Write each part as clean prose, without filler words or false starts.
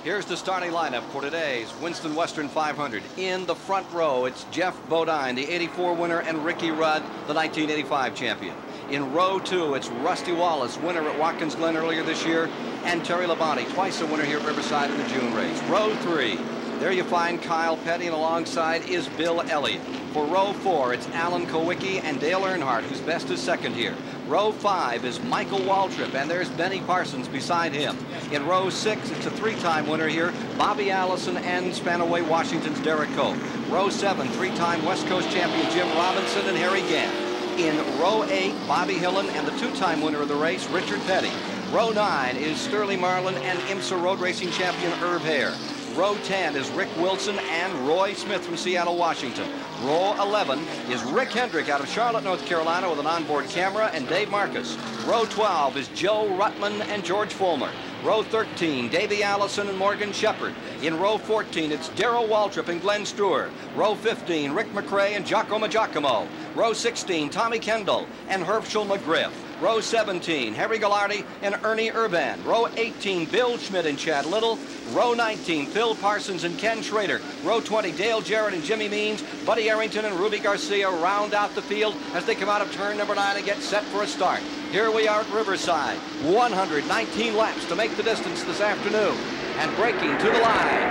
Here's the starting lineup for today's Winston Western 500. In the front row, it's Jeff Bodine, the 84 winner, and Ricky Rudd, the 1985 champion. In row 2, it's Rusty Wallace, winner at Watkins Glen earlier this year, and Terry Labonte, twice a winner here at Riverside in the June race. Row 3, there you find Kyle Petty, and alongside is Bill Elliott. For row 4, it's Alan Kulwicki and Dale Earnhardt, whose best is second here. Row 5 is Michael Waltrip, and there's Benny Parsons beside him. In row 6, it's a 3-time winner here, Bobby Allison and Spanaway Washington's Derek Coe. Row 7, 3-time West Coast champion Jim Robinson and Harry Gant. In row 8, Bobby Hillen and the 2-time winner of the race, Richard Petty. Row 9 is Sterling Marlin and IMSA road racing champion Herb Hare. Row 10 is Rick Wilson and Roy Smith from Seattle, Washington. Row 11 is Rick Hendrick out of Charlotte, North Carolina with an onboard camera and Dave Marcus. Row 12 is Joe Ruttman and George Fulmer. Row 13, Davey Allison and Morgan Shepherd. In row 14, it's Darrell Waltrip and Glenn Stewart. Row 15, Rick McCray and Giacomo Giacomo. Row 16, Tommy Kendall and Herschel McGriff. Row 17, Harry Gallardi and Ernie Urban. Row 18, Bill Schmitt and Chad Little. Row 19, Phil Parsons and Ken Schrader. Row 20, Dale Jarrett and Jimmy Means. Buddy Arrington and Ruby Garcia round out the field as they come out of turn number 9 and get set for a start. Here we are at Riverside. 119 laps to make the distance this afternoon. And braking to the line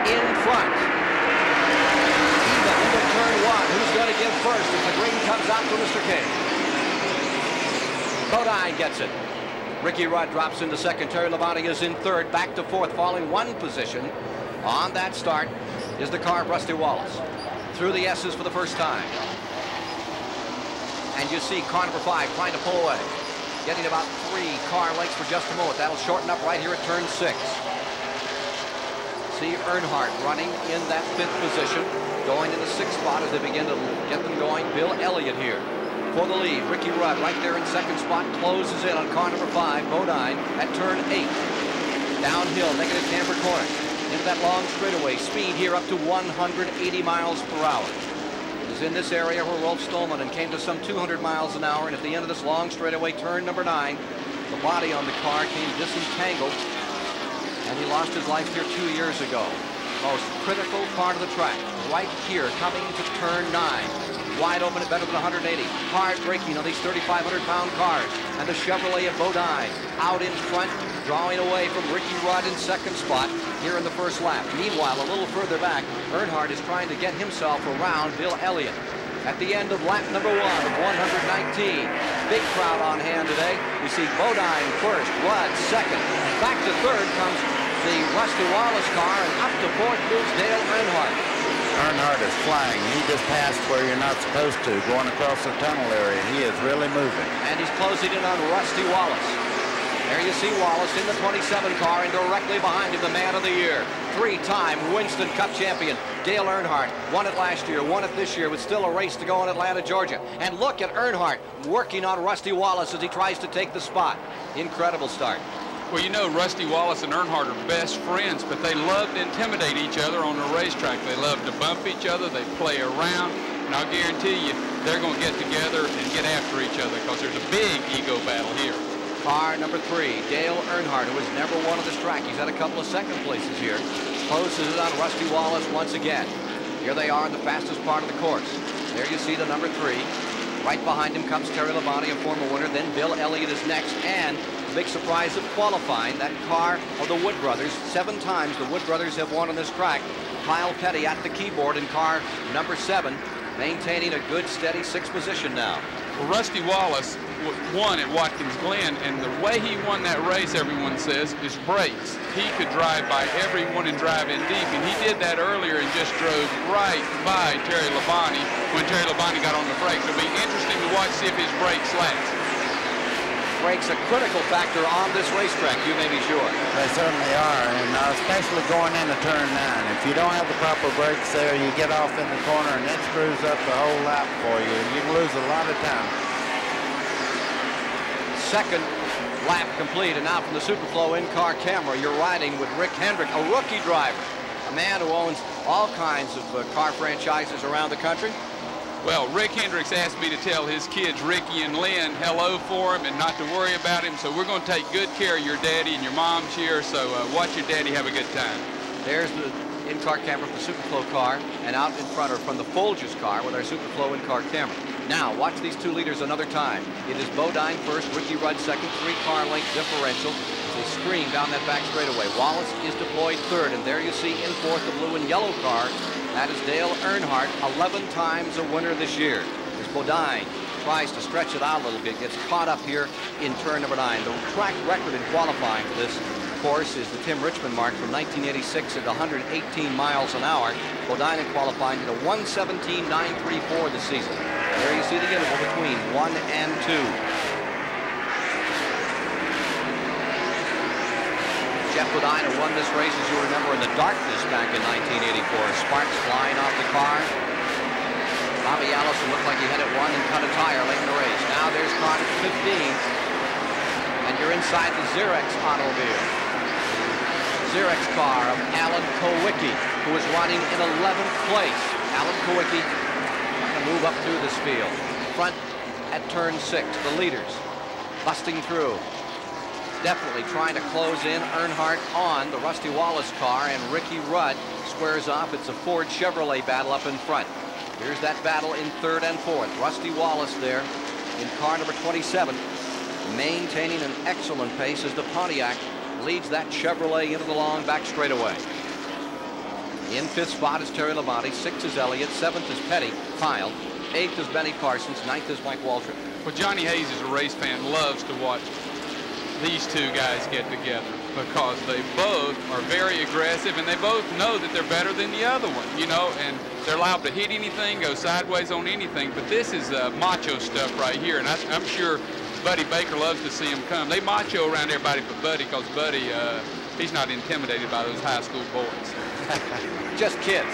in front. Even into turn 1. Who's going to give first as the green comes out for Mr. King? Bodine gets it. Ricky Rudd drops into second. Terry Labonte is in third. Back to fourth, falling one position. On that start is the car of Rusty Wallace. Through the S's for the first time. And you see car number 5 trying to pull away. Getting about 3 car lengths for just a moment. That'll shorten up right here at turn 6. See Earnhardt running in that 5th position. Going in the 6th spot as they begin to get them going. Bill Elliott here for the lead. Ricky Rudd right there in 2nd spot, closes in on car number 5, Bodine, at turn 8. Downhill, negative camber corner. Into that long straightaway. Speed here up to 180 miles per hour. It is in this area where Rolf Stolman came to some 200 miles an hour, and at the end of this long straightaway, turn number 9, the body on the car came disentangled, and he lost his life here 2 years ago. Most critical part of the track, right here, coming to turn 9. Wide open at better than 180. Hard braking on these 3,500-pound cars. And the Chevrolet of Bodine out in front, drawing away from Ricky Rudd in 2nd spot here in the 1st lap. Meanwhile, a little further back, Earnhardt is trying to get himself around Bill Elliott. At the end of lap number 1 of 119. Big crowd on hand today. We see Bodine first, Rudd second. And back to third comes the Rusty Wallace car, and up to 4th moves Dale Earnhardt. Earnhardt is flying. He just passed where you're not supposed to, going across the tunnel area. He is really moving. And he's closing in on Rusty Wallace. There you see Wallace in the 27 car, and directly behind him, the man of the year. 3-time Winston Cup champion, Dale Earnhardt. Won it last year, won it this year, with still a race to go in Atlanta, Georgia. And look at Earnhardt working on Rusty Wallace as he tries to take the spot. Incredible start. Well, you know, Rusty Wallace and Earnhardt are best friends, but they love to intimidate each other on the racetrack. They love to bump each other. They play around. And I'll guarantee you, they're going to get together and get after each other because there's a big ego battle here. Car number 3, Dale Earnhardt, who has never won on this track. He's had a couple of second places here. Closes it on Rusty Wallace once again. Here they are in the fastest part of the course. There you see the number 3. Right behind him comes Terry Labonte, a former winner. Then Bill Elliott is next. And big surprise of qualifying, that car of the Wood brothers. 7 times the Wood brothers have won on this track. Kyle Petty at the keyboard in car number 7, maintaining a good steady 6th position now. Well, Rusty Wallace won at Watkins Glen, and the way he won that race, everyone says, is brakes. He could drive by everyone and drive in deep, and he did that earlier and just drove right by Terry Labonte when Terry Labonte got on the brakes. It'll be interesting to watch, see if his brakes last. Brakes a critical factor on this racetrack, you may be sure. They certainly are, and especially going into turn 9. If you don't have the proper brakes there, you get off in the corner and it screws up the whole lap for you. You can lose a lot of time. 2nd lap complete, and now from the Superflow in-car camera, you're riding with Rick Hendrick, a rookie driver, a man who owns all kinds of car franchises around the country. Well, Rick Hendrick asked me to tell his kids, Ricky and Lynn, hello for him and not to worry about him. So we're going to take good care of your daddy, and your mom's here. So watch your daddy have a good time. There's the in-car camera from the Superflow car, and out in front or from the Folgers car with our Superflow in-car camera. Now, watch these two leaders another time. It is Bodine first, Ricky Rudd second, 3-car length differential. They scream down that back straightaway. Wallace is deployed third, and there you see in fourth the blue and yellow car. That is Dale Earnhardt, 11 times a winner this year. As Bodine tries to stretch it out a little bit, gets caught up here in turn number 9. The track record in qualifying for this course is the Tim Richmond mark from 1986 at 118 miles an hour. Bodine in qualifying at a 1:17.934 this season. There you see the interval between 1 and 2. Jeff Bodine, who won this race, as you remember, in the darkness back in 1984. Sparks flying off the car. Bobby Allison looked like he had it won and cut a tire late in the race. Now there's car 15, and you're inside the Xerox automobile. Xerox car of Alan Kulwicki, who is running in 11th place. Alan Kulwicki going to move up through this field. Front at turn 6, the leaders busting through. Definitely trying to close in Earnhardt on the Rusty Wallace car, and Ricky Rudd squares off. It's a Ford Chevrolet battle up in front. Here's that battle in third and fourth. Rusty Wallace there in car number 27, maintaining an excellent pace as the Pontiac leads that Chevrolet into the long back straightaway. In fifth spot is Terry Labonte, 6th is Elliott, 7th is Petty, Kyle, 8th is Benny Parsons, 9th is Mike Waltrip. Well, Johnny Hayes, as a race fan, loves to watch these two guys get together because they both are very aggressive, and they both know that they're better than the other one, you know, and they're allowed to hit anything, go sideways on anything. But this is macho stuff right here, and I'm sure Buddy Baker loves to see them come. They macho around everybody but Buddy, because Buddy, he's not intimidated by those high school boys. Just kids.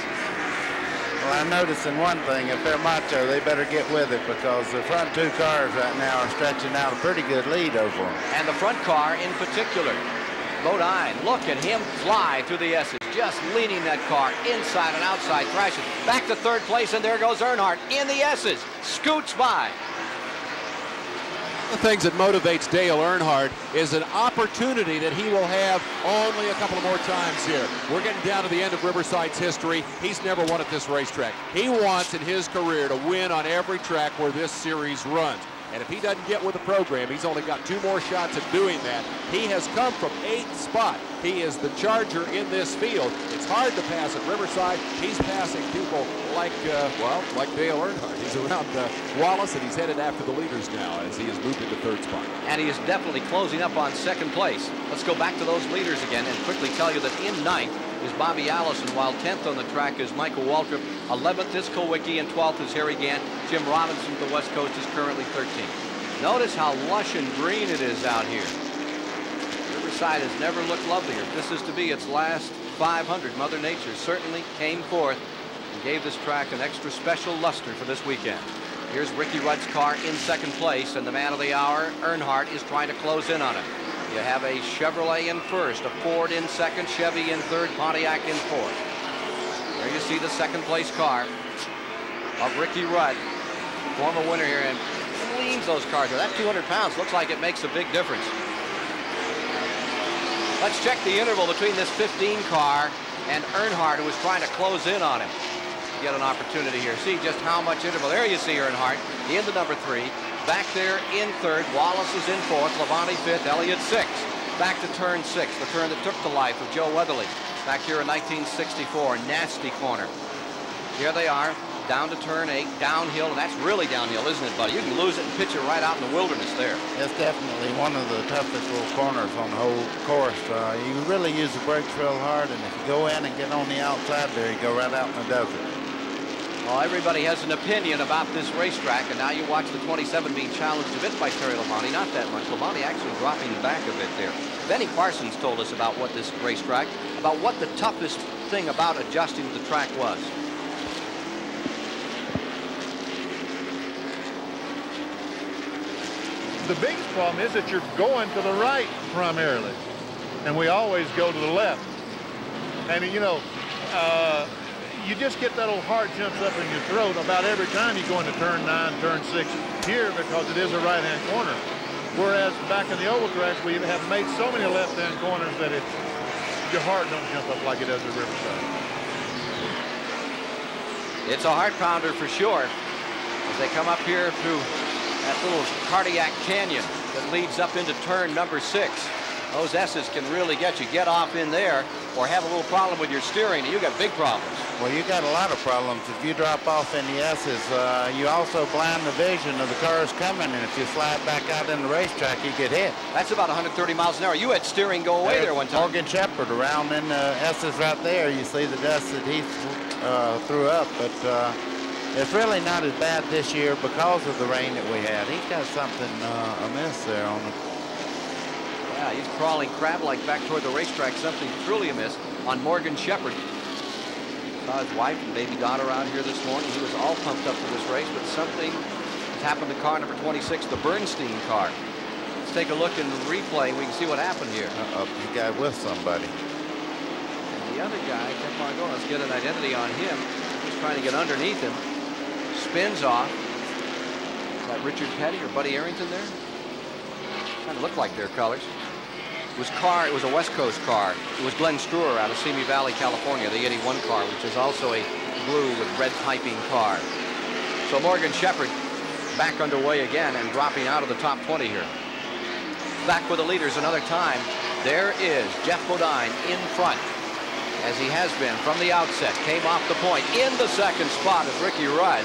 Well, I'm noticing one thing. If they're macho, they better get with it, because the front two cars right now are stretching out a pretty good lead over them. And the front car in particular. Bodine, look at him fly through the S's, just leading that car inside and outside, crashes. Back to third place, and there goes Earnhardt in the S's. Scoots by. One of the things that motivates Dale Earnhardt is an opportunity that he will have only a couple of more times here. We're getting down to the end of Riverside's history. He's never won at this racetrack. He wants in his career to win on every track where this series runs. And if he doesn't get with the program, he's only got 2 more shots at doing that. He has come from 8th spot. He is the charger in this field. It's hard to pass at Riverside. He's passing people like, like Dale Earnhardt. He's around Wallace, and he's headed after the leaders now as he has moved into 3rd spot. And he is definitely closing up on 2nd place. Let's go back to those leaders again and quickly tell you that in 9th is Bobby Allison, while 10th on the track is Michael Waltrip. 11th is Kulwicki, and 12th is Harry Gant. Jim Robinson from the West Coast is currently 13th. Notice how lush and green it is out here. Riverside has never looked lovelier. This is to be its last 500. Mother Nature certainly came forth and gave this track an extra special luster for this weekend. Here's Ricky Rudd's car in 2nd place, and the man of the hour, Earnhardt, is trying to close in on it. You have a Chevrolet in 1st, a Ford in 2nd, Chevy in 3rd, Pontiac in 4th. There you see the 2nd place car of Ricky Rudd, former winner here, and leans those cars. That 200 pounds looks like it makes a big difference. Let's check the interval between this 15 car and Earnhardt, who is trying to close in on him. Get an opportunity here. See just how much interval. There you see Earnhardt into number 3. Back there in 3rd. Wallace is in 4th. Labonte 5th. Elliott 6th. Back to turn 6, the turn that took the life of Joe Weatherly back here in 1964. Nasty corner. Here they are, down to turn 8, downhill, and that's really downhill, isn't it, buddy? You can lose it and pitch it right out in the wilderness there. It's definitely one of the toughest little corners on the whole course. You really use the brakes real hard, and if you go in and get on the outside there, you go right out in the desert. Well, everybody has an opinion about this racetrack, and now you watch the 27 being challenged a bit by Terry Labonte. Not that much. Labonte actually dropping back a bit there. Benny Parsons told us about what this racetrack, about what the toughest thing about adjusting to the track was. The biggest problem is that you're going to the right primarily, and we always go to the left. And you know, you just get that little heart jumps up in your throat about every time you go into turn 9, turn 6 here, because it is a right-hand corner. Whereas back in the oval tracks, we have made so many left-hand corners that your heart don't jump up like it does at Riverside. It's a heart pounder for sure as they come up here through that little cardiac canyon that leads up into turn number 6. Those S's can really get you. Get off in there or have a little problem with your steering, and you got big problems. Well, you got a lot of problems. If you drop off in the S's, you also blind the vision of the cars coming, and if you slide back out in the racetrack, you get hit. That's about 130 miles an hour. You had steering go away there one time. Morgan Shepherd around in the S's right there. You see the dust that he threw up, but it's really not as bad this year because of the rain that we had. He's got something amiss there on the... Yeah, he's crawling crab-like back toward the racetrack. Something truly amiss on Morgan Shepherd. Saw his wife and baby daughter out here this morning. He was all pumped up for this race, but something has happened to car number 26, the Bernstein car. Let's take a look in the replay. We can see what happened here. He got with somebody. And the other guy kept on going. Let's get an identity on him. He's trying to get underneath him. Spins off. Is that Richard Petty or Buddy Arrington there? Kind of look like their colors. It was a West Coast car. It was Glenn Struer out of Simi Valley, California, the 81 car, which is also a blue with red piping car. So Morgan Shepherd back underway again and dropping out of the top 20 here. Back with the leaders another time. There is Geoff Bodine in front, as he has been from the outset. Came off the point. In the second spot is Ricky Rudd.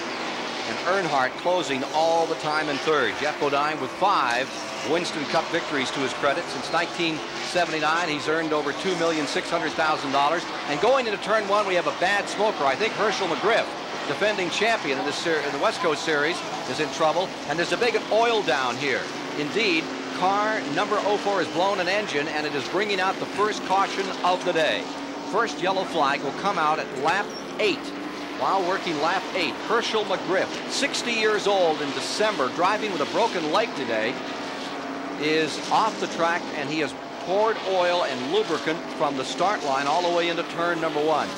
And Earnhardt closing all the time in third. Geoff Bodine with 5 Winston Cup victories to his credit. Since 1979, he's earned over $2,600,000. And going into turn 1, we have a bad smoker. I think Herschel McGriff, defending champion in the West Coast Series, is in trouble. And there's a big oil down here. Indeed, car number 04 has blown an engine, and it is bringing out the first caution of the day. First yellow flag will come out at lap 8. While working lap 8, Herschel McGriff, 60 years old in December, driving with a broken leg today, is off the track, and he has poured oil and lubricant from the start line all the way into turn number 1.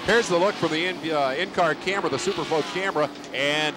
Here's the look from the in-car camera, the Superflow camera, and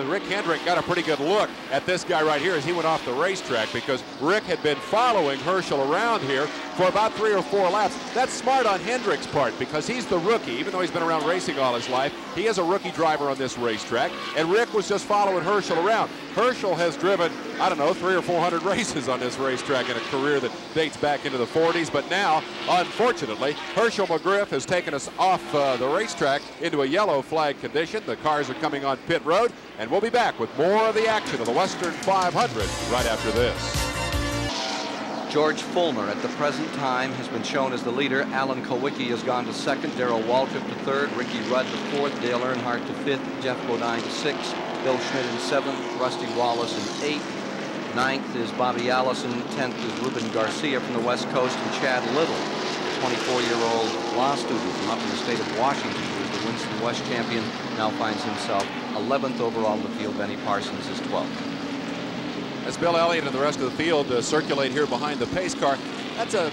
Rick Hendrick got a pretty good look at this guy right here as he went off the racetrack, because Rick had been following Herschel around here for about 3 or 4 laps. That's smart on Hendrick's part, because he's the rookie. Even though he's been around racing all his life, he is a rookie driver on this racetrack, and Rick was just following Herschel around. Herschel has driven, I don't know, 300 or 400 races on this racetrack in a career that dates back into the 40s, but now, unfortunately, Herschel McGriff has taken us off the racetrack into a yellow flag condition. The cars are coming on pit road, and we'll be back with more of the action of the Western 500 right after this. George Fulmer at the present time has been shown as the leader. Alan Kulwicki has gone to second. Darrell Waltrip to third. Ricky Rudd to fourth. Dale Earnhardt to fifth. Geoff Bodine to sixth. Bill Schmitt in seventh. Rusty Wallace in eighth. Ninth is Bobby Allison. 10th is Ruben Garcia from the West Coast. And Chad Little, the 24-year-old law student from up in the state of Washington, who is the Winston West champion, now finds himself 11th overall in the field. Benny Parsons is 12th. As Bill Elliott and the rest of the field circulate here behind the pace car, that's an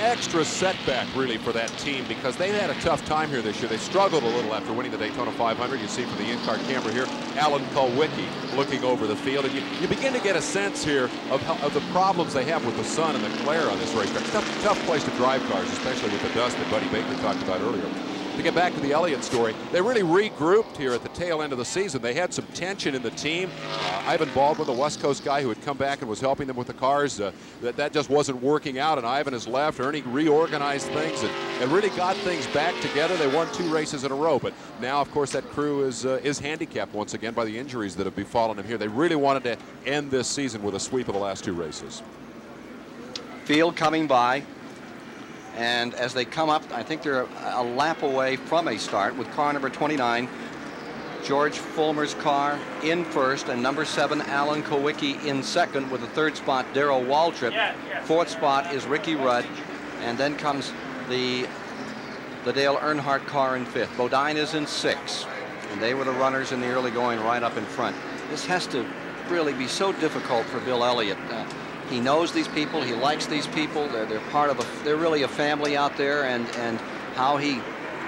extra setback, really, for that team, because they had a tough time here this year. They struggled a little after winning the Daytona 500. You see from the in-car camera here, Alan Kulwicki looking over the field. And you begin to get a sense here of the problems they have with the sun and the glare on this racetrack. It's a tough place to drive cars, especially with the dust that Buddy Baker talked about earlier. To get back to the Elliott story, they really regrouped here at the tail end of the season. They had some tension in the team. Ivan Baldwin, the West Coast guy who had come back and was helping them with the cars, that just wasn't working out, and Ivan has left. Ernie reorganized things and really got things back together. They won 2 races in a row, but now, of course, that crew is handicapped once again by the injuries that have befallen them here. They really wanted to end this season with a sweep of the last 2 races. Field coming by. And as they come up, I think they're a lap away from a start with car number 29, George Fulmer's car in first, and number 7, Alan Kulwicki in second, with the 3rd spot, Darrell Waltrip. 4th spot is Ricky Rudd, and then comes the Dale Earnhardt car in 5th. Bodine is in 6th, and they were the runners in the early going right up in front. This has to really be so difficult for Bill Elliott. He knows these people. He likes these people. They're part of they're really a family out there, and how he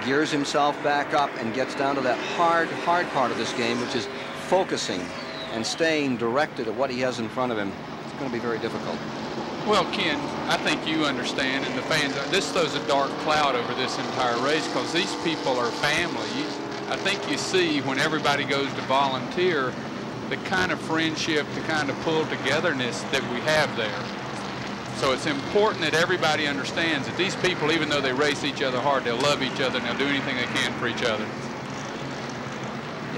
gears himself back up and gets down to that hard part of this game, which is focusing and staying directed at what he has in front of him, it's going to be very difficult. Well, Ken, I think you understand, and the fans, this throws a dark cloud over this entire race because these people are family. I think you see when everybody goes to volunteer, the kind of friendship, the kind of pull-togetherness that we have there. So it's important that everybody understands that these people, even though they race each other hard, they'll love each other and they'll do anything they can for each other.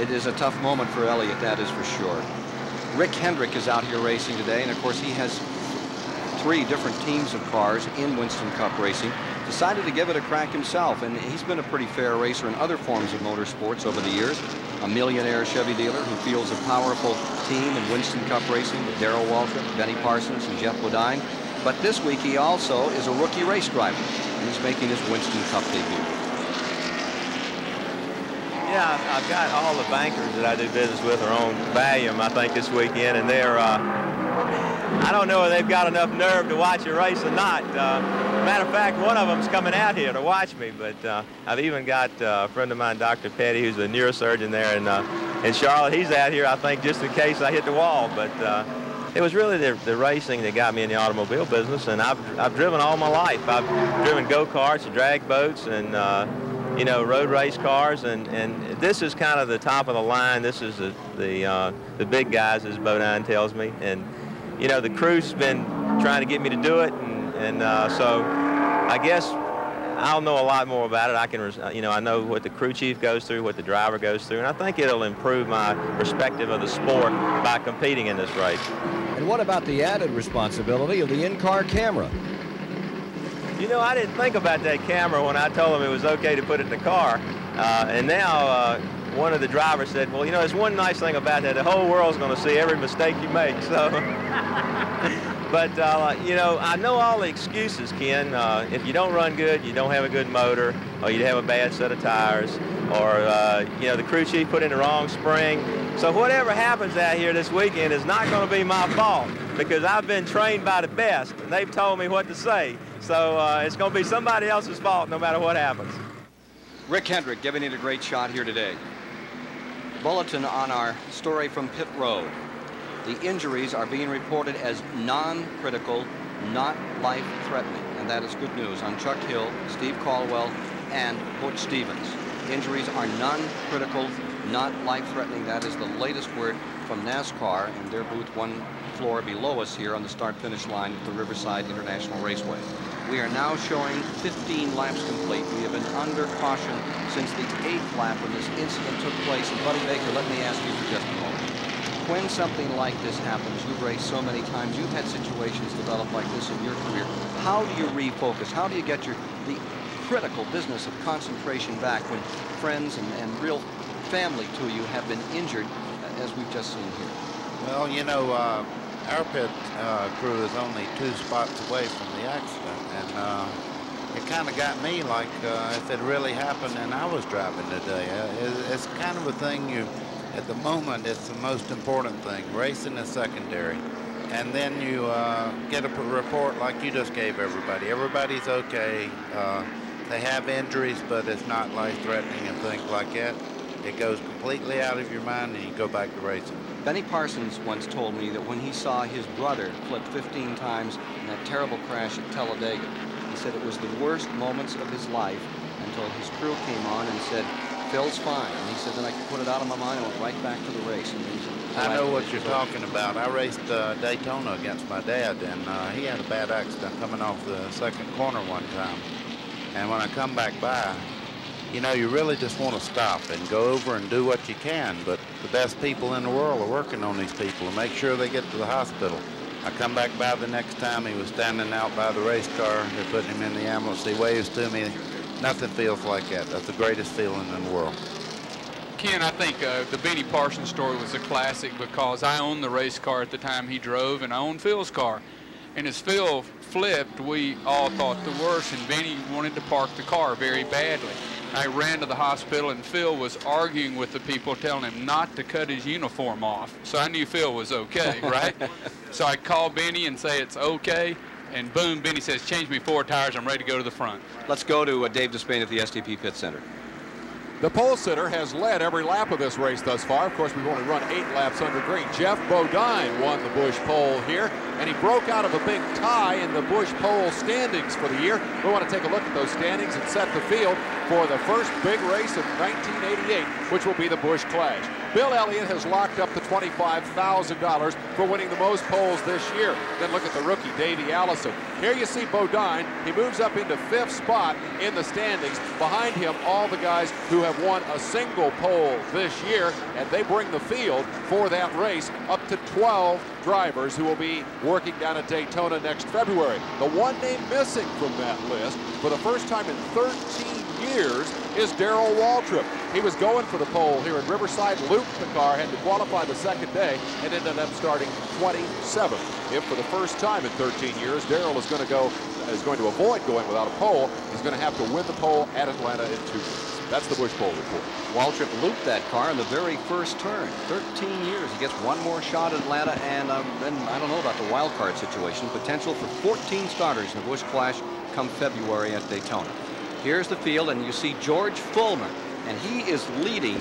It is a tough moment for Elliott, that is for sure. Rick Hendrick is out here racing today, and of course he has 3 different teams of cars in Winston Cup racing. Decided to give it a crack himself, and he's been a pretty fair racer in other forms of motorsports over the years. A millionaire Chevy dealer who fields a powerful team in Winston Cup racing with Darrell Waltrip, Benny Parsons, and Jeff Bodine. But this week he also is a rookie race driver, and he's making his Winston Cup debut. Yeah, I've got all the bankers that I do business with are on Valium, I think, this weekend, and they're, I don't know if they've got enough nerve to watch a race or not. Matter of fact, one of them's coming out here to watch me, but I've even got a friend of mine, Dr. Petty, who's a neurosurgeon there in Charlotte. He's out here, I think, just in case I hit the wall, but it was really the racing that got me in the automobile business, and I've driven all my life. I've driven go-karts, drag boats, and you know, road race cars, and this is kind of the top of the line. This is the big guys, as Bodine tells me, and you know, the crew's been trying to get me to do it, and so I guess I'll know a lot more about it. I can, you know, I know what the crew chief goes through, what the driver goes through, and I think it'll improve my perspective of the sport by competing in this race. And what about the added responsibility of the in-car camera? You know, I didn't think about that camera when I told him it was okay to put it in the car, and now one of the drivers said, well, you know, there's one nice thing about that. The whole world's going to see every mistake you make, so. But, you know, I know all the excuses, Ken. If you don't run good, you don't have a good motor, or you have a bad set of tires, or, you know, the crew chief put in the wrong spring. So whatever happens out here this weekend is not going to be my fault, because I've been trained by the best, and they've told me what to say. So it's going to be somebody else's fault no matter what happens. Rick Hendrick giving it a great shot here today. Bulletin on our story from pit road. The injuries are being reported as non-critical, not life-threatening, and that is good news on Chuck Hill, Steve Caldwell, and Butch Stevens. Injuries are non-critical, not life-threatening. That is the latest word from NASCAR and their booth one floor below us here on the start-finish line at the Riverside International Raceway. We are now showing 15 laps complete. We have been under caution since the 8th lap when this incident took place. And Buddy Baker, let me ask you for just a moment. When something like this happens, you've raced so many times, you've had situations develop like this in your career. How do you refocus? How do you get the critical business of concentration back when friends and real family to you have been injured, as we've just seen here? Well, you know, our pit crew is only 2 spots away from the accident, and it kind of got me like if it really happened and I was driving today. It's kind of a thing at the moment, it's the most important thing. Racing is secondary. And then you get a report like you just gave everybody. Everybody's okay. They have injuries, but it's not life-threatening and things like that. It goes completely out of your mind and you go back to racing. Benny Parsons once told me that when he saw his brother flip 15 times in that terrible crash at Talladega, he said it was the worst moments of his life until his crew came on and said, Phil's fine. And he said, then I could put it out of my mind and went right back to the race. And I know what you're talking about. I raced Daytona against my dad, and he had a bad accident coming off the second corner one time. And when I come back by, you know, you really just want to stop and go over and do what you can, but the best people in the world are working on these people to make sure they get to the hospital. I come back by the next time, he was standing out by the race car. They're putting him in the ambulance. He waves to me. Nothing feels like that. That's the greatest feeling in the world. Ken, I think the Benny Parsons story was a classic because I owned the race car at the time he drove, and I owned Phil's car. And as Phil flipped, we all thought the worst, and Benny wanted to park the car very badly. I ran to the hospital, and Phil was arguing with the people, telling him not to cut his uniform off. So I knew Phil was okay, right? So I called Benny and say, it's okay. and boom, Benny says, change me 4 tires. I'm ready to go to the front. Let's go to Dave Despain at the STP Pit Center. The pole sitter has led every lap of this race thus far. Of course, we've only run 8 laps under green. Jeff Bodine won the Busch pole here, and he broke out of a big tie in the Busch pole standings for the year. We want to take a look at those standings and set the field for the first big race of 1988, which will be the Busch Clash. Bill Elliott has locked up the $25,000 for winning the most poles this year. Then look at the rookie, Davey Allison. Here you see Bodine. He moves up into 5th spot in the standings. Behind him, all the guys who have won a single pole this year, and they bring the field for that race up to 12 drivers who will be working down at Daytona next February. The one name missing from that list for the first time in 13 years is Darrell Waltrip. He was going for the pole here in Riverside, looped the car, had to qualify the second day, and ended up starting 27th. If for the first time in 13 years, Darrell is going to avoid going without a pole, he's going to have to win the pole at Atlanta in 2 years. That's the Busch pole report. Waltrip looped that car in the very first turn. 13 years. He gets one more shot at Atlanta, and then I don't know about the wild card situation. Potential for 14 starters in the Busch Clash come February at Daytona. Here's the field, and you see George Fullmer, and he is leading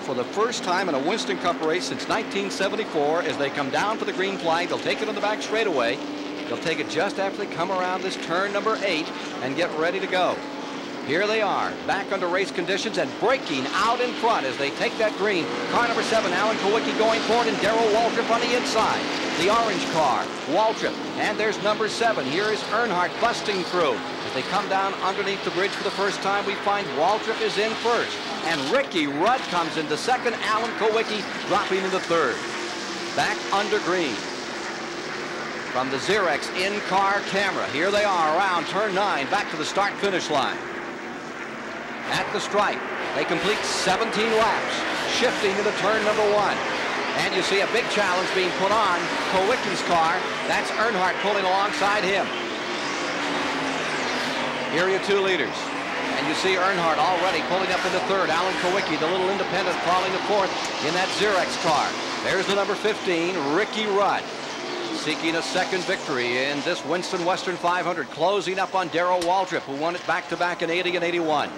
for the first time in a Winston Cup race since 1974 as they come down for the green flag. They'll take it on the back straightaway. They'll take it just after they come around this turn number 8 and get ready to go. Here they are, back under race conditions and breaking out in front as they take that green. Car number 7, Alan Kulwicki going forward, and Darrell Waltrip on the inside. The orange car, Waltrip, and there's number 7. Here is Earnhardt busting through. As they come down underneath the bridge for the first time, we find Waltrip is in first. And Ricky Rudd comes into second, Alan Kulwicki dropping into third. Back under green. From the Xerox in-car camera, here they are around turn 9, back to the start-finish line. At the stripe, they complete 17 laps, shifting into turn number 1. And you see a big challenge being put on Kulwicki's car. That's Earnhardt pulling alongside him. Here are your 2 leaders. And you see Earnhardt already pulling up into third. Alan Kulwicki, the little independent, crawling to fourth in that Xerox car. There's the number 15, Ricky Rudd, seeking a second victory in this Winston Western 500, closing up on Darrell Waltrip, who won it back-to-back in 80 and 81.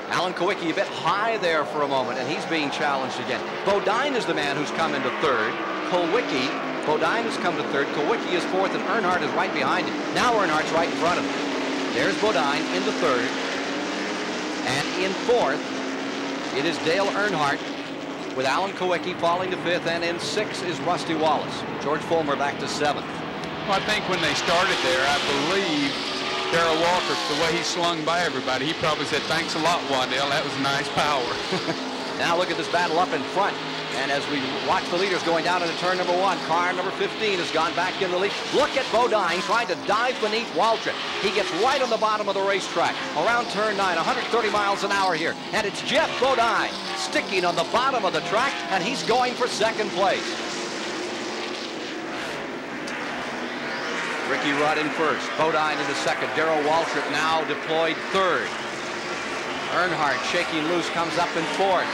Alan Kulwicki a bit high there for a moment, and he's being challenged again. Bodine is the man who's come into third. Bodine has come to third. Kulwicki is fourth, and Earnhardt is right behind him. Now Earnhardt's right in front of him. There's Bodine into third. And in fourth, it is Dale Earnhardt, with Alan Kulwicki falling to 5th, and in 6th is Rusty Wallace. George Fullmer back to 7th. Well, I think when they started there, I believe Darrell Waltrip, the way he slung by everybody, he probably said, thanks a lot, Waddell. That was nice power. Now look at this battle up in front. And as we watch the leaders going down into turn number 1, car number 15 has gone back in the lead. Look at Bodine trying to dive beneath Waltrip. He gets right on the bottom of the racetrack. Around turn 9, 130 miles an hour here. And it's Jeff Bodine sticking on the bottom of the track, and he's going for second place. Ricky Rudd in first, Bodine in the second. Darrell Waltrip now deployed third. Earnhardt shaking loose comes up in fourth.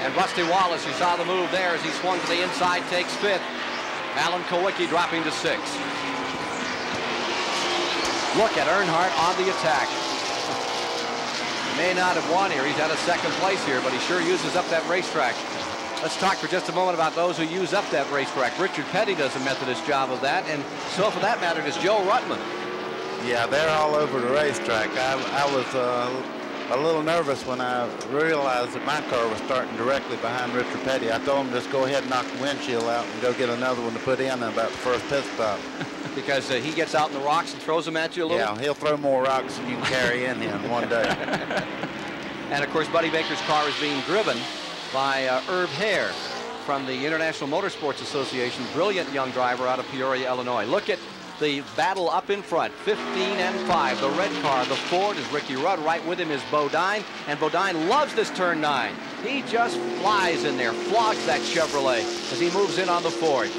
And Rusty Wallace, you saw the move there as he swung to the inside, takes 5th. Alan Kulwicki dropping to 6th. Look at Earnhardt on the attack. He may not have won here. He's at a second place here, but he sure uses up that racetrack. Let's talk for just a moment about those who use up that racetrack. Richard Petty does a Methodist job of that, and so for that matter does Joe Ruttman. Yeah, they're all over the racetrack. I was a little nervous when I realized that my car was starting directly behind Richard Petty. I told him just go ahead and knock the windshield out and go get another one to put in about the first pit stop. Because he gets out in the rocks and throws them at you a little? Yeah, he'll throw more rocks than you can carry in him one day. And of course, Buddy Baker's car is being driven by Herb Hare from the International Motorsports Association. Brilliant young driver out of Peoria, Illinois. Look at the battle up in front, 15 and 5. The red car, the Ford, is Ricky Rudd. Right with him is Bodine, and Bodine loves this turn 9. He just flies in there, flogs that Chevrolet as he moves in on the Ford.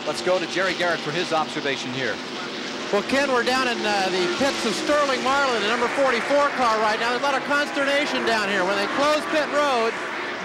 Let's go to Jerry Garrett for his observation here. Well, Ken, we're down in the pits of Sterling Marlin, the number 44 car right now. There's a lot of consternation down here. When they closed pit road,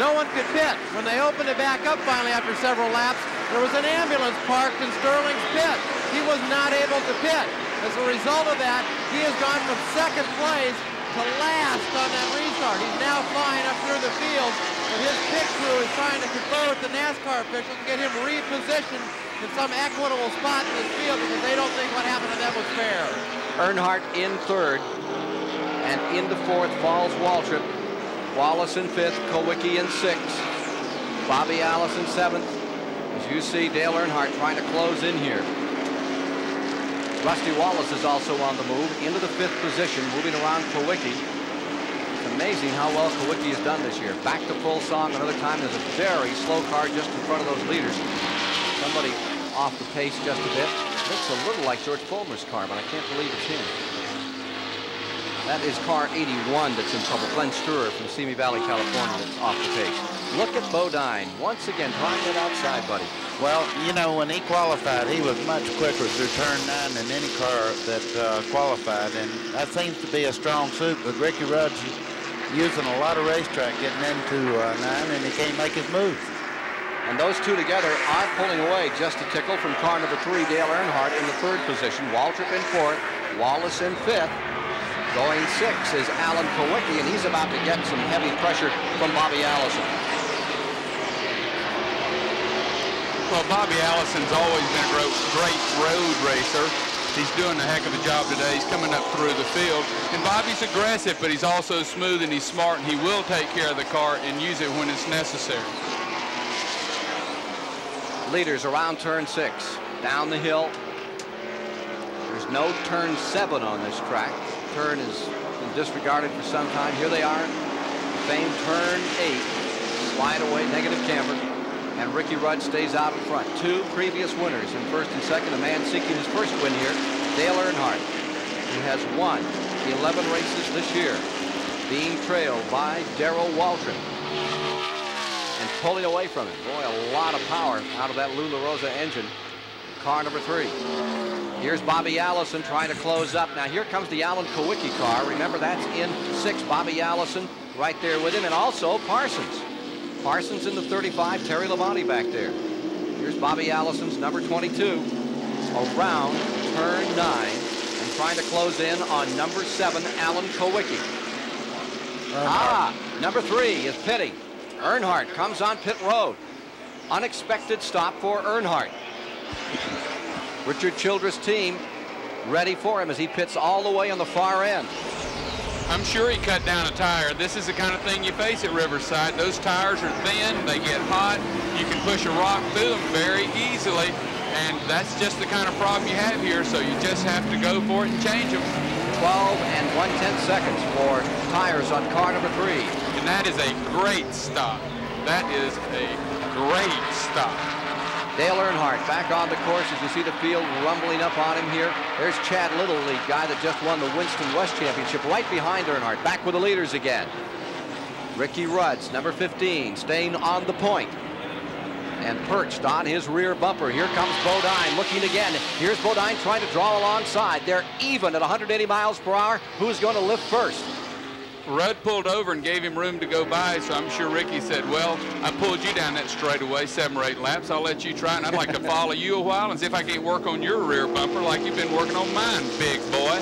no one could pit. When they opened it back up finally after several laps, there was an ambulance parked in Sterling's pit. He was not able to pit. As a result of that, he has gone from second place to last on that restart. He's now flying up through the field, and his pit crew is trying to confer with the NASCAR officials to get him repositioned in some equitable spot in this field because they don't think what happened to them was fair. Earnhardt in third, and into fourth falls Waltrip. Wallace in fifth, Kulwicki in sixth, Bobby Allison seventh. As you see, Dale Earnhardt trying to close in here. Rusty Wallace is also on the move into the fifth position, moving around Kulwicki. It's amazing how well Kulwicki has done this year. Back to full song another time. There's a very slow car just in front of those leaders. Somebody off the pace just a bit. Looks a little like George Fulmer's car, but I can't believe it's him. That is car 81 that's in trouble. Glenn Sturer from Simi Valley, California, that's off the pace. Look at Bodine once again trying it outside, buddy. Well, you know, when he qualified, he was much quicker through turn 9 than any car that qualified, and that seems to be a strong suit. But Ricky Rudd's using a lot of racetrack getting into 9, and he can't make his moves. And those two together are pulling away just a tickle from car number 3, Dale Earnhardt in the third position. Waltrip in fourth, Wallace in fifth. Going sixth is Alan Kulwicki, and he's about to get some heavy pressure from Bobby Allison. Well, Bobby Allison's always been a great road racer. He's doing a heck of a job today. He's coming up through the field. And Bobby's aggressive, but he's also smooth and he's smart, and he will take care of the car and use it when it's necessary. Leaders around turn 6, down the hill. There's no turn 7 on this track. Turn has been disregarded for some time. Here they are, famed turn 8, slide away, negative camber, and Ricky Rudd stays out in front. Two previous winners in first and second. A man seeking his first win here, Dale Earnhardt, who has won 11 races this year, being trailed by Darrell Waltrip. And pulling away from him. Boy, a lot of power out of that Lula Rosa engine. Car number 3. Here's Bobby Allison trying to close up. Now here comes the Alan Kulwicki car. Remember, that's in 6. Bobby Allison right there with him, and also Parsons. Parsons in the 35, Terry Labonte back there. Here's Bobby Allison's number 22 around turn 9 and trying to close in on number 7, Alan Kulwicki. Number 3 is pitting. Earnhardt comes on pit road. Unexpected stop for Earnhardt. Richard Childress' team ready for him as he pits all the way on the far end. I'm sure he cut down a tire. This is the kind of thing you face at Riverside. Those tires are thin, they get hot. You can push a rock through them very easily, and that's just the kind of problem you have here, so you just have to go for it and change them. 12 and 1/10 seconds for tires on car number 3. And that is a great stop. That is a great stop. Dale Earnhardt back on the course as you see the field rumbling up on him here. There's Chad Little, the guy that just won the Winston West Championship, right behind Earnhardt, back with the leaders again. Ricky Rudd's number 15 staying on the point and perched on his rear bumper. Here comes Bodine looking again. Here's Bodine trying to draw alongside. They're even at 180 miles per hour. Who's going to lift first? Rudd pulled over and gave him room to go by, so I'm sure Ricky said, well, I pulled you down that straightaway 7 or 8 laps. I'll let you try, and I'd like to follow you a while and see if I can't work on your rear bumper like you've been working on mine, big boy.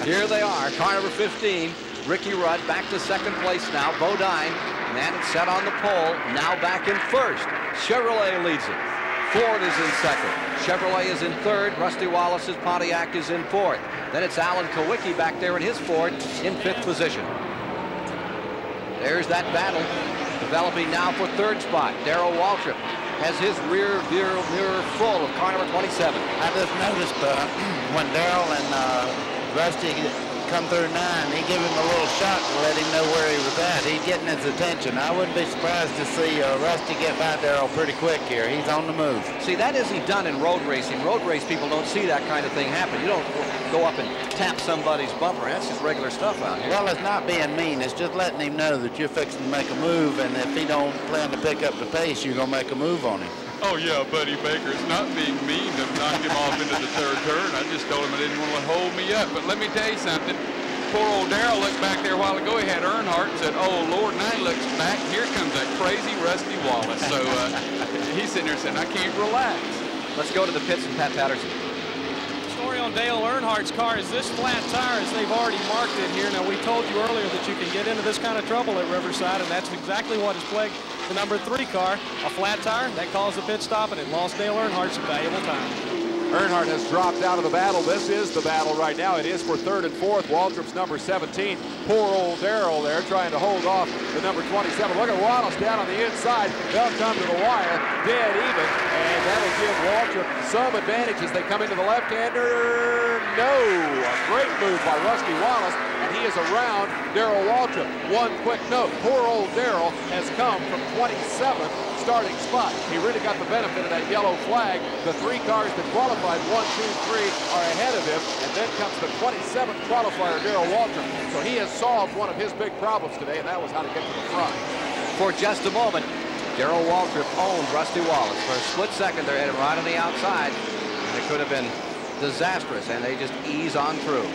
Here they are, car number 15. Ricky Rudd back to second place now. Bodine, man, it's set on the pole, now back in first. Chevrolet leads it. Ford is in second. Chevrolet is in third. Rusty Wallace's Pontiac is in fourth. Then it's Alan Kulwicki back there in his Ford in 5th position. There's that battle developing now for third spot. Darrell Waltrip has his rear mirror full of car number 27. I just noticed when Darrell and Rusty come through 9, he gave him a little shot to let him know where he was at. He's getting his attention. I wouldn't be surprised to see Rusty get by Darrell pretty quick here. He's on the move. See, that isn't done in road racing. Road race people don't see that kind of thing happen. You don't go up and tap somebody's bumper. That's just regular stuff out here. Well, it's not being mean. It's just letting him know that you're fixing to make a move, and if he don't plan to pick up the pace, you're going to make a move on him. Oh, yeah, Buddy Baker. It's not being mean to knock him off into the third turn. I just told him I didn't want to hold me up. But let me tell you something. Poor old Darrell looked back there a while ago. He had Earnhardt and said, "Oh Lord!" Now he looks back. Here comes that crazy Rusty Wallace. So he's sitting there saying, "I can't relax." Let's go to the pits and Pat Patterson. Story on Dale Earnhardt's car is this flat tire, as they've already marked it here. Now, we told you earlier that you can get into this kind of trouble at Riverside, and that's exactly what has plagued the number 3 car. A flat tire, that caused the pit stop, and it lost Dale Earnhardt some valuable time. Earnhardt has dropped out of the battle. This is the battle right now. It is for 3rd and 4th. Waltrip's number 17. Poor old Darrell there trying to hold off the number 27. Look at Wallace down on the inside. They'll come to the wire, dead even, and that'll give Waltrip some advantage as they come into the left-hander. No! A great move by Rusty Wallace, and he is around Darrell Waltrip. One quick note. Poor old Darrell has come from 27th starting spot. He really got the benefit of that yellow flag. The 3 cars that qualified, 1, 2, 3, are ahead of him, and then comes the 27th qualifier, Darrell Waltrip. So he has solved one of his big problems today, and that was how to get to the front. For just a moment, Darrell Waltrip owned Rusty Wallace. For a split second, they had him right on the outside, and it could have been disastrous, and they just ease on through.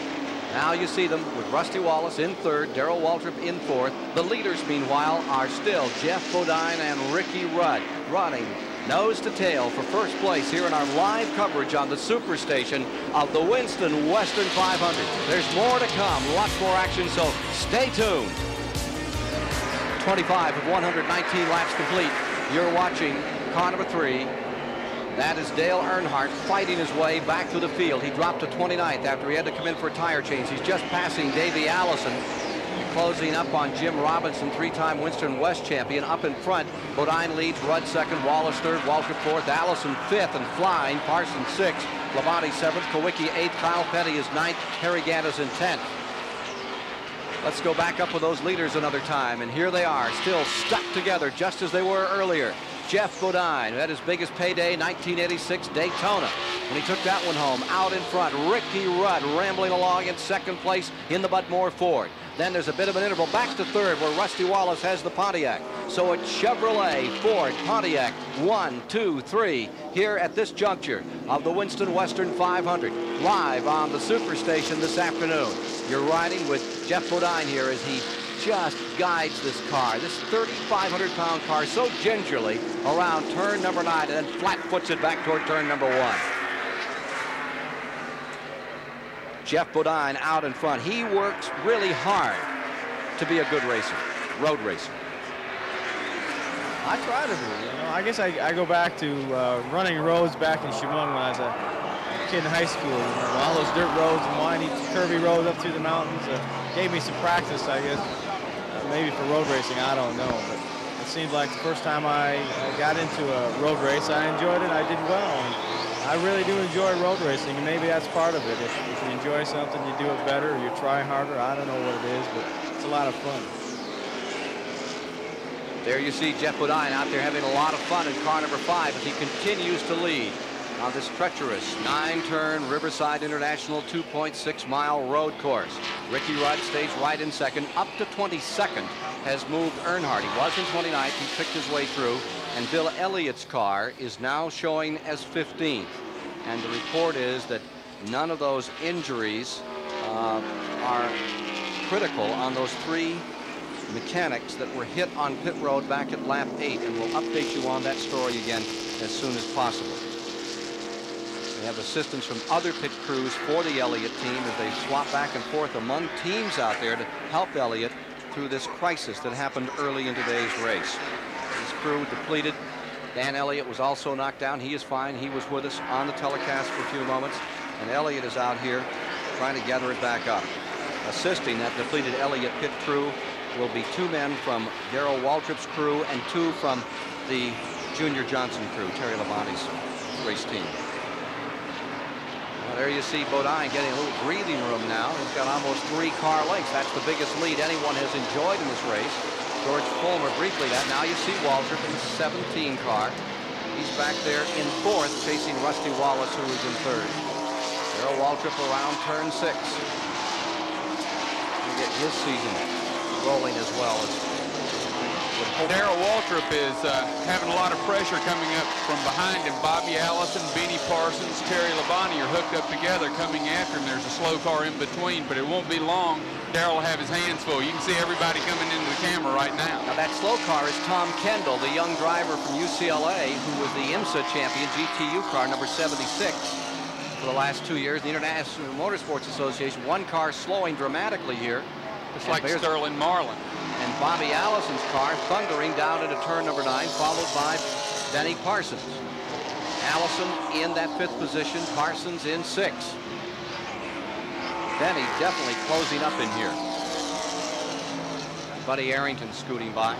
Now you see them with Rusty Wallace in 3rd, Darrell Waltrip in 4th. The leaders, meanwhile, are still Jeff Bodine and Ricky Rudd, running nose to tail for 1st place here in our live coverage on the Superstation of the Winston Western 500. There's more to come, lots more action, so stay tuned. 25 of 119 laps complete. You're watching car number 3. That is Dale Earnhardt fighting his way back to the field. He dropped to 29th after he had to come in for a tire change. He's just passing Davey Allison, closing up on Jim Robinson, 3-time Winston West champion. Up in front, Bodine leads, Rudd 2nd, Wallace 3rd, Waltrip 4th, Allison 5th, and flying, Parsons 6th, Labonte 7th, Kulwicki 8th, Kyle Petty is 9th, Harry Gannis in 10th. Let's go back up with those leaders another time, and here they are, still stuck together just as they were earlier. Jeff Bodine, who had his biggest payday, 1986 Daytona, when he took that one home. Out in front, Ricky Rudd rambling along in 2nd place in the Bud Moore Ford. Then there's a bit of an interval back to 3rd where Rusty Wallace has the Pontiac. So it's Chevrolet, Ford, Pontiac, 1, 2, 3 here at this juncture of the Winston Western 500. Live on the Superstation this afternoon. You're riding with Jeff Bodine here as he just guides this car, this 3,500-pound car, so gingerly around turn number 9 and then flat foots it back toward turn number 1. Jeff Bodine out in front. He works really hard to be a good racer, road racer. I try to be, you know. I guess I go back to running roads back in Schmitt when I was a kid in high school. You know, all those dirt roads and windy, curvy roads up through the mountains gave me some practice, I guess. Maybe for road racing, I don't know. But it seems like the first time I got into a road race, I enjoyed it. I did well. And I really do enjoy road racing, and maybe that's part of it. If you enjoy something, you do it better, or you try harder. I don't know what it is, but it's a lot of fun. There you see Jeff Bodine out there having a lot of fun in car number 5 as he continues to lead on this treacherous 9-turn Riverside International 2.6-mile road course. Ricky Rudd stays right in 2nd. Up to 22nd has moved Earnhardt. He was in 29th. He picked his way through. And Bill Elliott's car is now showing as 15th. And the report is that none of those injuries are critical on those 3 mechanics that were hit on pit road back at lap 8. And we'll update you on that story again as soon as possible. We have assistance from other pit crews for the Elliott team as they swap back and forth among teams out there to help Elliott through this crisis that happened early in today's race. His crew depleted. Dan Elliott was also knocked down. He is fine. He was with us on the telecast for a few moments. And Elliott is out here trying to gather it back up. Assisting that depleted Elliott pit crew will be 2 men from Darrell Waltrip's crew and 2 from the Junior Johnson crew, Terry Labonte's race team. Well, there you see Bodine getting a little breathing room now. He's got almost 3 car lengths. That's the biggest lead anyone has enjoyed in this race. George Fulmer briefly that. Now you see Waltrip in the 17 car. He's back there in 4th, chasing Rusty Wallace, who is in 3rd. Darrell Waltrip around turn 6. He'll get his season rolling as well as Darrell Waltrip is having a lot of pressure coming up from behind him. Bobby Allison, Benny Parsons, Terry Labonte are hooked up together coming after him. There's a slow car in between, but it won't be long. Darrell will have his hands full. You can see everybody coming into the camera right now. Now that slow car is Tom Kendall, the young driver from UCLA, who was the IMSA champion, GTU car number 76 for the last 2 years. The International Motorsports Association, one car slowing dramatically here. It's like Sterling Marlin. And Bobby Allison's car thundering down into turn number 9, followed by Benny Parsons. Allison in that 5th position, Parsons in 6th. Benny definitely closing up in here. Buddy Arrington scooting by.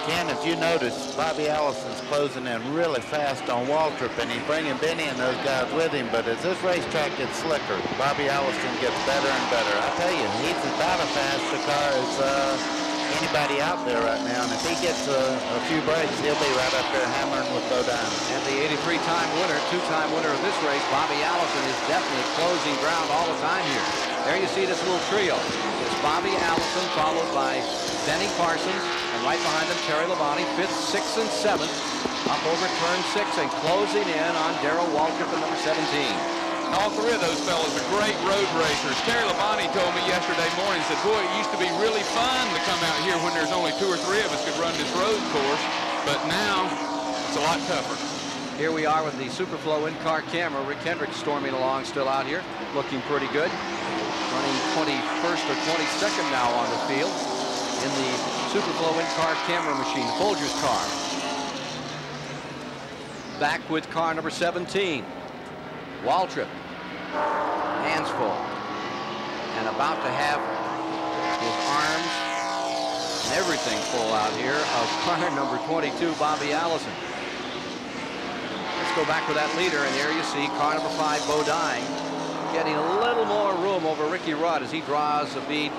Ken, if you notice, Bobby Allison's closing in really fast on Waltrip, and he's bringing Benny and those guys with him. But as this racetrack gets slicker, Bobby Allison gets better and better. I tell you, he's about as fast a car as anybody out there right now. And if he gets a few breaks, he'll be right up there hammering with Bodine. And the 83-time winner, 2-time winner of this race, Bobby Allison, is definitely closing ground all the time here. There you see this little trio. It's Bobby Allison, followed by Benny Parsons, and right behind him, Terry Labonte, 5th, 6th, and 7th, up over turn 6 and closing in on Darrell Waltrip at number 17. All three of those fellas are great road racers. Terry Labonte told me yesterday morning, said, boy, it used to be really fun to come out here when there's only 2 or 3 of us could run this road course, but now it's a lot tougher. Here we are with the Superflow in-car camera. Rick Hendrick storming along still out here, looking pretty good. Running 21st or 22nd now on the field in the Superflow in-car camera machine, Folger's car. Back with car number 17. Waltrip, hands full, and about to have his arms and everything full out here of car number 22, Bobby Allison. Let's go back to that leader, and there you see car number 5, Bodine, getting a little more room over Ricky Rudd as he draws a bead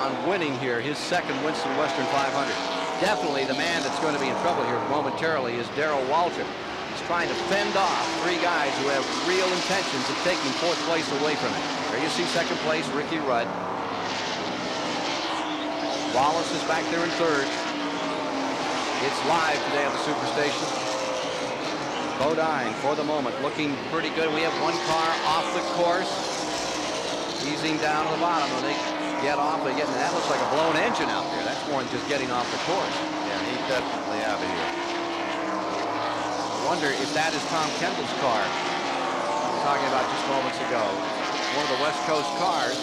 on winning here, his 2nd Winston Western 500. Definitely the man that's going to be in trouble here momentarily is Darrell Waltrip. He's trying to fend off 3 guys who have real intentions of taking 4th place away from him. There you see 2nd place, Ricky Rudd. Wallace is back there in 3rd. It's live today on the Superstation. Bodine, for the moment, looking pretty good. We have 1 car off the course, easing down to the bottom. When they get off, they get, that looks like a blown engine out there. That's more than just getting off the course. Yeah, he's definitely out of here. I wonder if that is Tom Kendall's car we were talking about just moments ago. One of the West Coast cars.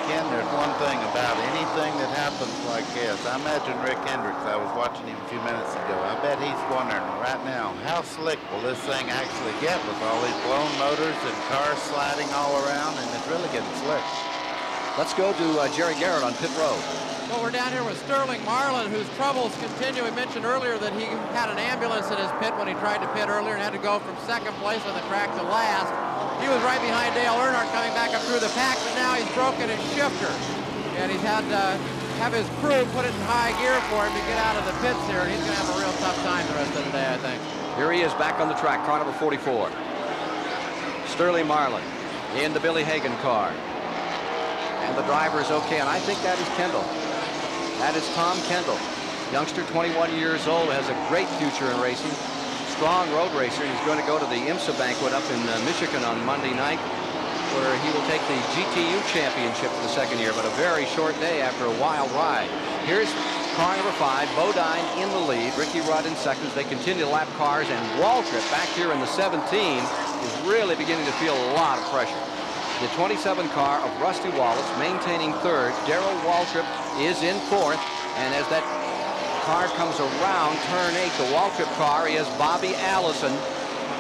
Ken, there's one thing about anything that happens like this. I imagine Rick Hendricks, I was watching him a few minutes ago. I bet he's wondering right now, how slick will this thing actually get with all these blown motors and cars sliding all around, and it's really getting slick. Let's go to Jerry Garrett on pit road. Well, we're down here with Sterling Marlin, whose troubles continue. We mentioned earlier that he had an ambulance in his pit when he tried to pit earlier and had to go from 2nd place on the track to last. He was right behind Dale Earnhardt coming back up through the pack, but now he's broken his shifter. And he's had to have his crew put it in high gear for him to get out of the pits here, and he's going to have a real tough time the rest of the day, I think. Here he is back on the track, car number 44. Sterling Marlin in the Billy Hagan car. And the driver is okay, and I think that is Kendall. That is Tom Kendall. Youngster, 21 years old, has a great future in racing. Strong road racer. He's going to go to the IMSA banquet up in Michigan on Monday night, where he will take the GTU championship for the 2nd year, but a very short day after a wild ride. Here's car number 5, Bodine in the lead, Ricky Rudd in 2nd as they continue to lap cars, and Waltrip back here in the 17 is really beginning to feel a lot of pressure. The 27 car of Rusty Wallace maintaining 3rd. Darrell Waltrip is in 4th, and as that car comes around turn 8, the Waltrip car is Bobby Allison.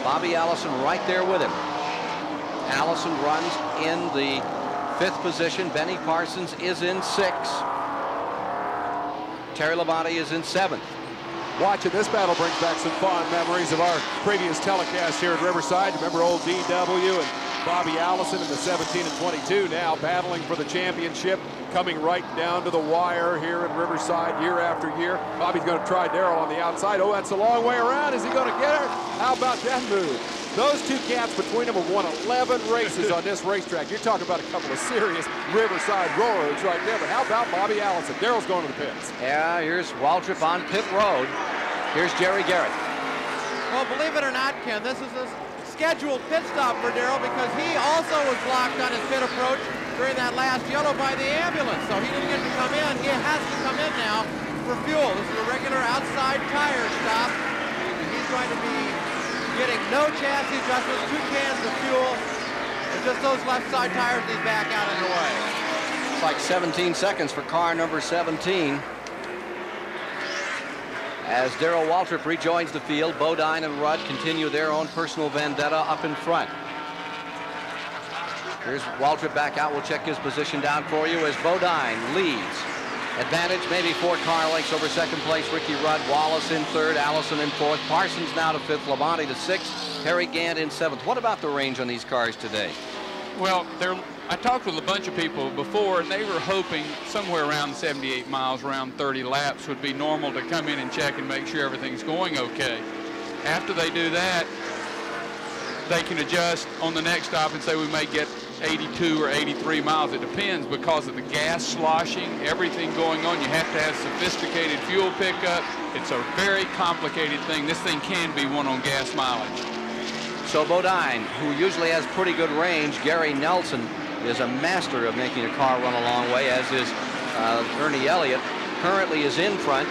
Bobby Allison right there with him. Allison runs in the 5th position. Benny Parsons is in 6th. Terry Labonte is in 7th. Watching this battle brings back some fond memories of our previous telecast here at Riverside. Remember old DW and Bobby Allison in the 17 and 22 now battling for the championship, coming right down to the wire here in Riverside year after year. Bobby's going to try Darrell on the outside. Oh, that's a long way around. Is he going to get her? How about that move? Those two cats between them have won 11 races on this racetrack. You're talking about a couple of serious Riverside roads right there. But how about Bobby Allison? Darrell's going to the pits. Yeah, here's Waltrip on pit road. Here's Jerry Garrett. Well, believe it or not, Ken, this is a scheduled pit stop for Darrell because he also was blocked on his pit approach during that last yellow by the ambulance. So he didn't get to come in. He has to come in now for fuel. This is a regular outside tire stop. And he's going to be getting no chassis adjustments, 2 cans of fuel, and just those left side tires. He's back out of the way. It's like 17 seconds for car number 17. As Darrell Waltrip rejoins the field, Bodine and Rudd continue their own personal vendetta up in front. Here's Waltrip back out. We'll check his position down for you as Bodine leads. Advantage maybe 4 car lengths over second place. Ricky Rudd, Wallace in third, Allison in fourth. Parsons now to fifth, Labonte to sixth, Harry Gant in seventh. What about the range on these cars today? Well, I talked with a bunch of people before, and they were hoping somewhere around 78 miles, around 30 laps would be normal to come in and check and make sure everything's going okay. After they do that, they can adjust on the next stop and say we may get 82 or 83 miles. It depends because of the gas sloshing, everything going on. You have to have sophisticated fuel pickup. It's a very complicated thing. This thing can be won on gas mileage. So Bodine, who usually has pretty good range, Gary Nelson is a master of making a car run a long way, as is Ernie Elliott, currently is in front.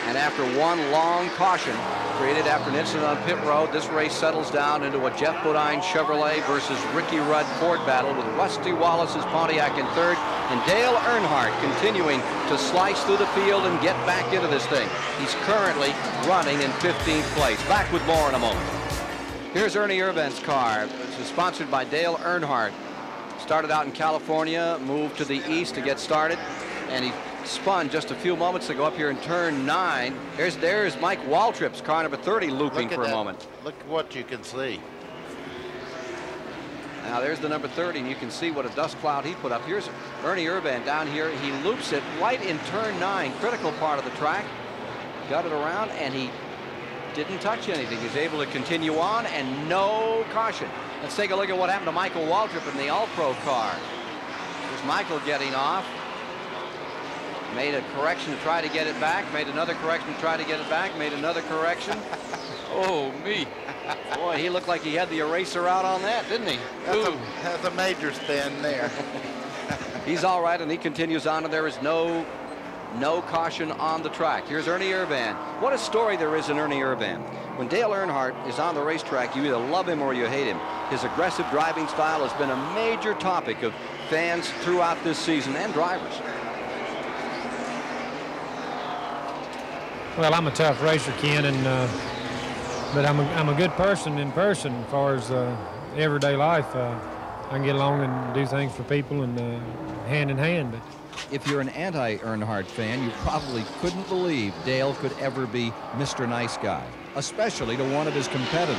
And after one long caution created after an incident on pit road, this race settles down into a Jeff Bodine Chevrolet versus Ricky Rudd Ford battle, with Rusty Wallace's Pontiac in third and Dale Earnhardt continuing to slice through the field and get back into this thing. He's currently running in 15th place. Back with more in a moment. Here's Ernie Irvan's car. It's sponsored by Dale Earnhardt. Started out in California, moved to the east to get started, and he spun just a few moments ago up here in turn 9. There's Mike Waltrip's car number 30 looping for a moment. Look what you can see. Now there's the number 30, and you can see what a dust cloud he put up. Here's Ernie Irvan down here. He loops it right in turn 9, critical part of the track. Got it around, and he didn't touch anything. He's able to continue on, and no caution. Let's take a look at what happened to Michael Waltrip in the All-Pro car. There's Michael getting off. Made a correction to try to get it back. Made another correction to try to get it back. Made another correction. Oh, me. Boy, he looked like he had the eraser out on that, didn't he? That's a major spin there. He's all right, and he continues on, and there is no caution on the track. Here's Ernie Irvan. What a story there is in Ernie Irvan. When Dale Earnhardt is on the racetrack, you either love him or you hate him. His aggressive driving style has been a major topic of fans throughout this season and drivers. Well, I'm a tough racer, Ken, and but I'm a good person in person as far as everyday life. I can get along and do things for people and hand in hand. But if you're an anti-Earnhardt fan, you probably couldn't believe Dale could ever be Mr. Nice Guy, especially to one of his competitors.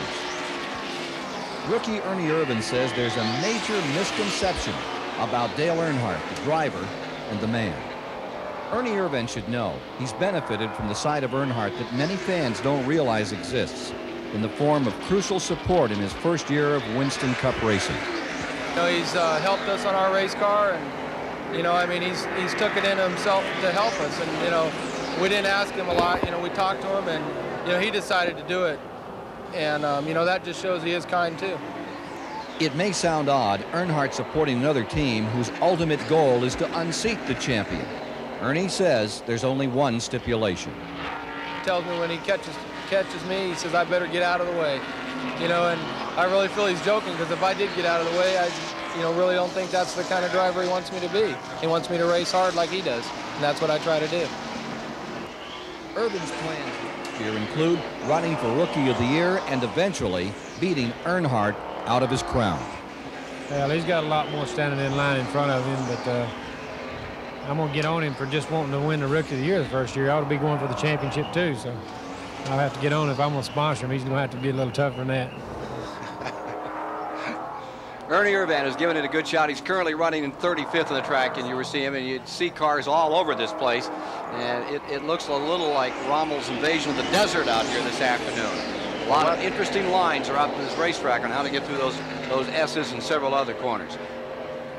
Rookie Ernie Irvan says there's a major misconception about Dale Earnhardt, the driver and the man. Ernie Irvan should know he's benefited from the side of Earnhardt that many fans don't realize exists, in the form of crucial support in his first year of Winston Cup racing. You know, he's helped us on our race car, and you know, I mean, he's took it in himself to help us, and you know, we didn't ask him a lot. You know, we talked to him, and you know, he decided to do it, and you know, that just shows he is kind too. It may sound odd, Earnhardt supporting another team whose ultimate goal is to unseat the champion. Ernie says there's only one stipulation. He tells me when he catches me, he says I better get out of the way. You know, and I really feel he's joking, because if I did get out of the way, I really don't think that's the kind of driver he wants me to be. He wants me to race hard like he does, and that's what I try to do. Irvan's plans here include running for Rookie of the Year and eventually beating Earnhardt out of his crown. Well, he's got a lot more standing in line in front of him, but I'm going to get on him for just wanting to win the Rookie of the Year the first year. I ought to be going for the championship too, so I'll have to get on if I'm going to sponsor him. He's going to have to be a little tougher than that. Ernie Irvan has given it a good shot. He's currently running in 35th on the track, and you will see him, and you'd see cars all over this place. And it looks a little like Rommel's invasion of the desert out here this afternoon. A lot of interesting lines are out in this racetrack on how to get through those S's and several other corners.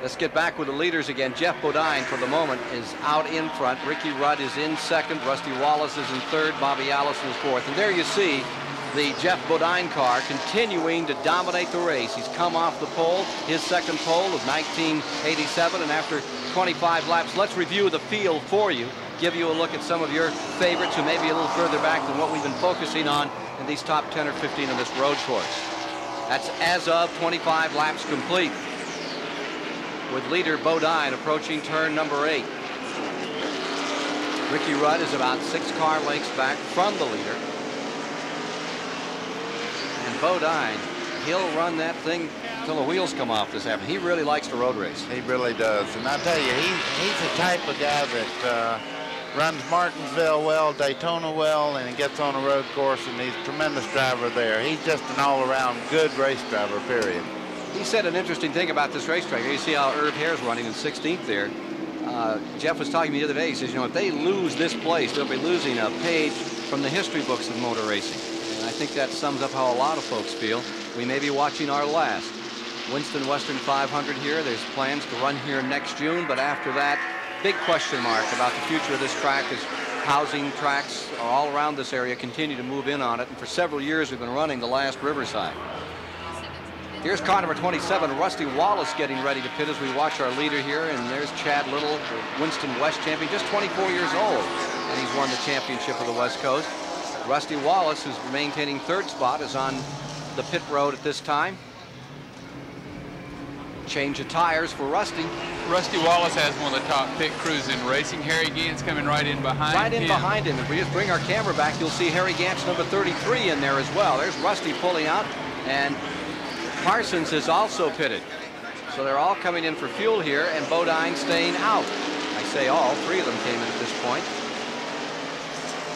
Let's get back with the leaders again. Jeff Bodine, for the moment, is out in front. Ricky Rudd is in second. Rusty Wallace is in third. Bobby Allison is fourth. And there you see the Jeff Bodine car continuing to dominate the race. He's come off the pole, his second pole of 1987, and after 25 laps, let's review the field for you, give you a look at some of your favorites who may be a little further back than what we've been focusing on in these top 10 or 15 on this road course. That's as of 25 laps complete, with leader Bodine approaching turn number 8. Ricky Rudd is about 6 car lengths back from the leader. And Bodine, he'll run that thing till the wheels come off this afternoon. He really likes to road race. He really does. And I tell you, he's the type of guy that runs Martinsville well, Daytona well, and he gets on a road course, and he's a tremendous driver there. He's just an all-around good race driver, period. He said an interesting thing about this racetrack. You see how Herb Hare's running in 16th there. Jeff was talking to me the other day. He says, you know, if they lose this place, they'll be losing a page from the history books of motor racing. And I think that sums up how a lot of folks feel. We may be watching our last. Winston Western 500 here. There's plans to run here next June, but after that, big question mark about the future of this track as housing tracks all around this area continue to move in on it. And for several years, we've been running the last Riverside. Here's car number 27, Rusty Wallace, getting ready to pit as we watch our leader here. And there's Chad Little, the Winston West champion, just 24 years old. And he's won the championship of the West Coast. Rusty Wallace, who's maintaining third spot, is on the pit road at this time. Change of tires for Rusty. Rusty Wallace has one of the top pit crews in racing. Harry Gant's coming right in behind him. Right in behind him. If we just bring our camera back, you'll see Harry Gant's number 33 in there as well. There's Rusty pulling out, and Parsons is also pitted. So they're all coming in for fuel here, and Bodine staying out. I say all, 3 of them came in at this point.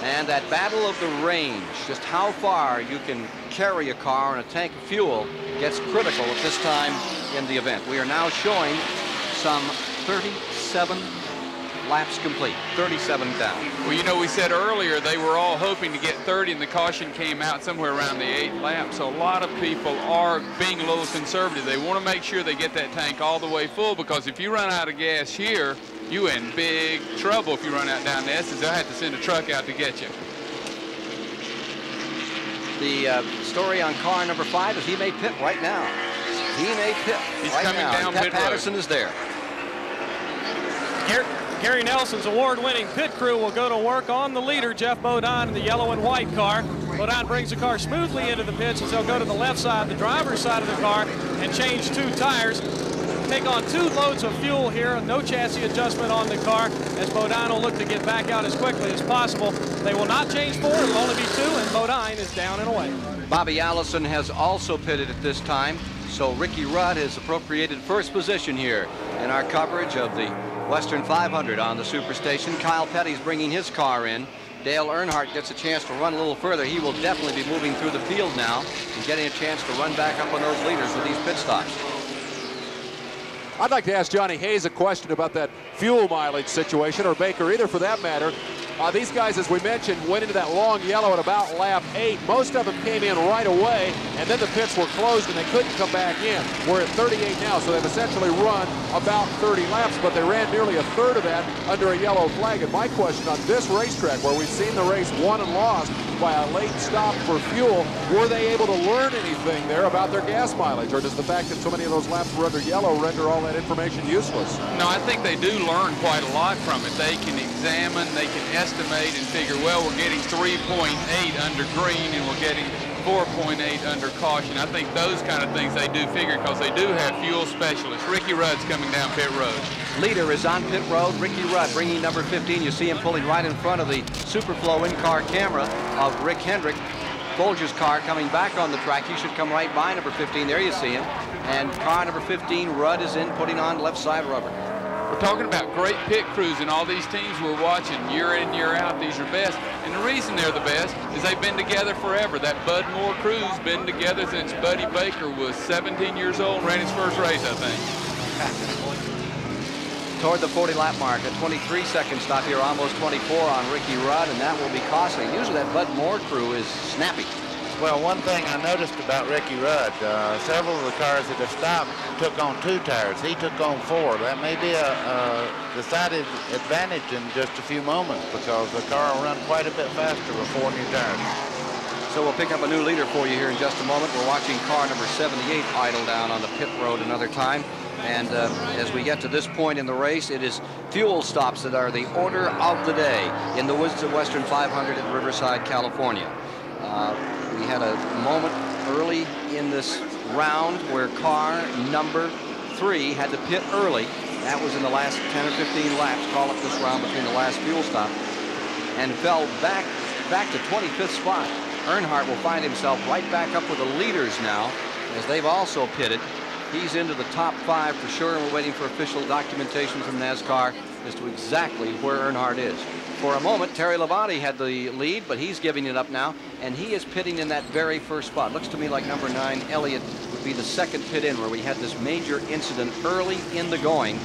And that battle of the range, just how far you can carry a car and a tank of fuel, gets critical at this time in the event. We are now showing some 37 laps complete, 37 down. Well, you know, we said earlier they were all hoping to get 30, and the caution came out somewhere around the 8th lap. So a lot of people are being a little conservative. They want to make sure they get that tank all the way full, because if you run out of gas here, you in big trouble. If you run out down the S's, they'll have to send a truck out to get you. The story on car number 5 is he may pit right now. He may pit He's right coming now. down Pat pit Patterson road. is there. Gary Nelson's award-winning pit crew will go to work on the leader, Jeff Bodine, in the yellow and white car. Bodine brings the car smoothly into the pits as they'll go to the left side, the driver's side of the car, and change 2 tires. Take on 2 loads of fuel here, no chassis adjustment on the car, as Bodine will look to get back out as quickly as possible. They will not change 4, it'll only be 2, and Bodine is down and away. Bobby Allison has also pitted at this time, so Ricky Rudd has appropriated first position here in our coverage of the Western 500 on the Superstation. Kyle Petty's bringing his car in. Dale Earnhardt gets a chance to run a little further. He will definitely be moving through the field now and getting a chance to run back up on those leaders with these pit stops. I'd like to ask Johnny Hayes a question about that fuel mileage situation, or Baker, either for that matter. These guys, as we mentioned, went into that long yellow at about lap 8. Most of them came in right away, and then the pits were closed and they couldn't come back in. We're at 38 now, so they've essentially run about 30 laps, but they ran nearly a third of that under a yellow flag. And my question on this racetrack, where we've seen the race won and lost by a late stop for fuel, were they able to learn anything there about their gas mileage, or does the fact that so many of those laps were under yellow render all that information useless? No, I think they do learn quite a lot from it. They can examine, they can estimate and figure, well, we're getting 3.8 under green and we're getting 4.8 under caution. I think those kind of things they do figure, because they do have fuel specialists. Ricky Rudd's coming down pit road. Leader is on pit road. Ricky Rudd bringing number 15. You see him pulling right in front of the Superflow in-car camera of Rick Hendrick. Folger's car coming back on the track. He should come right by number 15. There you see him. And car number 15, Rudd, is in, putting on left side rubber. We're talking about great pit crews, and all these teams we're watching year in, year out, these are best. And the reason they're the best is they've been together forever. That Bud Moore crew's been together since Buddy Baker was 17 years old and ran his first race, I think. Toward the 40-lap mark, a 23-second stop here, almost 24 on Ricky Rudd, and that will be costly. Usually that Bud Moore crew is snappy. Well, one thing I noticed about Ricky Rudd, several of the cars that have stopped took on 2 tires. He took on 4. That may be a decided advantage in just a few moments because the car will run quite a bit faster with 4 new tires. So we'll pick up a new leader for you here in just a moment. We're watching car number 78 idle down on the pit road another time. And as we get to this point in the race, it is fuel stops that are the order of the day in the Winston Western 500 at Riverside, California. We had a moment early in this round where car number 3 had to pit early. That was in the last 10 or 15 laps, call it this round between the last fuel stop, and fell back to 25th spot. Earnhardt will find himself right back up with the leaders now, as they've also pitted. He's into the top 5 for sure, and we're waiting for official documentation from NASCAR as to exactly where Earnhardt is. For a moment, Terry Labonte had the lead, but he's giving it up now, and he is pitting in that very first spot. Looks to me like number 9, Elliott, would be the second pit in, where we had this major incident early in the going.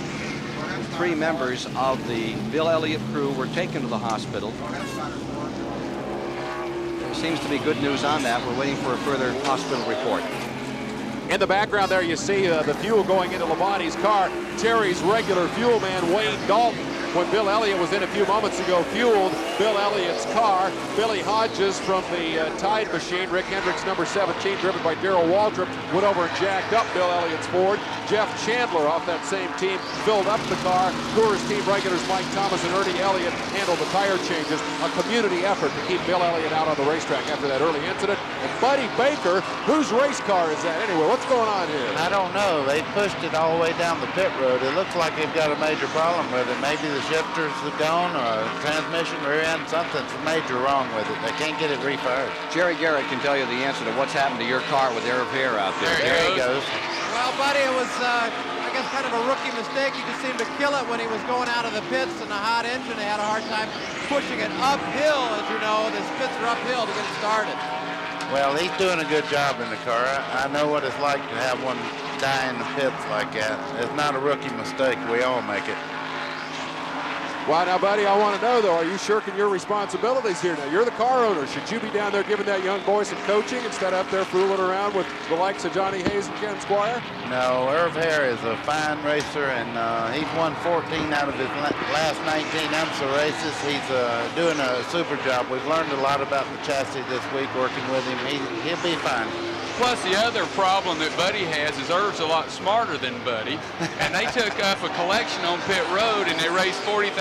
3 members of the Bill Elliott crew were taken to the hospital. There seems to be good news on that. We're waiting for a further hospital report. In the background there, you see the fuel going into Labonte's car. Terry's regular fuel man, Wayne Dalton, when Bill Elliott was in a few moments ago, fueled Bill Elliott's car. Billy Hodges from the Tide machine, Rick Hendrick's number 17, driven by Darrell Waltrip, went over and jacked up Bill Elliott's Ford. Jeff Chandler off that same team filled up the car. Coors team regulars Mike Thomas and Ernie Elliott handled the tire changes. A community effort to keep Bill Elliott out on the racetrack after that early incident. And Buddy Baker, whose race car is that anyway? What's going on here? I don't know. They pushed it all the way down the pit road. It looks like they've got a major problem with it. Maybe the shifters have gone, or transmission, rear end, something's major wrong with it. They can't get it refired. Jerry Garrett can tell you the answer to what's happened to your car with Air of Hair out there. There he goes. Well, buddy, it was, I guess, kind of a rookie mistake. He just seemed to kill it when he was going out of the pits in the hot engine. They had a hard time pushing it uphill. As you know, the pits are uphill to get it started. Well, he's doing a good job in the car. I know what it's like to have one die in the pits like that. It's not a rookie mistake. We all make it. Well, now, buddy, I want to know, though, are you shirking your responsibilities here now? You're the car owner. Should you be down there giving that young boy some coaching instead of up there fooling around with the likes of Johnny Hayes and Ken Squire? No, Irv Hare is a fine racer, and he's won 14 out of his last 19 IMSA races. He's doing a super job. We've learned a lot about the chassis this week working with him. He'll be fine. Plus, the other problem that Buddy has is Irv's a lot smarter than Buddy, and they took up a collection on pit road, and they raised $40,000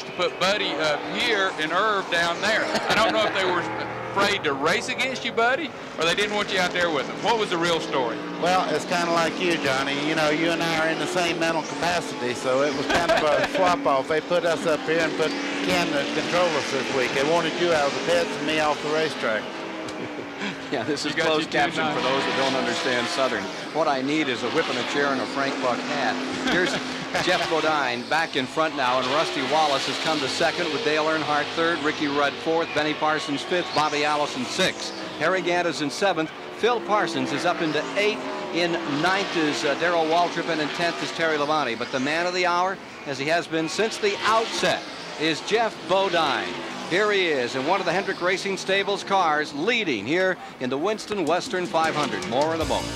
to put Buddy up here and Irv down there. I don't know if they were afraid to race against you, Buddy, or they didn't want you out there with them. What was the real story? Well, it's kind of like you, Johnny. You know, you and I are in the same mental capacity, so it was kind of a swap-off. They put us up here and put Ken to control us this week. They wanted you out of the pits and me off the racetrack. Yeah, this is closed caption for those that don't understand Southern. What I need is a whip and a chair and a Frank Buck hat. Here's Jeff Bodine back in front now, and Rusty Wallace has come to second with Dale Earnhardt third, Ricky Rudd fourth, Benny Parsons fifth, Bobby Allison sixth. Harry Gant is in seventh. Phil Parsons is up into eighth. In ninth is Darrell Waltrip, and in 10th is Terry Labonte. But the man of the hour, as he has been since the outset, is Jeff Bodine. Here he is in one of the Hendrick Racing Stables cars, leading here in the Winston Western 500. More in a moment.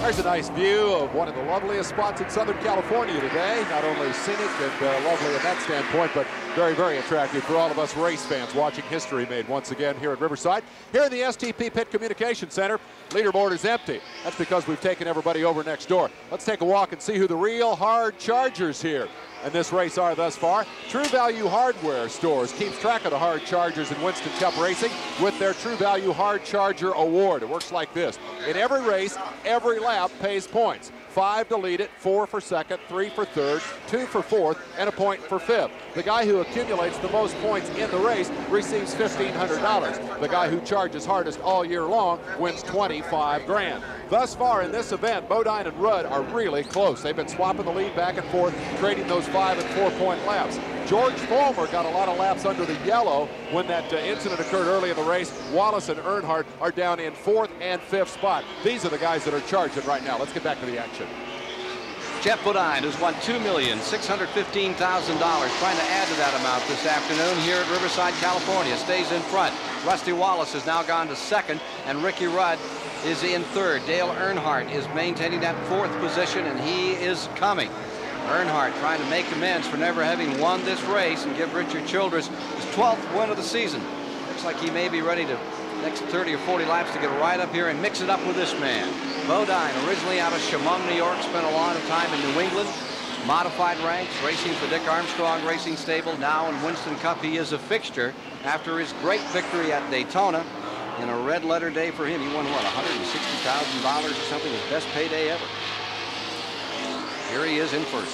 There's a nice view of one of the loveliest spots in Southern California today. Not only scenic and lovely at that standpoint, but very, very attractive for all of us race fans watching history made once again here at Riverside. Here in the STP Pit Communication Center, leaderboard is empty. That's because we've taken everybody over next door. Let's take a walk and see who the real hard chargers here in this race are thus far. True Value Hardware Stores keeps track of the hard chargers in Winston Cup racing with their True Value Hard Charger Award. It works like this. In every race, every lap pays points. 5 to lead it, 4 for second, 3 for third, 2 for fourth, and a point for fifth. The guy who accumulates the most points in the race receives $1,500. The guy who charges hardest all year long wins $25 grand. Thus far in this event, Bodine and Rudd are really close. They've been swapping the lead back and forth, trading those 5 and 4 point laps. George Fulmer got a lot of laps under the yellow when that incident occurred early in the race. Wallace and Earnhardt are down in 4th and 5th spot. These are the guys that are charging right now. Let's get back to the action. Jeff Bodine, who's won $2,615,000, trying to add to that amount this afternoon here at Riverside, California. Stays in front. Rusty Wallace has now gone to second, and Ricky Rudd is in third. Dale Earnhardt is maintaining that fourth position, and he is coming. Earnhardt trying to make amends for never having won this race and give Richard Childress his 12th win of the season. Looks like he may be ready to next 30 or 40 laps to get right up here and mix it up with this man. Bodine, originally out of Chemung, New York, spent a lot of time in New England. Modified ranks, racing for Dick Armstrong Racing Stable. Now in Winston Cup, he is a fixture after his great victory at Daytona. In a red letter day for him, he won, what, $160,000 or something, his best payday ever. Here he is in first.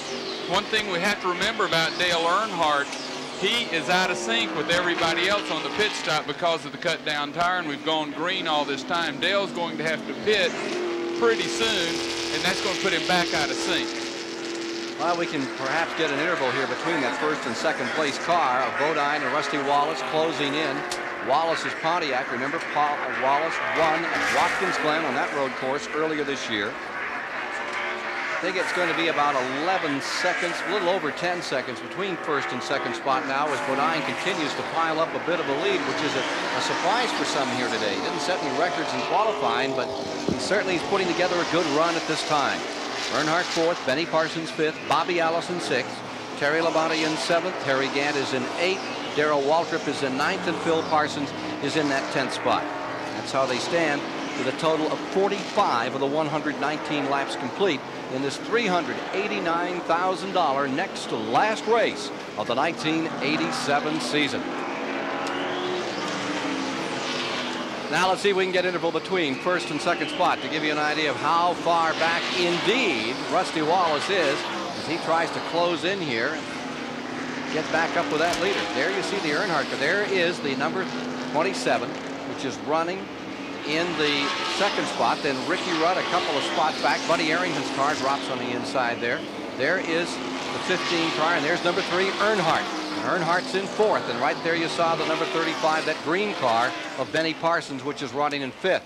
One thing we have to remember about Dale Earnhardt, he is out of sync with everybody else on the pit stop because of the cut down tire, and we've gone green all this time. Dale's going to have to pit pretty soon, and that's going to put him back out of sync. Well, we can perhaps get an interval here between that first and second place car of Bodine and Rusty Wallace closing in. Wallace's Pontiac, remember, Wallace won at Watkins Glen on that road course earlier this year. I think it's going to be about 11 seconds, a little over 10 seconds between first and second spot now as Bodine continues to pile up a bit of a lead, which is a surprise for some here today. He didn't set any records in qualifying, but he certainly is putting together a good run at this time. Earnhardt fourth, Benny Parsons fifth, Bobby Allison sixth, Terry Labonte in seventh, Harry Gant is in eighth, Darrell Waltrip is in ninth, and Phil Parsons is in that 10th spot. That's how they stand with a total of 45 of the 119 laps complete in this $389,000 next to last race of the 1987 season. Now let's see if we can get interval between first and second spot to give you an idea of how far back indeed Rusty Wallace is as he tries to close in here and get back up with that leader. There you see the Earnhardt, but there is the number 27, which is running in the second spot. Then Ricky Rudd a couple of spots back. Buddy Arrington's car drops on the inside there. There is the 15 car, and there's number 3, Earnhardt. Earnhardt's in fourth, and right there you saw the number 35, that green car of Benny Parsons, which is running in fifth,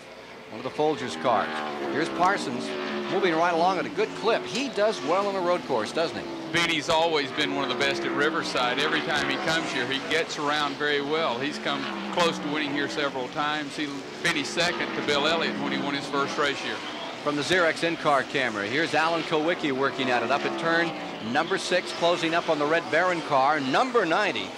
one of the Folgers cars. Here's Parsons moving right along at a good clip. He does well on a road course, doesn't he? Benny's always been one of the best at Riverside. Every time he comes here, he gets around very well. He's come close to winning here several times. He finished second to Bill Elliott when he won his first race here. From the Xerox in-car camera, here's Alan Kulwicki working at it up at turn number 6, closing up on the Red Baron car, number 90.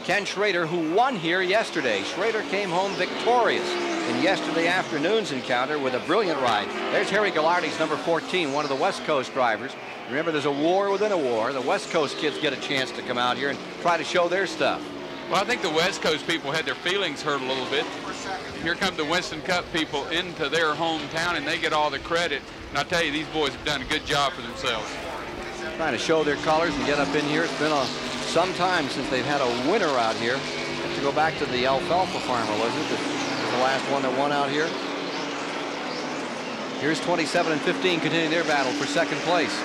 Ken Schrader, who won here yesterday. Schrader came home victorious in yesterday afternoon's encounter with a brilliant ride. There's Harry Gallardi's number 14, one of the West Coast drivers. Remember, there's a war within a war. The West Coast kids get a chance to come out here and try to show their stuff. Well, I think the West Coast people had their feelings hurt a little bit. Here come the Winston Cup people into their hometown, and they get all the credit. And I tell you, these boys have done a good job for themselves. Trying to show their colors and get up in here. It's been some time since they've had a winner out here. Have to go back to the alfalfa farmer, was it? The last one that won out here. Here's 27 and 15 continuing their battle for second place.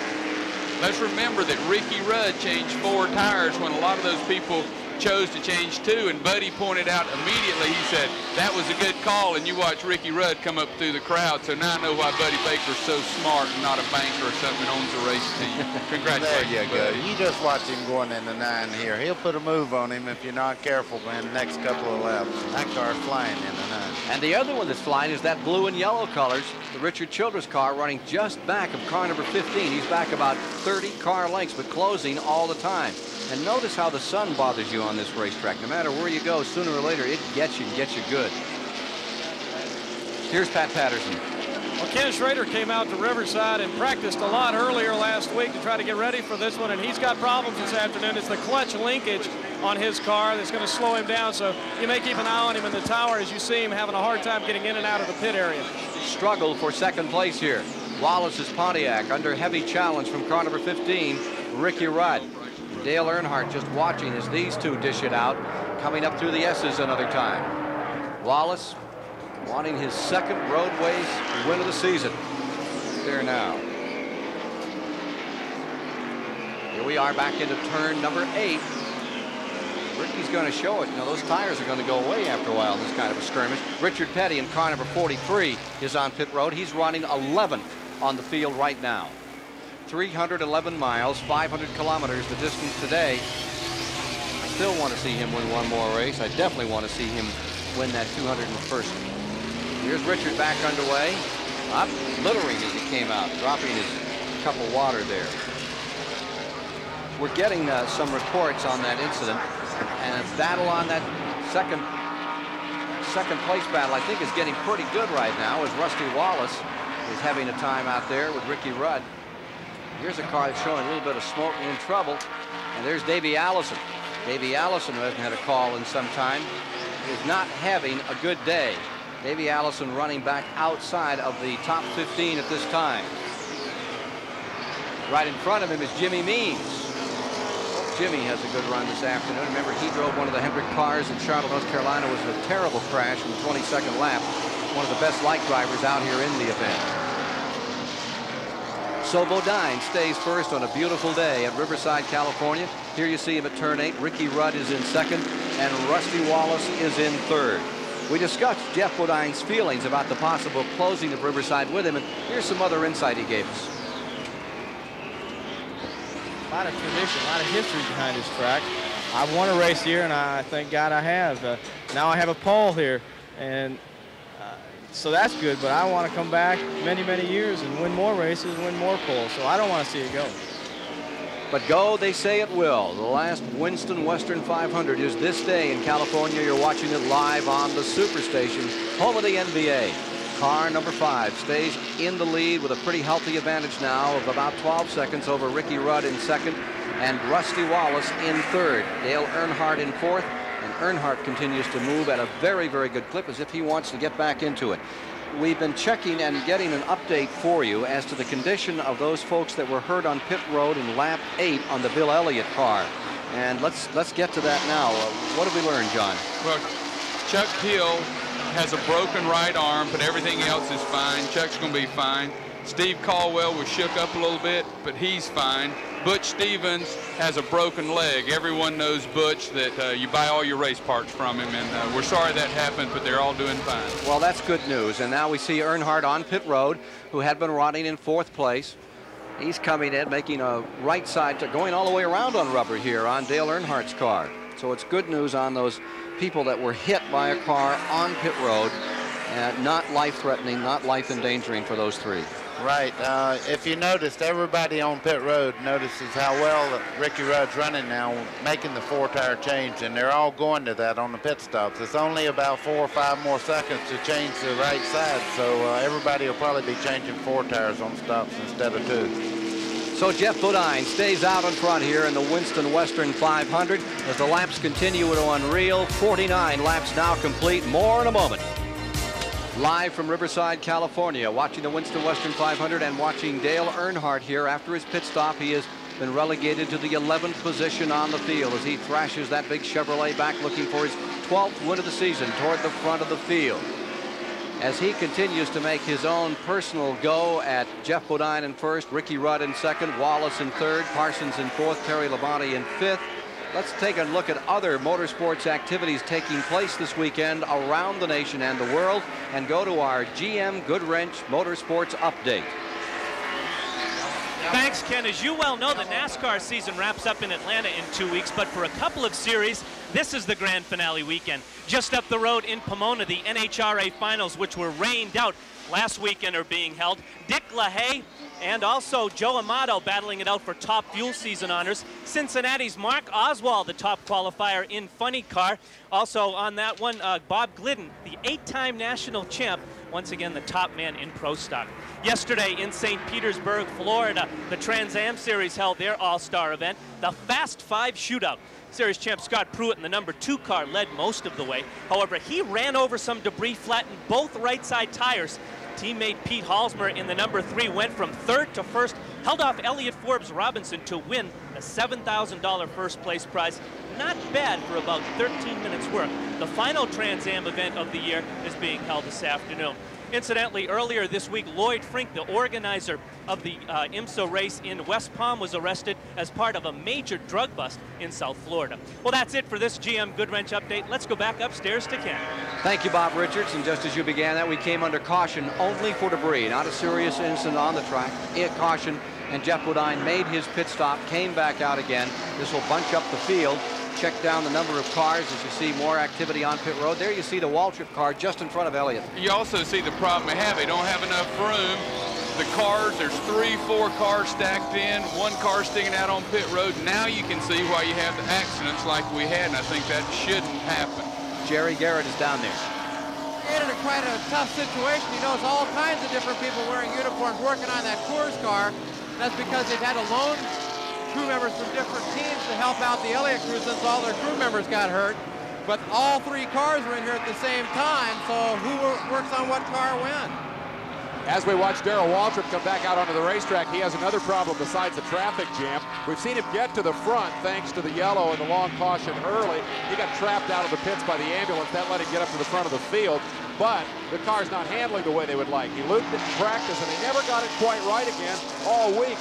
Let's remember that Ricky Rudd changed 4 tires when a lot of those people chose to change 2, and Buddy pointed out immediately, he said, that was a good call, and you watch Ricky Rudd come up through the crowd, so now I know why Buddy Baker's so smart and not a banker or something and owns a race team. Congratulations, there you go. Buddy. You just watch him going into 9 here. He'll put a move on him if you're not careful, man, the next couple of laps. That car's flying into 9. And the other one that's flying is that blue and yellow colors, the Richard Childress car running just back of car number 15. He's back about 30 car lengths, but closing all the time. And notice how the sun bothers you on this racetrack. No matter where you go, sooner or later, it gets you good. Here's Pat Patterson. Well, Ken Schrader came out to Riverside and practiced a lot earlier last week to try to get ready for this one, and he's got problems this afternoon. It's the clutch linkage on his car that's going to slow him down, so you may keep an eye on him in the tower as you see him having a hard time getting in and out of the pit area. Struggle for second place here. Wallace's Pontiac under heavy challenge from car number 15, Ricky Rudd. Dale Earnhardt just watching as these two dish it out, coming up through the S's another time. Wallace wanting his second roadways win of the season. There now. Here we are back into turn number 8. Ricky's going to show it. Now those tires are going to go away after a while in this kind of a skirmish. Richard Petty in car number 43 is on pit road. He's running 11th on the field right now. 311 miles, 500 kilometers the distance today. I still want to see him win one more race. I definitely want to see him win that 201st. Here's Richard back underway. Not littering as he came out, dropping his cup of water there. We're getting some reports on that incident, and a battle on that second place battle, I think, is getting pretty good right now, as Rusty Wallace is having a time out there with Ricky Rudd. Here's a car that's showing a little bit of smoke and in trouble, and there's Davey Allison. Davey Allison, who hasn't had a call in some time, is not having a good day. Davey Allison running back outside of the top 15 at this time. Right in front of him is Jimmy Means. Jimmy has a good run this afternoon. Remember, he drove one of the Hendrick cars in Charlotte, North Carolina. It was a terrible crash in the 22nd lap. One of the best light drivers out here in the event. So Bodine stays first on a beautiful day at Riverside, California. Here you see him at turn 8. Ricky Rudd is in second, and Rusty Wallace is in third. We discussed Jeff Bodine's feelings about the possible closing of Riverside with him, and here's some other insight he gave us. A lot of tradition, a lot of history behind this track. I've won a race here, and I thank God I have. Now I have a pole here, and so that's good, but I want to come back many, many years and win more races, win more poles, so I don't want to see it go. But go, they say it will. The last Winston Western 500 is this day in California. You're watching it live on the Superstation, home of the NBA. Car number 5 stays in the lead with a pretty healthy advantage now of about 12 seconds over Ricky Rudd in second and Rusty Wallace in third. Dale Earnhardt in fourth, and Earnhardt continues to move at a very, very good clip as if he wants to get back into it. We've been checking and getting an update for you as to the condition of those folks that were hurt on pit road in lap 8 on the Bill Elliott car. And let's get to that now. What have we learned, John? Well, Chuck Hill has a broken right arm, but everything else is fine. Chuck's going to be fine. Steve Caldwell was shook up a little bit, but he's fine. Butch Stevens has a broken leg. Everyone knows Butch, that you buy all your race parts from him, and we're sorry that happened, but they're all doing fine. Well, that's good news. And now we see Earnhardt on pit road, who had been running in 4th place. He's coming in, making a right side, going all the way around on rubber here on Dale Earnhardt's car. So it's good news on those people that were hit by a car on pit road, and not life-threatening, not life-endangering for those 3. Right. If you noticed, everybody on pit road notices how well Ricky Rudd's running now, making the 4-tire change, and they're all going to that on the pit stops. It's only about 4 or 5 more seconds to change the right side, so everybody will probably be changing 4 tires on stops instead of 2. So Jeff Bodine stays out in front here in the Winston Western 500 as the laps continue to unreal. 49 laps now complete. More in a moment. Live from Riverside, California, watching the Winston Western 500 and watching Dale Earnhardt here after his pit stop. He has been relegated to the 11th position on the field as he thrashes that big Chevrolet back, looking for his 12th win of the season toward the front of the field. As he continues to make his own personal go at Jeff Bodine in first, Ricky Rudd in second, Wallace in third, Parsons in fourth, Terry Labonte in fifth. Let's take a look at other motorsports activities taking place this weekend around the nation and the world, and go to our GM Goodwrench Motorsports update. Thanks, Ken. As you well know, the NASCAR season wraps up in Atlanta in 2 weeks, but for a couple of series, this is the grand finale weekend. Just up the road in Pomona, the NHRA finals, which were rained out last weekend, are being held. Dick LaHaye and also Joe Amato battling it out for top fuel season honors. Cincinnati's Mark Oswald, the top qualifier in funny car. Also on that one, Bob Glidden, the 8-time national champ, once again the top man in pro stock. Yesterday in St. Petersburg, Florida, the Trans Am Series held their all-star event, the Fast 5 Shootout. Series champ Scott Pruitt in the number 2 car led most of the way. However, he ran over some debris, flattened both right side tires. Teammate Pete Halsmer in the number 3 went from 3rd to 1st, held off Elliott Forbes Robinson to win the $7,000 first place prize. Not bad for about 13 minutes work. The final Trans Am event of the year is being held this afternoon. Incidentally, earlier this week, Lloyd Frink, the organizer of the IMSA race in West Palm, was arrested as part of a major drug bust in South Florida. Well, that's it for this GM Goodwrench update. Let's go back upstairs to Ken. Thank you, Bob Richards. And just as you began that, we came under caution only for debris, not a serious incident on the track. Caution and Jeff Bodine made his pit stop, came back out again. This will bunch up the field. Check down the number of cars as you see more activity on pit road. There you see the Waltrip car just in front of Elliott. You also see the problem they have. They don't have enough room. The cars, there's 3, 4 cars stacked in, 1 car sticking out on pit road. Now you can see why you have the accidents like we had, and I think that shouldn't happen. Jerry Garrett is down there. Created quite a tough situation. You notice all kinds of different people wearing uniforms working on that Coors car. That's because they've had to loan crew members from different teams to help out the Elliott crew since all their crew members got hurt. But all 3 cars were in here at the same time, so who works on what car when? As we watch Darrell Waltrip come back out onto the racetrack, he has another problem besides the traffic jam. We've seen him get to the front thanks to the yellow and the long caution early. He got trapped out of the pits by the ambulance. That let him get up to the front of the field. But the car's not handling the way they would like. He looped it in practice, and they never got it quite right again all week.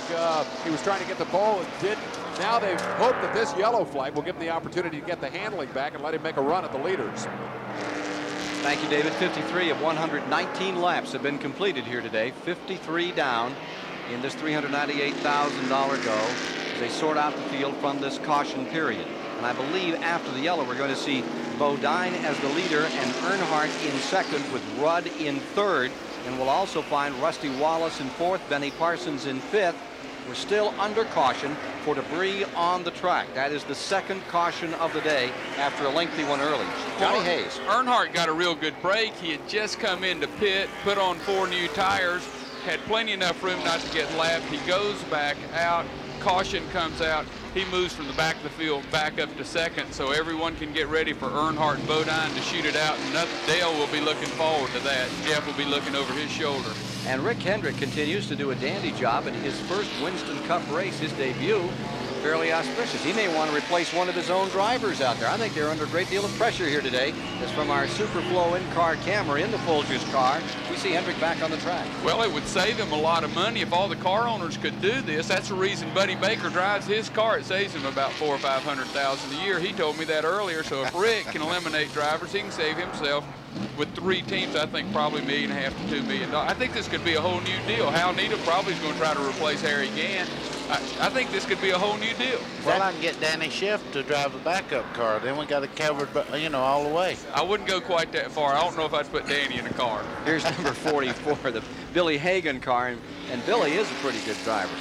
He was trying to get the pole and didn't. Now they hope that this yellow flag will give him the opportunity to get the handling back and let him make a run at the leaders. Thank you, David. 53 of 119 laps have been completed here today. 53 down in this $398,000 go as they sort out the field from this caution period. And I believe after the yellow, we're going to see Bodine as the leader and Earnhardt in second with Rudd in third. And we'll also find Rusty Wallace in fourth, Benny Parsons in fifth. We're still under caution for debris on the track. That is the second caution of the day after a lengthy one early. Johnny Hayes. Earnhardt got a real good break. He had just come into pit, put on 4 new tires, had plenty enough room not to get lapped. He goes back out, caution comes out. He moves from the back of the field back up to second, so everyone can get ready for Earnhardt and Bodine to shoot it out. And Dale will be looking forward to that. Jeff will be looking over his shoulder. And Rick Hendrick continues to do a dandy job in his first Winston Cup race, his debut. Fairly auspicious. He may want to replace one of his own drivers out there. I think they're under a great deal of pressure here today. As from our Superflow in-car camera in the Folgers car, we see Hendrick back on the track. Well, it would save him a lot of money if all the car owners could do this. That's the reason Buddy Baker drives his car. It saves him about $400,000 or $500,000 a year. He told me that earlier. So if Rick can eliminate drivers, he can save himself with 3 teams, I think probably $1.5 million to $2 million. I think this could be a whole new deal. Hal Needham probably is going to try to replace Harry Gann. I think this could be a whole new deal. Well, I can get Danny Schiff to drive the backup car. Then we got it covered, you know, all the way. I wouldn't go quite that far. I don't know if I'd put Danny in a car. Here's number 44, the Billy Hagan car, and Billy is a pretty good driver.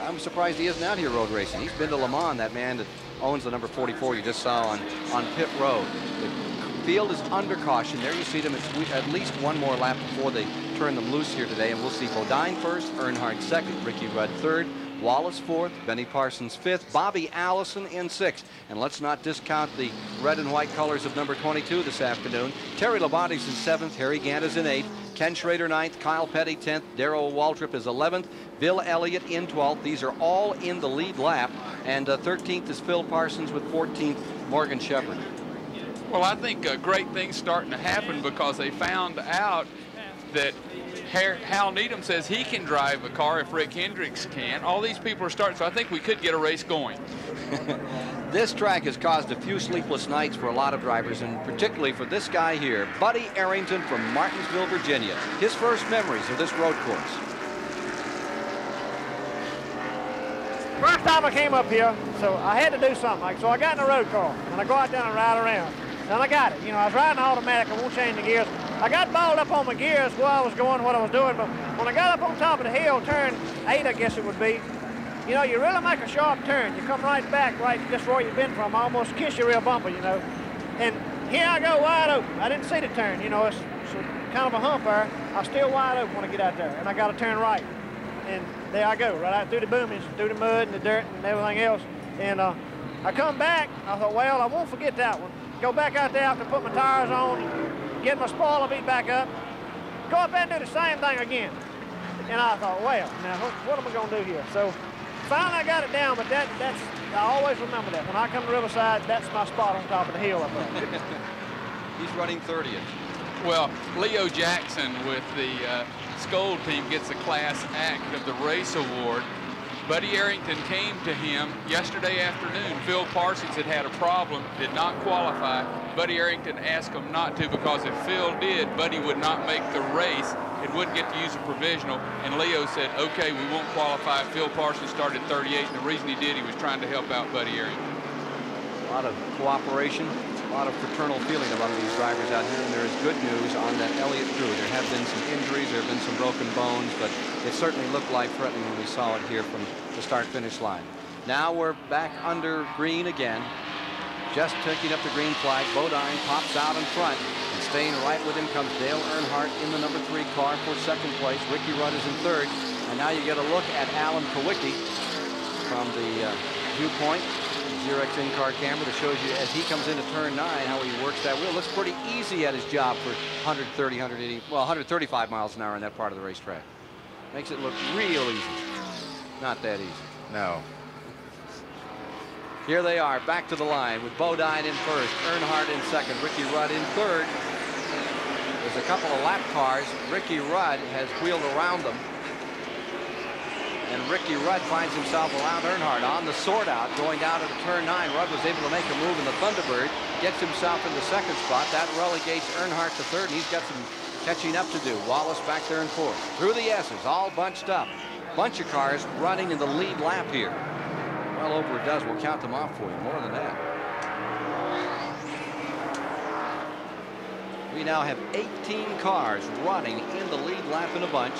I'm surprised he isn't out here road racing. He's been to Le Mans, that man that owns the number 44 you just saw on pit road. The field is under caution. There you see them at least one more lap before they turn them loose here today, and we'll see Bodine first, Earnhardt second, Ricky Rudd third, Wallace fourth, Benny Parsons fifth, Bobby Allison in sixth. And let's not discount the red and white colors of number 22 this afternoon. Terry Labonte's in seventh, Harry Gann is in eighth, Ken Schrader ninth, Kyle Petty 10th, Darrell Waltrip is 11th, Bill Elliott in 12th. These are all in the lead lap. And 13th is Phil Parsons with 14th, Morgan Shepherd. Well, I think a great thing's starting to happen because they found out that Hal Needham says he can drive a car if Rick Hendricks can. All these people are starting, so I think we could get a race going. This track has caused a few sleepless nights for a lot of drivers, and particularly for this guy here, Buddy Arrington from Martinsville, Virginia. His first memories of this road course. First time I came up here, so I had to do something. So I got in a road car, and I go out there and ride around. And I got it. You know, I was riding automatic. I won't change the gears. I got balled up on my gears where I was going, what I was doing. But when I got up on top of the hill, turn 8, I guess it would be, you know, you really make a sharp turn. You come right back, right just where you've been from. I almost kiss your real bumper, you know. And here I go wide open. I didn't see the turn. You know, it's kind of a hump there. I'm still wide open when I get out there. And I got to turn right. And there I go, right out through the boomings, through the mud and the dirt and everything else. And I come back. I thought, well, I won't forget that one. Go back out there after put my tires on, get my spoiler beat back up, go up there and do the same thing again. And I thought, well, now what am I going to do here? So finally I got it down, but that's I always remember that. When I come to Riverside, that's my spot on top of the hill up there. He's running 30th. Well, Leo Jackson with the Skoll team gets the Class Act of the Race Award. Buddy Arrington came to him yesterday afternoon. Phil Parsons had a problem, did not qualify. Buddy Arrington asked him not to because if Phil did, Buddy would not make the race. and wouldn't get to use a provisional. And Leo said, okay, we won't qualify. Phil Parsons started 38, and the reason he did, he was trying to help out Buddy Arian. A lot of cooperation, a lot of fraternal feeling among these drivers out here, and there is good news on that Elliott crew. There have been some injuries, there have been some broken bones, but it certainly looked life-threatening when we saw it here from the start-finish line. Now we're back under green again. Just taking up the green flag, Bodine pops out in front, and staying right with him comes Dale Earnhardt in the number 3 car for second place. Ricky Rudd is in third, and now you get a look at Alan Kulwicki from the viewpoint. Xerox in-car camera that shows you as he comes into turn 9 how he works that wheel. Looks pretty easy at his job for 130, 180, well, 135 miles an hour in that part of the racetrack. Makes it look real easy. Not that easy. No. Here they are back to the line with Bodine in first, Earnhardt in second, Ricky Rudd in third. There's a couple of lap cars. Ricky Rudd has wheeled around them. And Ricky Rudd finds himself around Earnhardt on the sort out going down into turn 9. Rudd was able to make a move in the Thunderbird, gets himself in the second spot. That relegates Earnhardt to third, and he's got some catching up to do. Wallace back there in fourth. Through the S's, all bunched up. Bunch of cars running in the lead lap here. Well over a dozen. We'll count them off for you. More than that. We now have 18 cars running in the lead lap in a bunch.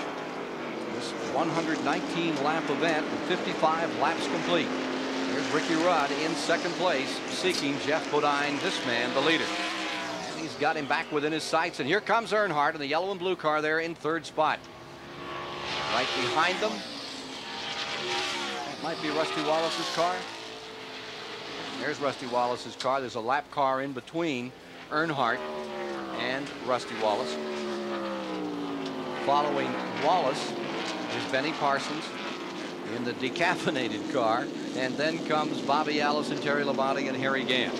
This 119 lap event with 55 laps complete. Here's Ricky Rudd in second place, seeking Jeff Bodine, this man, the leader. And he's got him back within his sights. And here comes Earnhardt in the yellow and blue car there in third spot. Right behind them, that might be Rusty Wallace's car. There's Rusty Wallace's car. There's a lap car in between Earnhardt and Rusty Wallace. Following Wallace is Benny Parsons in the decaffeinated car, and then comes Bobby Allison, Terry Labonte, and Harry Gant.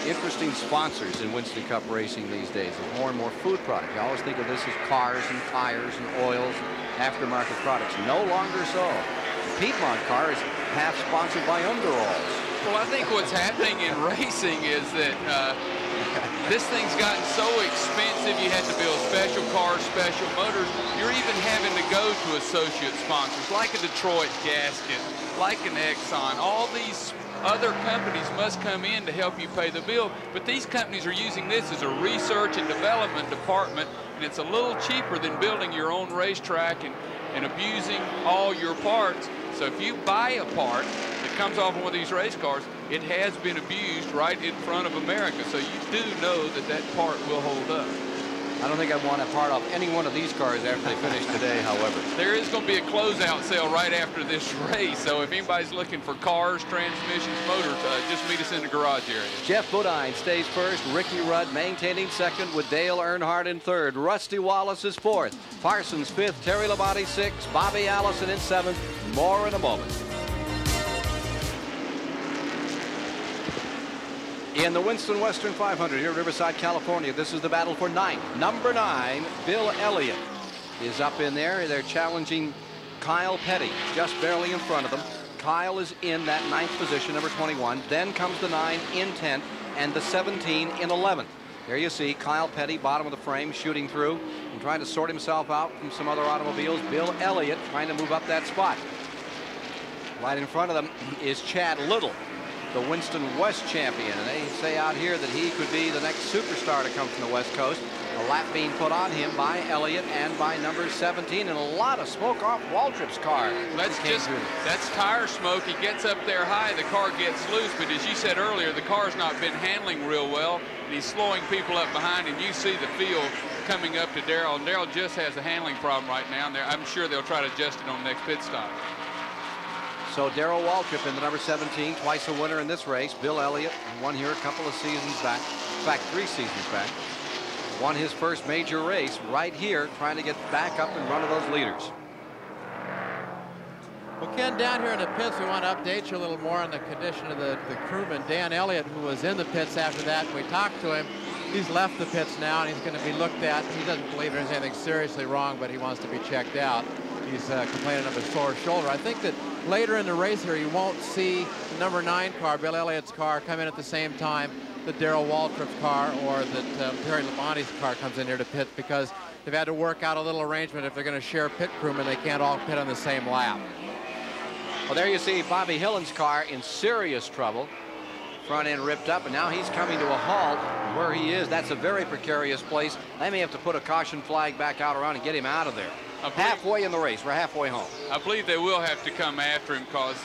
Interesting sponsors in Winston Cup racing these days. There's more and more food products. You always think of this as cars and tires and oils and aftermarket products. No longer so. The Piedmont car is half sponsored by Underalls. Well, I think what's happening in racing is that this thing's gotten so expensive. You had to build special cars, special motors. You're even having to go to associate sponsors like a Detroit Gasket, like an Exxon. All these other companies must come in to help you pay the bill, but these companies are using this as a research and development department, and it's a little cheaper than building your own racetrack and abusing all your parts. So if you buy a part that comes off one of these race cars, it has been abused right in front of America. So you do know that that part will hold up. I don't think I'd want a part off any one of these cars after they finish today, however. There is going to be a closeout sale right after this race. So if anybody's looking for cars, transmissions, motors, just meet us in the garage area. Jeff Bodine stays first. Ricky Rudd maintaining second with Dale Earnhardt in third. Rusty Wallace is fourth. Parsons fifth. Terry Labonte sixth. Bobby Allison in seventh. More in a moment. In the Winston Western 500 here in Riverside, California, this is the battle for ninth. Number 9, Bill Elliott is up in there. They're challenging Kyle Petty, just barely in front of them. Kyle is in that 9th position, number 21. Then comes the 9 in 10th and the 17 in 11th. There you see Kyle Petty, bottom of the frame, shooting through and trying to sort himself out from some other automobiles. Bill Elliott trying to move up that spot. Right in front of them is Chad Little, the Winston West champion, and they say out here that he could be the next superstar to come from the West Coast. A lap being put on him by Elliott and by number 17, and a lot of smoke off Waltrip's car. That's tire smoke. He gets up there high, the car gets loose, but as you said earlier, the car's not been handling real well, and he's slowing people up behind, and you see the field coming up to Darrell, and Darrell just has a handling problem right now, and I'm sure they'll try to adjust it on the next pit stop. So Darrell Waltrip in the number 17, twice a winner in this race. Bill Elliott won here a couple of seasons back, in fact 3 seasons back. Won his first major race right here, trying to get back up in front of those leaders. Well, Ken, down here in the pits, we want to update you a little more on the condition of the crewman, Dan Elliott, who was in the pits after that. We talked to him. He's left the pits now, and he's going to be looked at. He doesn't believe there's anything seriously wrong, but he wants to be checked out. He's complaining of a sore shoulder. I think that later in the race here, you won't see the number 9 car, Bill Elliott's car, come in at the same time that Darrell Waltrip's car or that Terry Labonte's car comes in here to pit, because they've had to work out a little arrangement. If they're going to share pit crewmen, they can't all pit on the same lap. Well, there you see Bobby Hillen's car in serious trouble. Front end ripped up, and now he's coming to a halt where he is. That's a very precarious place. They may have to put a caution flag back out around and get him out of there. Halfway in the race. We're halfway home. I believe they will have to come after him, because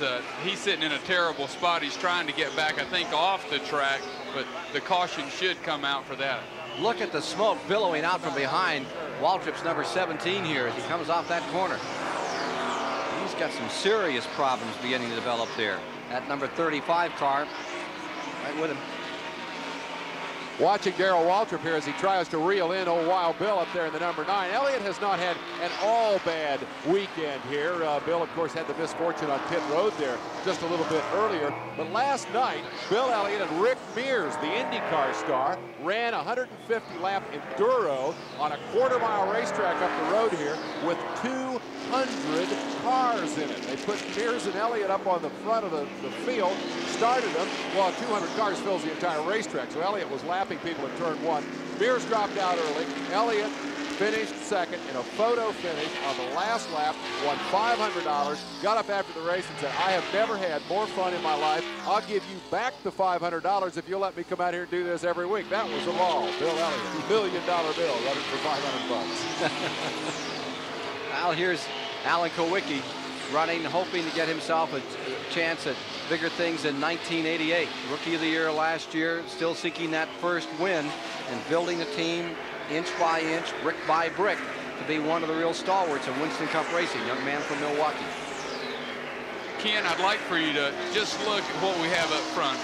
he's sitting in a terrible spot. He's trying to get back, I think, off the track, but the caution should come out for that. Look at the smoke billowing out from behind Waltrip's number 17 here as he comes off that corner. He's got some serious problems beginning to develop there. That number 35 car right with him. Watching Darrell Waltrip here as he tries to reel in old Wild Bill up there in the number 9. Elliott has not had an all-bad weekend here. Bill, of course, had the misfortune on pit road there just a little bit earlier. But last night, Bill Elliott and Rick Mears, the IndyCar star, ran a 150-lap enduro on a quarter-mile racetrack up the road here with 200 cars in it. They put Mears and Elliott up on the front of the field, started them, while 200 cars fills the entire racetrack. So Elliott was lapping people in turn 1. Mears dropped out early. Elliott finished second in a photo finish on the last lap, won $500, got up after the race and said, I have never had more fun in my life. I'll give you back the $500 if you'll let me come out here and do this every week. That was a ball. Bill Elliott, $1 million bill running for $500. Well, here's Alan Kulwicki running, hoping to get himself a chance at bigger things in 1988. Rookie of the Year last year, still seeking that first win and building a team inch by inch, brick by brick, to be one of the real stalwarts of Winston Cup racing. Young man from Milwaukee. Ken, I'd like for you to just look at what we have up front.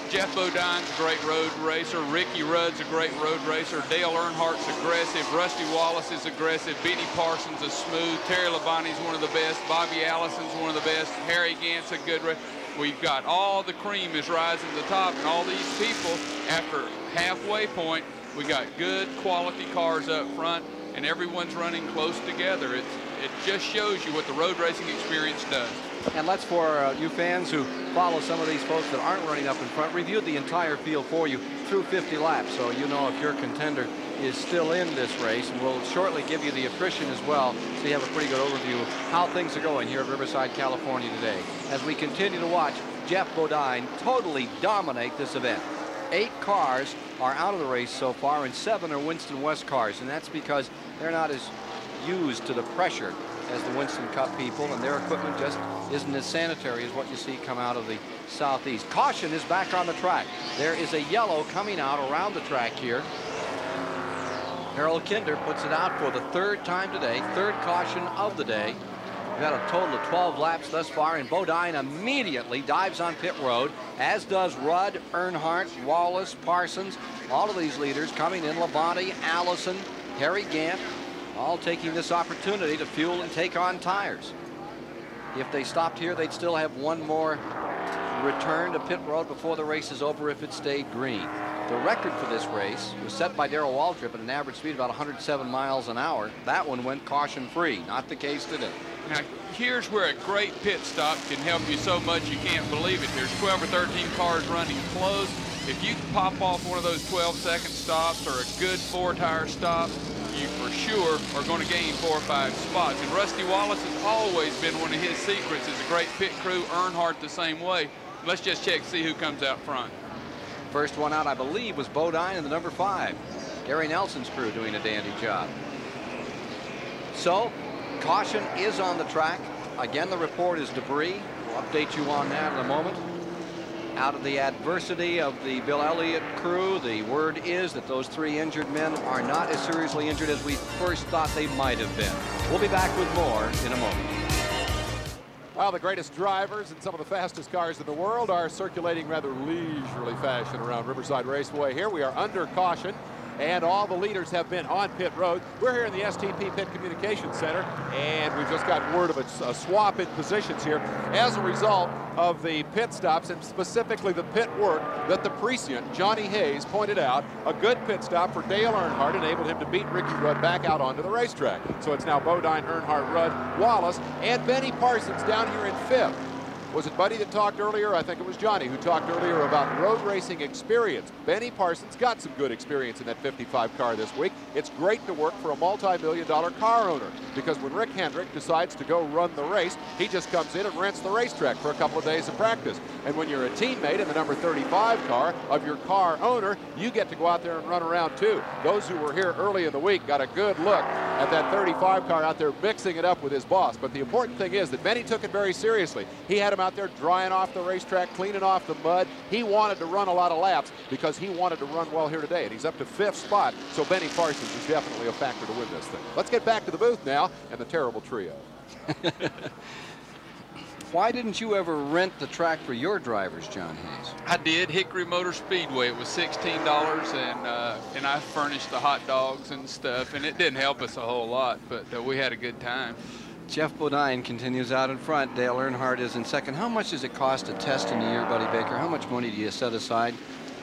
Jeff Bodine's a great road racer. Ricky Rudd's a great road racer. Dale Earnhardt's aggressive. Rusty Wallace is aggressive. Benny Parsons is smooth. Terry Labonte's one of the best. Bobby Allison's one of the best. Harry Gant's a good racer. We've got all the cream is rising to the top, and all these people, after halfway point, we got good quality cars up front, and everyone's running close together. It just shows you what the road racing experience does. And let's, for you fans who follow some of these folks that aren't running up in front, review the entire field for you through 50 laps, so you know if your contender is still in this race. And we'll shortly give you the attrition as well, so you have a pretty good overview of how things are going here at Riverside, California today. As we continue to watch Jeff Bodine totally dominate this event. 8 cars are out of the race so far, and 7 are Winston West cars, and that's because they're not as used to the pressure as the Winston Cup people, and their equipment just isn't as sanitary as what you see come out of the southeast. Caution is back on the track. There is a yellow coming out around the track here. Harold Kinder puts it out for the 3rd time today, 3rd caution of the day. We've got a total of 12 laps thus far, and Bodine immediately dives on pit road, as does Rudd, Earnhardt, Wallace, Parsons. All of these leaders coming in, Labonte, Allison, Harry Gant, all taking this opportunity to fuel and take on tires. If they stopped here, they'd still have one more return to pit road before the race is over if it stayed green. The record for this race was set by Darrell Waltrip at an average speed of about 107 miles an hour. That one went caution-free. Not the case today. Now, here's where a great pit stop can help you so much you can't believe it. There's 12 or 13 cars running close. If you pop off one of those 12-second stops or a good 4-tire stop, you for sure are going to gain 4 or 5 spots. And Rusty Wallace has always been one of his secrets is a great pit crew. Earnhardt the same way. Let's just check, see who comes out front. First one out, I believe, was Bodine in the number 5. Gary Nelson's crew doing a dandy job. So, caution is on the track. Again, the report is debris. We'll update you on that in a moment. Out of the adversity of the Bill Elliott crew, the word is that those 3 injured men are not as seriously injured as we first thought they might have been. We'll be back with more in a moment. Well, the greatest drivers and some of the fastest cars in the world are circulating rather leisurely fashion around Riverside Raceway. Here we are under caution, and all the leaders have been on pit road. We're here in the STP Pit Communications Center, and we've just got word of a swap in positions here as a result of the pit stops, and specifically the pit work that the prescient, Johnny Hayes, pointed out. A good pit stop for Dale Earnhardt enabled him to beat Ricky Rudd back out onto the racetrack. So it's now Bodine, Earnhardt, Rudd, Wallace, and Benny Parsons down here in 5th. Was it Buddy that talked earlier? I think it was Johnny who talked earlier about road racing experience. Benny Parsons got some good experience in that 55 car this week. It's great to work for a multi-million-dollar car owner, because when Rick Hendrick decides to go run the race, he just comes in and rents the racetrack for a couple of days of practice. And when you're a teammate in the number 35 car of your car owner, you get to go out there and run around too. Those who were here early in the week got a good look at that 35 car out there mixing it up with his boss. But the important thing is that Benny took it very seriously. He had him out there drying off the racetrack, cleaning off the mud. He wanted to run a lot of laps because he wanted to run well here today, and he's up to 5th spot. So Benny Parsons is definitely a factor to win this thing. Let's get back to the booth now and the terrible trio. Why didn't you ever rent the track for your drivers, John Hayes? I did. Hickory Motor Speedway. It was $16, and I furnished the hot dogs and stuff, and it didn't help us a whole lot, but we had a good time. Jeff Bodine continues out in front. Dale Earnhardt is in second. How much does it cost to test in a year, Buddy Baker? How much money do you set aside?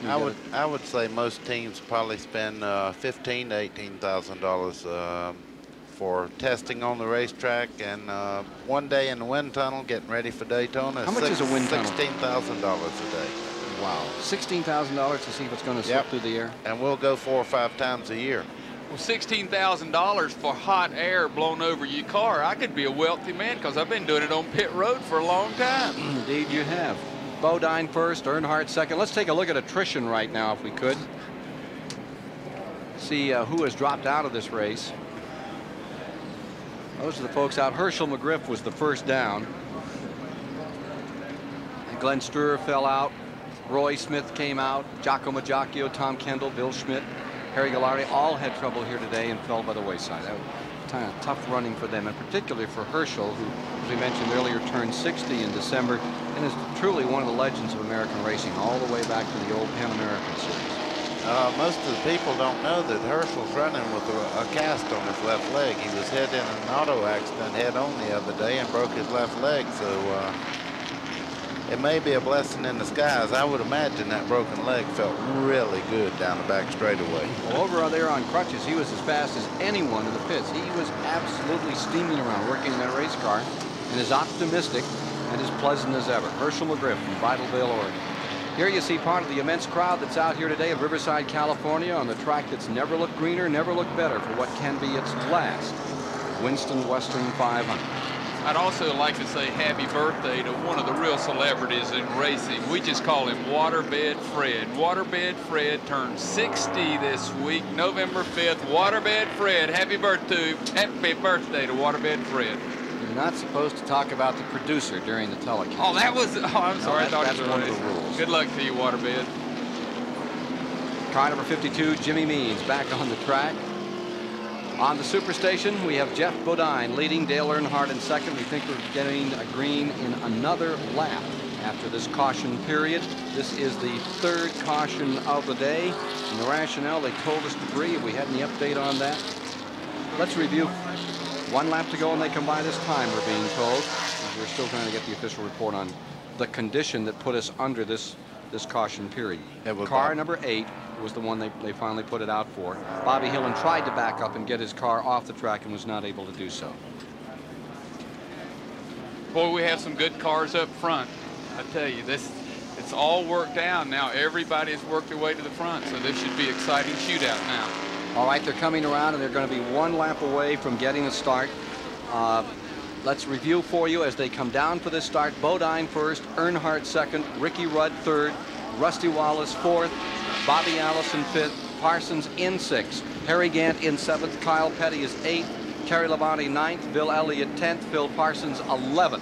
I would say most teams probably spend $15,000 to $18,000 for testing on the racetrack, and one day in the wind tunnel getting ready for Daytona. How much is a wind tunnel? $16,000 a day. Wow. $16,000 to see if it's going to slip through the air? And we'll go 4 or 5 times a year. Well, $16,000 for hot air blown over your car. I could be a wealthy man because I've been doing it on pit road for a long time. Indeed you have. Bodine first, Earnhardt second. Let's take a look at attrition right now if we could. See who has dropped out of this race. Those are the folks out. Herschel McGriff was the first down. And Glenn Sturer fell out. Roy Smith came out. Jocko Majacchio, Tom Kendall, Bill Schmitt, Harry Gallardi all had trouble here today and fell by the wayside. That was kind of tough running for them, and particularly for Herschel, who, as we mentioned earlier, turned 60 in December and is truly one of the legends of American racing, all the way back to the old Pan American Series. Most of the people don't know that Herschel's running with a cast on his left leg. He was hit in an auto accident head-on the other day and broke his left leg, so it may be a blessing in disguise. I would imagine that broken leg felt really good down the back straightaway. Well, over there on crutches, he was as fast as anyone in the pits. He was absolutely steaming around working in that race car, and as optimistic and as pleasant as ever. Herschel McGriff from Vidalville, Oregon. Here you see part of the immense crowd that's out here today at Riverside, California, on the track that's never looked greener, never looked better for what can be its last Winston Western 500. I'd also like to say happy birthday to one of the real celebrities in racing. We just call him Waterbed Fred. Waterbed Fred turned 60 this week, November 5th. Waterbed Fred, happy birthday to Waterbed Fred. You're not supposed to talk about the producer during the telecast. Oh, that was, I'm sorry, I thought that's it was one of the rules. Good luck to you, Waterbed. Car number 52, Jimmy Means, back on the track. On the Superstation, we have Jeff Bodine leading, Dale Earnhardt in second. We think we're getting a green in another lap after this caution period. This is the third caution of the day. And the rationale, they told us to agree. If we had any update on that, let's review. 1 lap to go and they come by this time, we're being told. We're still trying to get the official report on the condition that put us under this caution period. Car number 8 was the one they finally put it out for. Bobby Hillin tried to back up and get his car off the track and was not able to do so. Boy, we have some good cars up front. I tell you, it's all worked out now. Everybody's worked their way to the front, so this should be an exciting shootout now. All right, they're coming around, and they're going to be 1 lap away from getting a start. Let's review for you as they come down for this start. Bodine first, Earnhardt second, Ricky Rudd third, Rusty Wallace fourth, Bobby Allison fifth, Parsons in 6th, Harry Gant in 7th, Kyle Petty is 8th, Kerry Labonte 9th, Bill Elliott 10th, Phil Parsons 11th.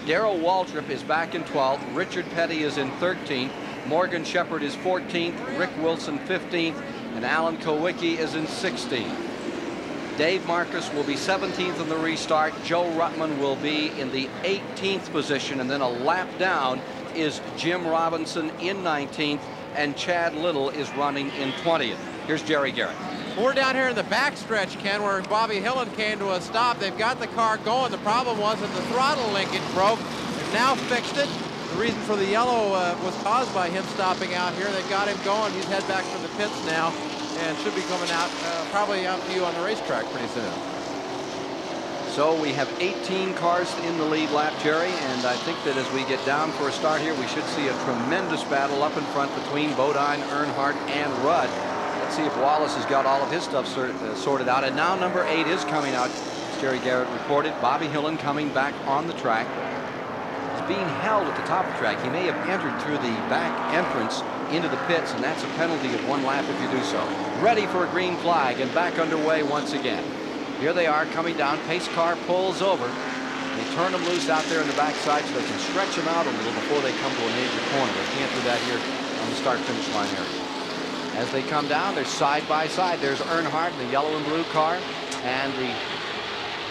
Darrell Waltrip is back in 12th, Richard Petty is in 13th, Morgan Shepherd is 14th, Rick Wilson 15th, and Alan Kulwicki is in 16th. Dave Marcus will be 17th in the restart. Joe Ruttman will be in the 18th position, and then a lap down is Jim Robinson in 19th, and Chad Little is running in 20th. Here's Jerry Garrett. We're down here in the backstretch, Ken, where Bobby Hillin came to a stop. They've got the car going. The problem was that the throttle linkage broke. They've now fixed it. The reason for the yellow was caused by him stopping out here. They've got him going. He's head back for the pits now and should be coming out, probably out to you on the racetrack pretty soon. So we have 18 cars in the lead lap, Jerry, and I think that as we get down for a start here, we should see a tremendous battle up in front between Bodine, Earnhardt, and Rudd. Let's see if Wallace has got all of his stuff sorted out. And now number 8 is coming out. As Jerry Garrett reported, Bobby Hillen coming back on the track. He's being held at the top of the track. He may have entered through the back entrance into the pits, and that's a penalty of 1 lap if you do so. Ready for a green flag and back underway once again. Here they are coming down. Pace car pulls over. They turn them loose out there in the backside so they can stretch them out a little before they come to a major corner. They can't do that here on the start-finish line area. As they come down, they're side by side. There's Earnhardt in the yellow and blue car, and the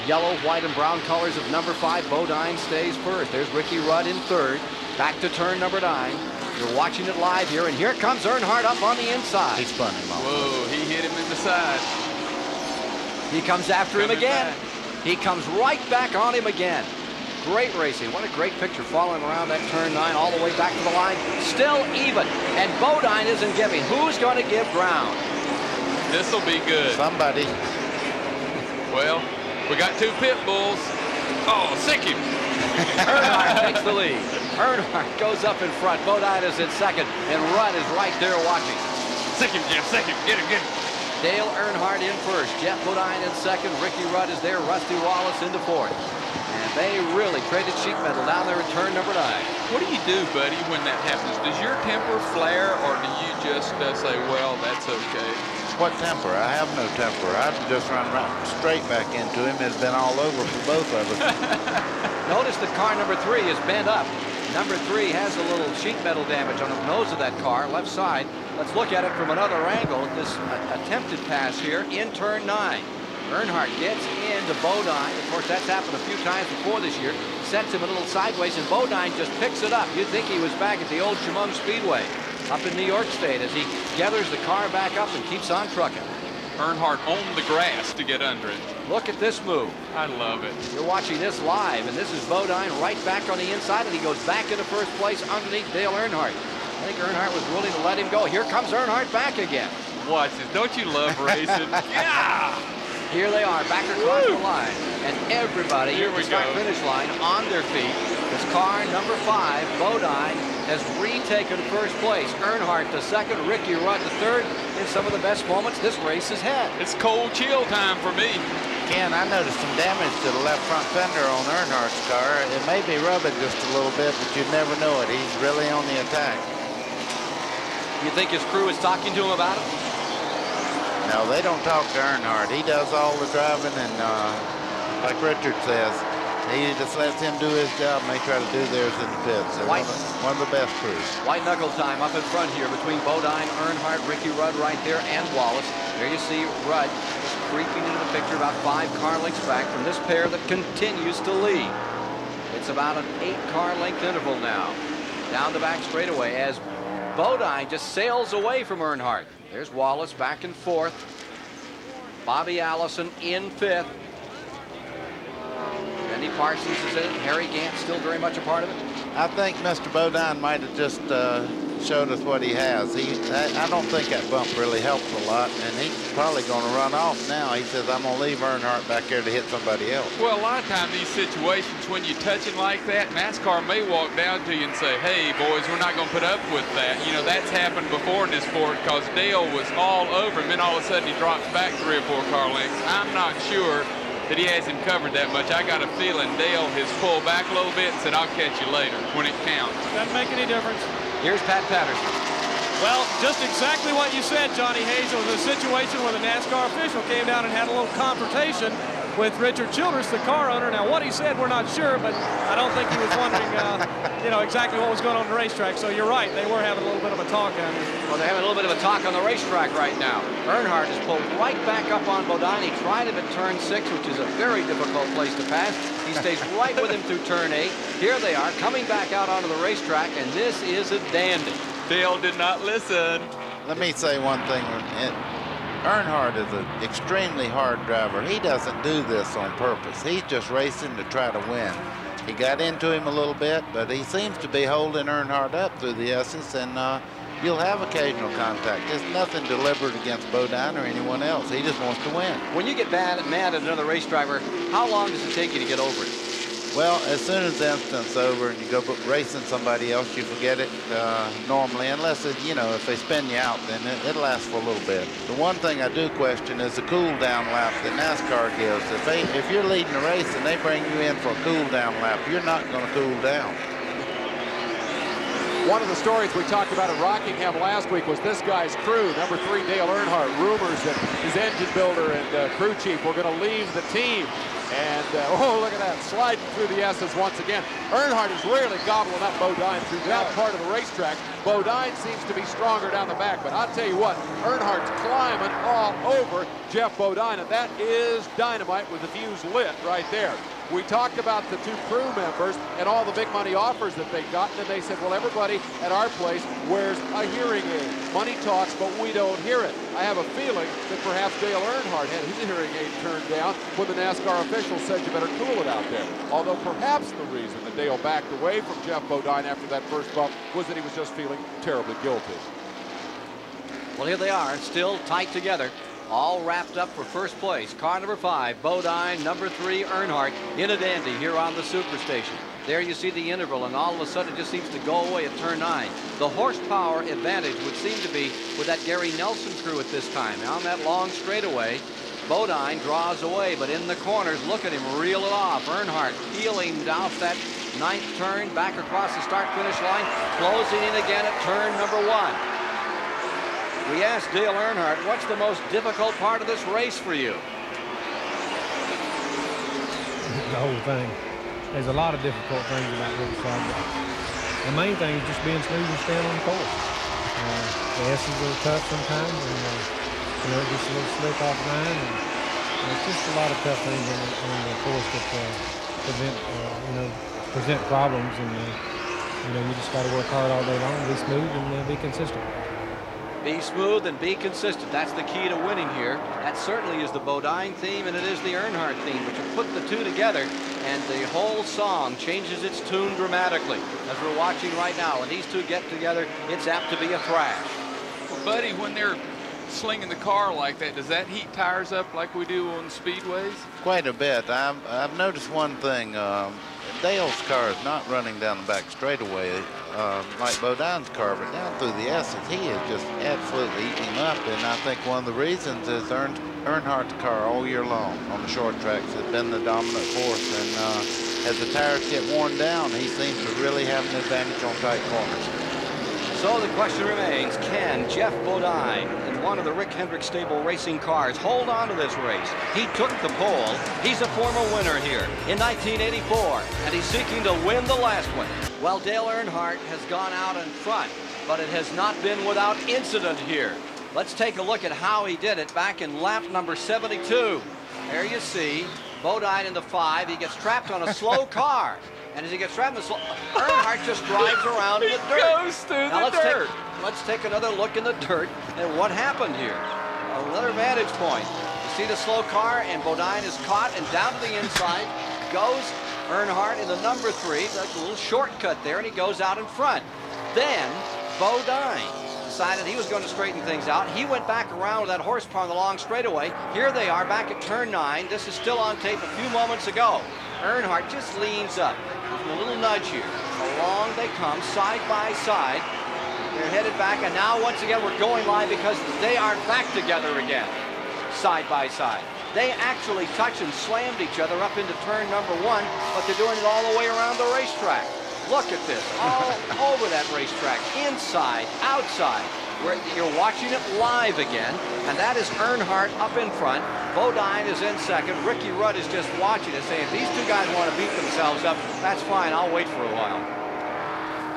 yellow, white, and brown colors of number 5. Bodine stays first. There's Ricky Rudd in third. Back to turn number 9. You're watching it live here, and here comes Earnhardt up on the inside. He spun him off. Whoa, he hit him in the side. He comes after him again. He comes right back on him again. Great racing. What a great picture following around that turn 9 all the way back to the line. Still even. And Bodine isn't giving. Who's going to give ground? This will be good. Somebody. Well, we got 2 pit bulls. Oh, sick him. Earnhardt takes the lead. Earnhardt goes up in front. Bodine is in second. And Rudd is right there watching. Sick him, Jeff. Sick him. Get him, get him. Dale Earnhardt in first. Jeff Bodine in second. Ricky Rudd is there. Rusty Wallace into fourth. And they really traded sheet metal down there in turn number 9. What do you do, buddy, when that happens? Does your temper flare, or do you just say, well, that's okay? What temper? I have no temper. I'd just run right straight back into him. It's been all over for both of us. Notice that car number 3 is bent up. Number 3 has a little sheet metal damage on the nose of that car, left side. Let's look at it from another angle. This attempted pass here in turn 9. Earnhardt gets into Bodine. Of course, that's happened a few times before this year. Sets him a little sideways, and Bodine just picks it up. You'd think he was back at the old Chemung Speedway up in New York State as he gathers the car back up and keeps on trucking. Earnhardt owned the grass to get under it. Look at this move. I love it. You're watching this live, and this is Bodine right back on the inside, and he goes back into first place underneath Dale Earnhardt. I think Earnhardt was willing to let him go. Here comes Earnhardt back again. Watch this. Don't you love racing? Yeah! Here they are, back across the line. And everybody here at the start-finish line on their feet. This car number 5, Bodine, has retaken first place. Earnhardt to second, Ricky Rudd to third. In some of the best moments this race has had. It's cold chill time for me. Ken, I noticed some damage to the left front fender on Earnhardt's car. It may be rubbing just a little bit, but you'd never know it. He's really on the attack. You think his crew is talking to him about it? No, they don't talk to Earnhardt. He does all the driving, and like Richard says, he just lets him do his job, and they try to do theirs in the pits. They're one of the best crews. White knuckle time up in front here between Bodine, Earnhardt, Ricky Rudd right there, and Wallace. There you see Rudd just creeping into the picture about 5 car lengths back from this pair that continues to lead. It's about an 8 car length interval now. Down the back straightaway as Bodine just sails away from Earnhardt. There's Wallace back in 4th. Bobby Allison in 5th. Benny Parsons is in it. Harry Gant still very much a part of it. I think Mr. Bodine might have just showed us what he has. I don't think that bump really helped a lot, and he's probably going to run off now. He says, I'm going to leave Earnhardt back there to hit somebody else. Well, a lot of times these situations, when you touch it like that, NASCAR may walk down to you and say, hey, boys, we're not going to put up with that. You know, that's happened before in this sport because Dale was all over him, and then all of a sudden he drops back 3 or 4 car lengths. I'm not sure that he hasn't covered that much. I got a feeling Dale has pulled back a little bit and said, I'll catch you later when it counts. Doesn't make any difference. Here's Pat Patterson. Well, just exactly what you said, Johnny Hayes. It was a situation where the NASCAR official came down and had a little confrontation with Richard Childress, the car owner. Now, what he said, we're not sure, but I don't think he was wondering, you know, exactly what was going on the racetrack. So you're right, they were having a little bit of a talk on it. Well, they're having a little bit of a talk on the racetrack right now. Earnhardt is pulled right back up on Bodine. He tried him at turn 6, which is a very difficult place to pass. He stays right with him through turn 8. Here they are coming back out onto the racetrack, and this is a dandy. Dale did not listen. Let me say one thing. Earnhardt is an extremely hard driver. He doesn't do this on purpose. He's just racing to try to win. He got into him a little bit, but he seems to be holding Earnhardt up through the S's, and you'll have occasional contact. There's nothing deliberate against Bodine or anyone else. He just wants to win. When you get mad at another race driver, how long does it take you to get over it? Well, as soon as the incident's over and you go racing somebody else, you forget it normally, unless, if they spin you out, then it lasts for a little bit. The one thing I do question is the cool-down lap that NASCAR gives. If you're leading a race and they bring you in for a cool-down lap, you're not going to cool down. One of the stories we talked about at Rockingham last week was this guy's crew. Number 3, Dale Earnhardt. Rumors that his engine builder and crew chief were going to leave the team. And, oh, look at that, sliding through the S's once again. Earnhardt is really gobbling up Bodine through that part of the racetrack. Bodine seems to be stronger down the back, but I'll tell you what, Earnhardt's climbing all over Jeff Bodine, and that is dynamite with the fuse lit right there. We talked about the 2 crew members and all the big money offers that they got, and they said, well, everybody at our place wears a hearing aid. Money talks, but we don't hear it. I have a feeling that perhaps Dale Earnhardt had his hearing aid turned down when the NASCAR officials said you better cool it out there. Although perhaps the reason that Dale backed away from Jeff Bodine after that first bump was that he was just feeling terribly guilty. Well, here they are, still tight together. All wrapped up for first place. Car number 5, Bodine. Number 3, Earnhardt in a dandy here on the Superstation. There you see the interval, and all of a sudden it just seems to go away at turn 9. The horsepower advantage would seem to be with that Gary Nelson crew at this time. On that long straightaway, Bodine draws away, but in the corners, look at him reel it off. Earnhardt peeling off that 9th turn, back across the start-finish line, closing in again at turn number 1. We asked Dale Earnhardt, what's the most difficult part of this race for you? The whole thing. There's a lot of difficult things about Riverside, but the main thing is just being smooth and staying on the course. The S's are tough sometimes, and it gets a little slick off 9, and it's just a lot of tough things on the course that present problems, and you just got to work hard all day long, be smooth, and be consistent. Be smooth and be consistent. That's the key to winning here. That certainly is the Bodine theme, and it is the Earnhardt theme. But you put the 2 together, and the whole song changes its tune dramatically. As we're watching right now, when these 2 get together, it's apt to be a thrash. Well, Buddy, when they're slinging the car like that, does that heat tires up like we do on speedways? Quite a bit. I've noticed one thing. Dale's car is not running down the back straightaway like Bodine's car, but down through the S's, he is just absolutely eating him up. And I think one of the reasons is Earnhardt's car all year long on the short tracks has been the dominant force. And as the tires get worn down, he seems to really have an advantage on tight corners. So the question remains, can Jeff Bodine in one of the Rick Hendrick stable racing cars hold on to this race? He took the pole. He's a former winner here in 1984, and he's seeking to win the last one. Well, Dale Earnhardt has gone out in front, but it has not been without incident here. Let's take a look at how he did it back in lap number 72. There you see Bodine in the 5. He gets trapped on a slow car. And as he gets trapped in the slow, Earnhardt just drives around in the dirt. Goes through the dirt. Let's take another look in the dirt and what happened here. Another vantage point. You see the slow car, and Bodine is caught, and down to the inside goes Earnhardt in the number 3. That's a little shortcut there, and he goes out in front. Then Bodine decided he was going to straighten things out. He went back around with that horsepower on the long straightaway. Here they are back at turn 9. This is still on tape a few moments ago. Earnhardt just leans up with a little nudge here. Along they come, side by side. They're headed back, and now once again we're going live because they are back together again, side by side. They actually touched and slammed each other up into turn number 1, but they're doing it all the way around the racetrack. Look at this, all over that racetrack, inside, outside. You're watching it live again, and that is Earnhardt up in front. Bodine is in second. Ricky Rudd is just watching it, saying, if these 2 guys want to beat themselves up, that's fine, I'll wait for a while.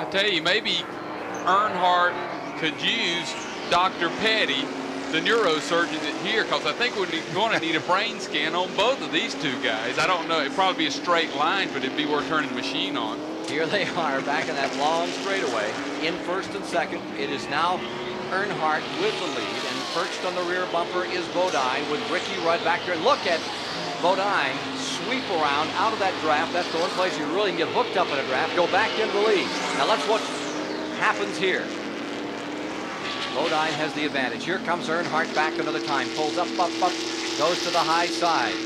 I tell you, maybe Earnhardt could use Dr. Petty, the neurosurgeon here, because I think we're going to need a brain scan on both of these 2 guys. I don't know, it'd probably be a straight line, but it'd be worth turning the machine on. Here they are back in that long straightaway, in first and second. It is now Earnhardt with the lead, and perched on the rear bumper is Bodine with Ricky Rudd back there. And look at Bodine sweep around out of that draft. That's the one place you really can get hooked up in a draft. Go back into the lead. Now let's what happens here. Bodine has the advantage. Here comes Earnhardt back another time. Pulls up, goes to the high side.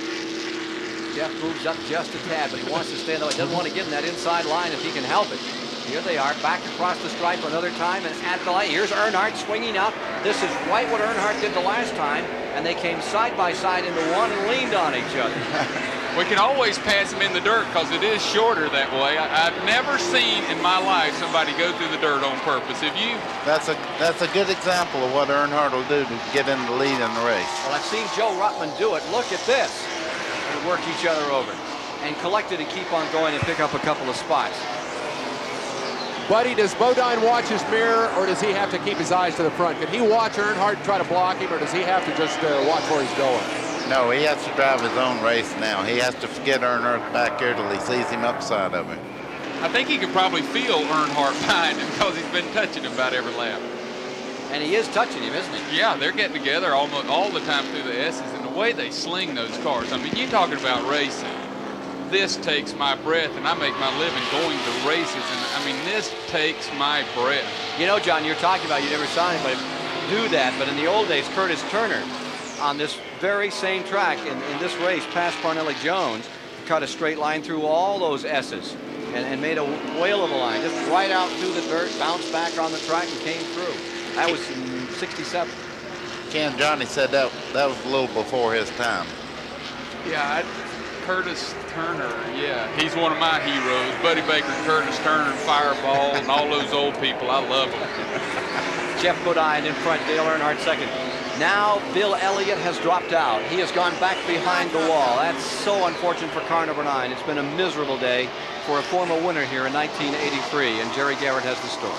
Jeff moves up just a tad, but he wants to stay in the way. Doesn't want to get in that inside line if he can help it. Here they are, back across the stripe another time, and at the light, here's Earnhardt swinging up. This is right what Earnhardt did the last time, and they came side by side into one and leaned on each other. We can always pass him in the dirt because it is shorter that way. I've never seen in my life somebody go through the dirt on purpose. If you... That's a good example of what Earnhardt will do to get in the lead in the race. Well, I've seen Joe Ruttman do it. Look at this. And work each other over. And collect it and keep on going and pick up a couple of spots. Buddy, does Bodine watch his mirror, or does he have to keep his eyes to the front? Can he watch Earnhardt and try to block him, or does he have to just watch where he's going? No, he has to drive his own race now. He has to get Earnhardt back here till he sees him upside of him. I think he can probably feel Earnhardt behind him because he's been touching him about every lap. And he is touching him, isn't he? Yeah, they're getting together almost all the time through the S's, and the way they sling those cars. I mean, you're talking about racing. This takes my breath, and I make my living going to races, and I mean, this takes my breath. You know, John, you're talking about you never saw anybody do that, but in the old days, Curtis Turner, on this very same track in this race, past Parnelli Jones, cut a straight line through all those S's and made a whale of a line, just right out through the dirt, bounced back on the track, and came through. That was in '67. Ken, Johnny said that was a little before his time. Yeah, Curtis Turner, yeah, he's one of my heroes. Buddy Baker, Curtis Turner, Fireball, and all those old people. I love them. Jeff Bodine in front, Dale Earnhardt second. Now Bill Elliott has dropped out. He has gone back behind the wall. That's so unfortunate for car number 9. It's been a miserable day for a former winner here in 1983, and Jerry Garrett has the story.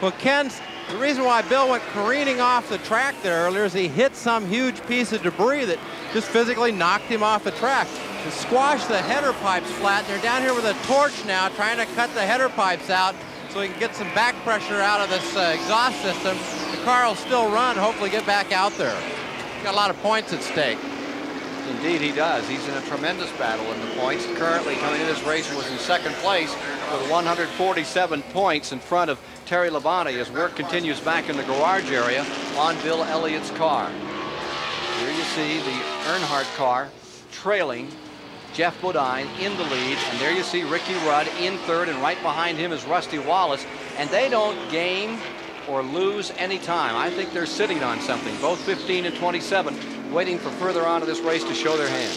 Well, Ken, the reason why Bill went careening off the track there earlier is he hit some huge piece of debris that just physically knocked him off the track. To squash the header pipes flat, they're down here with a torch now trying to cut the header pipes out so he can get some back pressure out of this exhaust system. The car will still run, hopefully get back out there. He's got a lot of points at stake. Indeed he does. He's in a tremendous battle in the points. Currently coming in this race was in second place with 147 points in front of Terry Labonte as work continues back in the garage area on Bill Elliott's car. Here you see the Earnhardt car trailing Jeff Bodine in the lead, and there you see Ricky Rudd in third, and right behind him is Rusty Wallace, and they don't gain or lose any time. I think they're sitting on something, both 15 and 27, waiting for further on to this race to show their hand.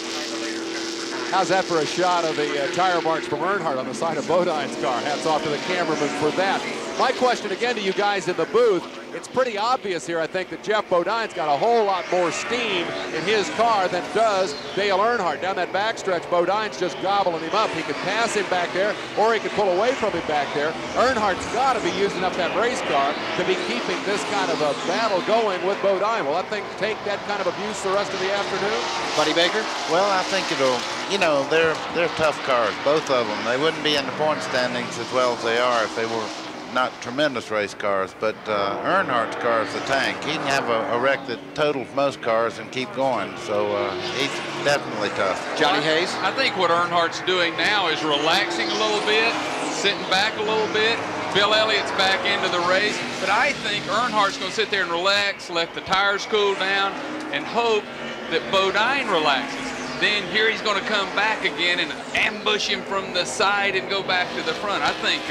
How's that for a shot of the tire marks from Earnhardt on the side of Bodine's car? Hats off to the cameraman for that. My question again to you guys in the booth, it's pretty obvious here, I think, that Jeff Bodine's got a whole lot more steam in his car than does Dale Earnhardt. Down that backstretch, Bodine's just gobbling him up. He could pass him back there, or he could pull away from him back there. Earnhardt's got to be using up that race car to be keeping this kind of a battle going with Bodine. Will that thing take that kind of abuse the rest of the afternoon? Buddy Baker? Well, I think it'll, you know, they're tough cars, both of them. They wouldn't be in the point standings as well as they are if they were not tremendous race cars, but Earnhardt's car is a tank. He can have a wreck that totals most cars and keep going, so he's definitely tough. Johnny Hayes? I think what Earnhardt's doing now is relaxing a little bit, sitting back a little bit. Bill Elliott's back into the race, but I think Earnhardt's going to sit there and relax, let the tires cool down, and hope that Bodine relaxes. Then here he's going to come back again and ambush him from the side and go back to the front. I think,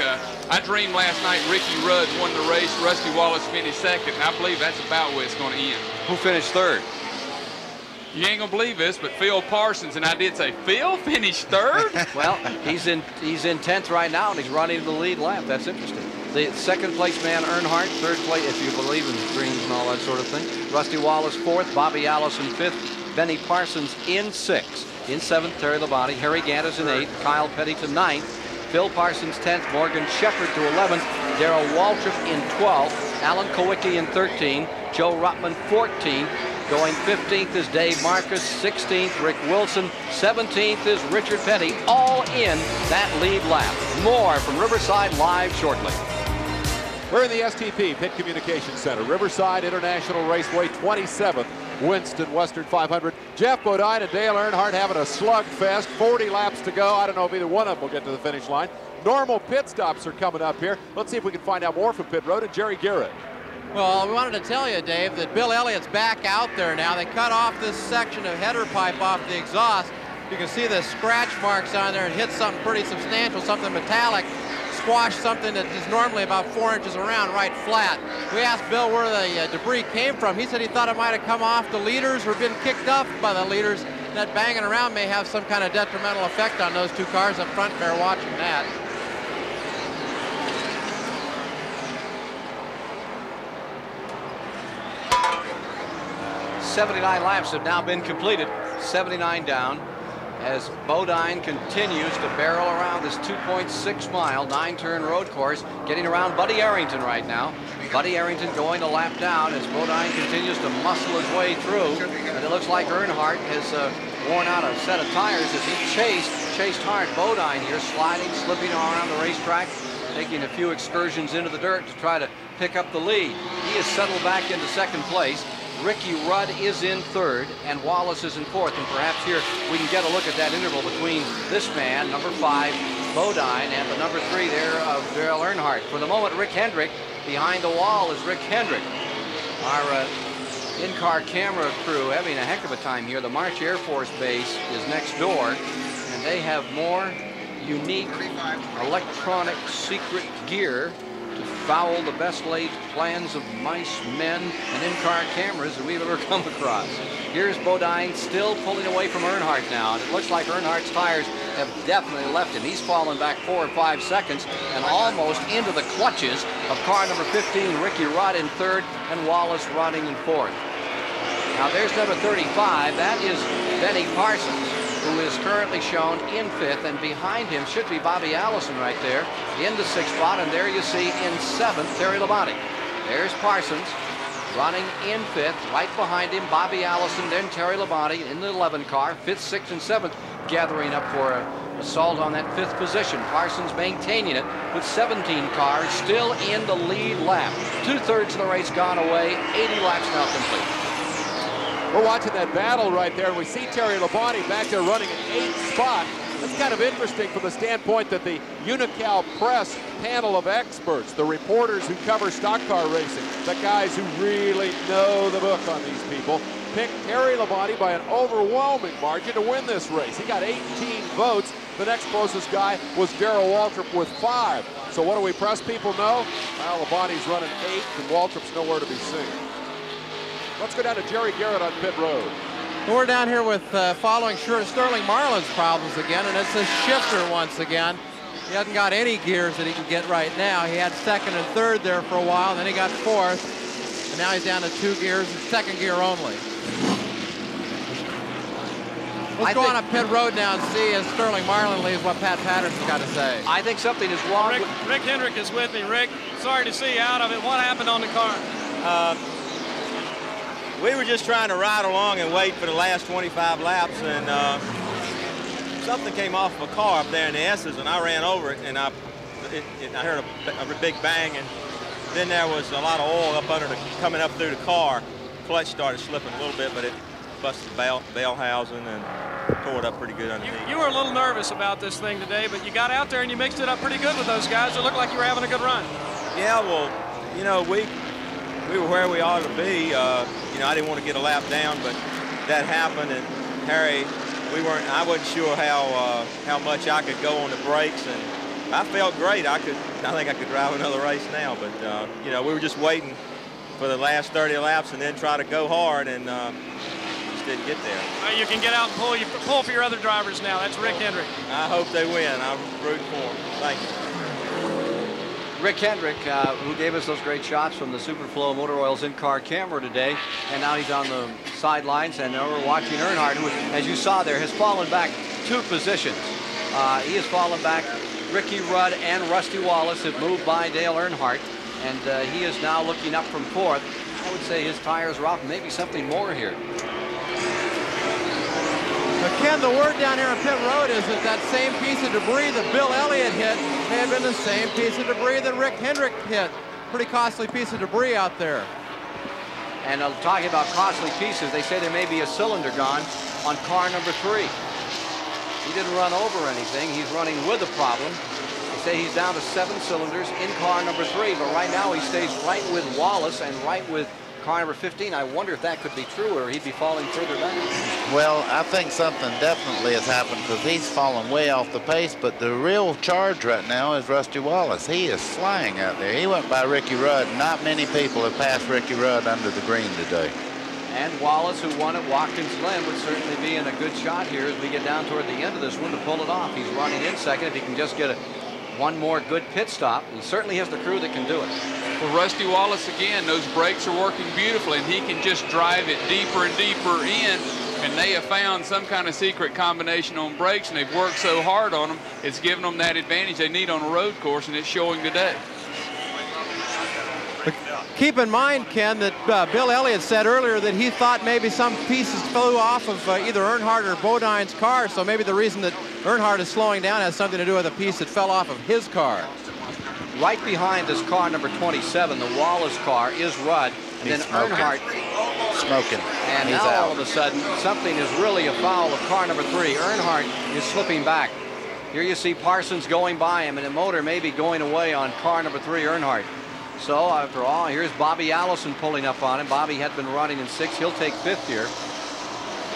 I dreamed last night Ricky Rudd won the race, Rusty Wallace finished second, and I believe that's about where it's going to end. Who finished third? You ain't going to believe this, but Phil Parsons, and I did say, Phil finished third? Well, he's in 10th right now, and he's running the lead lap. That's interesting. The second place man, Earnhardt, third place, if you believe in dreams and all that sort of thing. Rusty Wallace fourth, Bobby Allison fifth, Benny Parsons in 6th. In 7th, Terry Labonte. Harry Gantis in 8th. Kyle Petty to 9th. Phil Parsons 10th. Morgan Shepherd to 11th. Darrell Waltrip in 12th. Alan Kulwicki in 13th. Joe Ruttman 14th. Going 15th is Dave Marcus. 16th, Rick Wilson. 17th is Richard Petty. All in that lead lap. More from Riverside Live shortly. We're in the STP Pit Communications Center. Riverside International Raceway, 27th. Winston Western 500. Jeff Bodine and Dale Earnhardt having a slugfest. 40 laps to go. I don't know if either one of them will get to the finish line. Normal pit stops are coming up here. Let's see if we can find out more from pit road and Jerry Garrett. Well, we wanted to tell you, Dave, that Bill Elliott's back out there now. They cut off this section of header pipe off the exhaust. You can see the scratch marks on there and hit something pretty substantial, something metallic, squashed something that is normally about 4 inches around right flat. We asked Bill where the debris came from. He said he thought it might have come off the leaders or been kicked up by the leaders. And that banging around may have some kind of detrimental effect on those two cars up front. Bear watching that. 79 laps have now been completed, 79 down, as Bodine continues to barrel around this 2.6 mile 9-turn road course, getting around Buddy Arrington right now. Buddy Arrington going a lap down as Bodine continues to muscle his way through, and it looks like Earnhardt has worn out a set of tires as he chased hard. Bodine here, sliding, slipping around the racetrack, taking a few excursions into the dirt to try to pick up the lead. He has settled back into second place. Ricky Rudd is in third, and Wallace is in fourth. And perhaps here we can get a look at that interval between this man, number 5, Bodine, and the number 3 there of Darrell Earnhardt. For the moment, Rick Hendrick. Behind the wall is Rick Hendrick. Our in-car camera crew having a heck of a time here. The March Air Force Base is next door, and they have more unique electronic secret gear to foul the best laid plans of mice, men, and in-car cameras that we've ever come across. Here's Bodine still pulling away from Earnhardt now, and it looks like Earnhardt's tires have definitely left him. He's fallen back 4 or 5 seconds and almost into the clutches of car number 15, Ricky Rudd in third, and Wallace running in fourth. Now there's number 35. That is Benny Parsons, who is currently shown in 5th, and behind him should be Bobby Allison right there in the 6th spot, and there you see in 7th Terry Labonte. There's Parsons running in 5th, right behind him Bobby Allison, then Terry Labonte in the 11 car, 5th, 6th, and 7th gathering up for an assault on that 5th position. Parsons maintaining it with 17 cars still in the lead lap. 2/3 of the race gone away, 80 laps now complete. We're watching that battle right there, and we see Terry Labonte back there running an 8th spot. That's kind of interesting from the standpoint that the Unical Press panel of experts, the reporters who cover stock car racing, the guys who really know the book on these people, picked Terry Labonte by an overwhelming margin to win this race. He got 18 votes. The next closest guy was Darrell Waltrip with 5. So what do we press people know? Well, Labonte's running 8th, and Waltrip's nowhere to be seen. Let's go down to Jerry Garrett on pit road. We're down here with following Sterling Marlin's problems again, and it's a shifter once again. He hasn't got any gears that he can get right now. He had 2nd and 3rd there for a while, and then he got 4th, and now he's down to 2 gears and 2nd gear only. Let's go on up pit road now and see as Sterling Marlin leaves what Pat Patterson's got to say. I think something is wrong. Rick Hendrick is with me. Rick, sorry to see you out of it. What happened on the car? We were just trying to ride along and wait for the last 25 laps, and something came off of a car up there in the S's, and I ran over it, and I heard a big bang, and then there was a lot of oil up under coming up through the car. Clutch started slipping a little bit, but it busted the bell housing and tore it up pretty good underneath. You were a little nervous about this thing today, but you got out there and you mixed it up pretty good with those guys. It looked like you were having a good run. Yeah, well, you know, we were where we ought to be. You know, I didn't want to get a lap down, but that happened, and Harry, I wasn't sure how much I could go on the brakes, and I felt great. I think I could drive another race now, but you know, we were just waiting for the last 30 laps and then try to go hard, and just didn't get there. You can get out and pull for your other drivers now. That's Rick Hendrick. I hope they win. I'm rooting for them. Thank you. Rick Hendrick, who gave us those great shots from the Superflow Motor Oil's in-car camera today, and now he's on the sidelines, and now we're watching Earnhardt, who, as you saw there, has fallen back 2 positions. He has fallen back. Ricky Rudd and Rusty Wallace have moved by Dale Earnhardt, and he is now looking up from 4th. I would say his tires are off, maybe something more here. But Ken, the word down here on pit road is that same piece of debris that Bill Elliott hit may have been the same piece of debris that Rick Hendrick hit. Pretty costly piece of debris out there. And talking about costly pieces, they say there may be a cylinder gone on car number 3. He didn't run over anything. He's running with a problem. The say he's down to 7 cylinders in car number 3, but right now he stays right with Wallace and right with car number 15. I wonder if that could be true, or he'd be falling further back. Well, I think something definitely has happened because he's fallen way off the pace, but the real charge right now is Rusty Wallace. He is flying out there. He went by Ricky Rudd. Not many people have passed Ricky Rudd under the green today. And Wallace, who won at Watkins Glen, would certainly be in a good shot here as we get down toward the end of this one to pull it off. He's running in second. If he can just get one more good pit stop, he certainly has the crew that can do it. Well, Rusty Wallace, again, those brakes are working beautifully, and he can just drive it deeper and deeper in, and they have found some kind of secret combination on brakes, and they've worked so hard on them, it's given them that advantage they need on a road course, and it's showing today. Keep in mind, Ken, that Bill Elliott said earlier that he thought maybe some pieces flew off of either Earnhardt or Bodine's car, so maybe the reason that Earnhardt is slowing down has something to do with a piece that fell off of his car. Right behind this car number 27, the Wallace car, is Rudd, and then Earnhardt smoking. And he's now out. all of a sudden, something is really afoul of car number 3. Earnhardt is slipping back. Here you see Parsons going by him, and the motor may be going away on car number 3, Earnhardt. So after all, here's Bobby Allison pulling up on him. Bobby had been running in 6th. He'll take 5th here.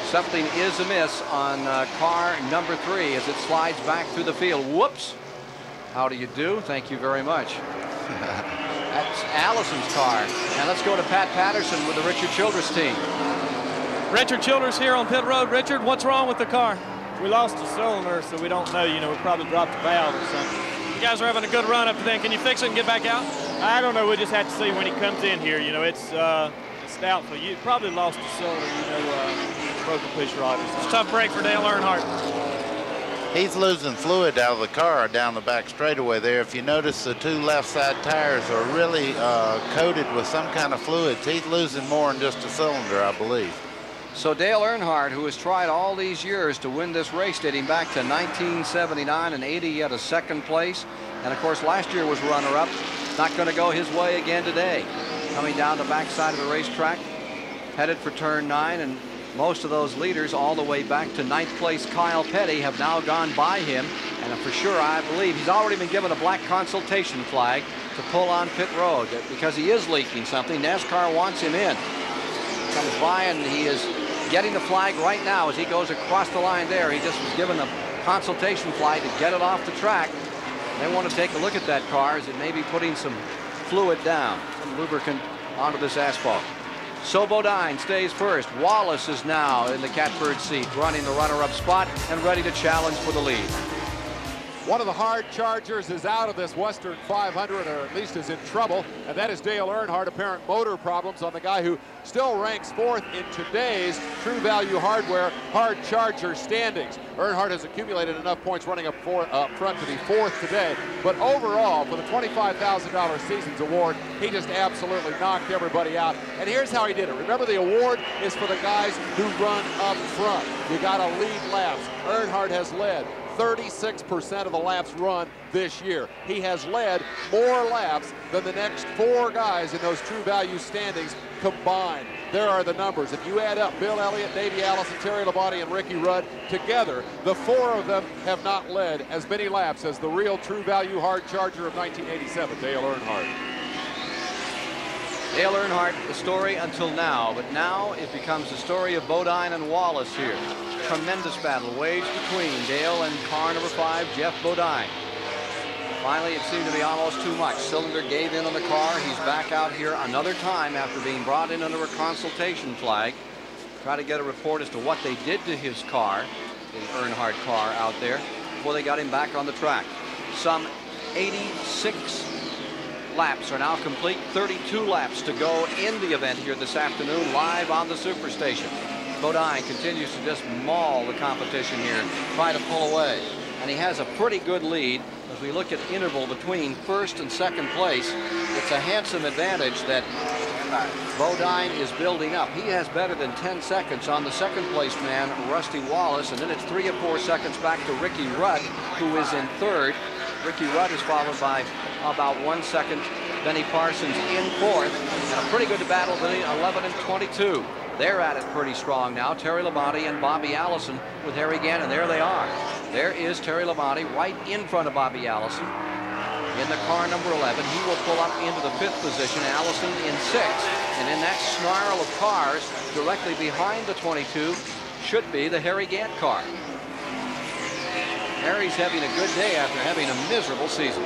Something is amiss on car number 3 as it slides back through the field. Whoops. How do you do? Thank you very much. That's Allison's car. And let's go to Pat Patterson with the Richard Childress team. Richard Childress here on pit road. Richard, what's wrong with the car? We lost a cylinder, so we don't know. You know, we probably dropped a valve or something. You guys are having a good run up to then. Can you fix it and get back out? I don't know. We'll just have to see when he comes in here. You know, it's doubtful. You probably lost a cylinder, you know, broken push rod or something. It's a tough break for Dale Earnhardt. He's losing fluid out of the car down the back straightaway there. If you notice, the 2 left side tires are really coated with some kind of fluids. He's losing more than just a cylinder, I believe. So Dale Earnhardt, who has tried all these years to win this race, dating back to 1979 and 80, he had a 2nd place. And of course, last year was runner-up. Not going to go his way again today. Coming down the backside of the racetrack, headed for turn 9, and most of those leaders all the way back to 9th place Kyle Petty have now gone by him. And for sure, I believe he's already been given a black consultation flag to pull on pit road because he is leaking something. NASCAR wants him in. Comes by and he is getting the flag right now as he goes across the line there. He just was given a consultation flag to get it off the track. They want to take a look at that car as it may be putting some fluid down, some lubricant onto this asphalt. So Bodine stays first. Wallace is now in the catbird seat, running the runner-up spot and ready to challenge for the lead. One of the hard chargers is out of this Western 500, or at least is in trouble, and that is Dale Earnhardt. Apparent motor problems on the guy who still ranks 4th in today's True Value Hardware hard charger standings. Earnhardt has accumulated enough points running up front to be 4th today, but overall, for the $25,000 season's award, he just absolutely knocked everybody out. And here's how he did it. Remember, the award is for the guys who run up front. You got to lead laps. Earnhardt has led 36% of the laps run this year. He has led more laps than the next 4 guys in those True Value standings combined. There are the numbers. If you add up Bill Elliott, Davey Allison, Terry Labonte, and Ricky Rudd together, the 4 of them have not led as many laps as the real True Value hard charger of 1987, Dale Earnhardt. Dale Earnhardt, the story until now, but now it becomes the story of Bodine and Wallace here. Tremendous battle waged between Dale and car number 5, Jeff Bodine. Finally, it seemed to be almost too much. Cylinder gave in on the car. He's back out here another time after being brought in under a consultation flag. Try to get a report as to what they did to his car, the Earnhardt car out there, before they got him back on the track. Some 86 laps are now complete. 32 laps to go in the event here this afternoon, live on the Superstation. Bodine continues to just maul the competition here, try to pull away. And he has a pretty good lead. As we look at interval between 1st and 2nd place, it's a handsome advantage that Bodine is building up. He has better than 10 seconds on the 2nd place man, Rusty Wallace, and then it's 3 or 4 seconds back to Ricky Rudd, who is in 3rd. Ricky Rudd is followed by about 1 second. Benny Parsons in 4th, and a pretty good battle between 11 and 22. They're at it pretty strong now. Terry Labonte and Bobby Allison with Harry Gannon. There they are. There is Terry Labonte right in front of Bobby Allison. in the car number 11. He will pull up into the 5th position. Allison in 6th. And in that snarl of cars, directly behind the 22, should be the Harry Gant car. Harry's having a good day after having a miserable season.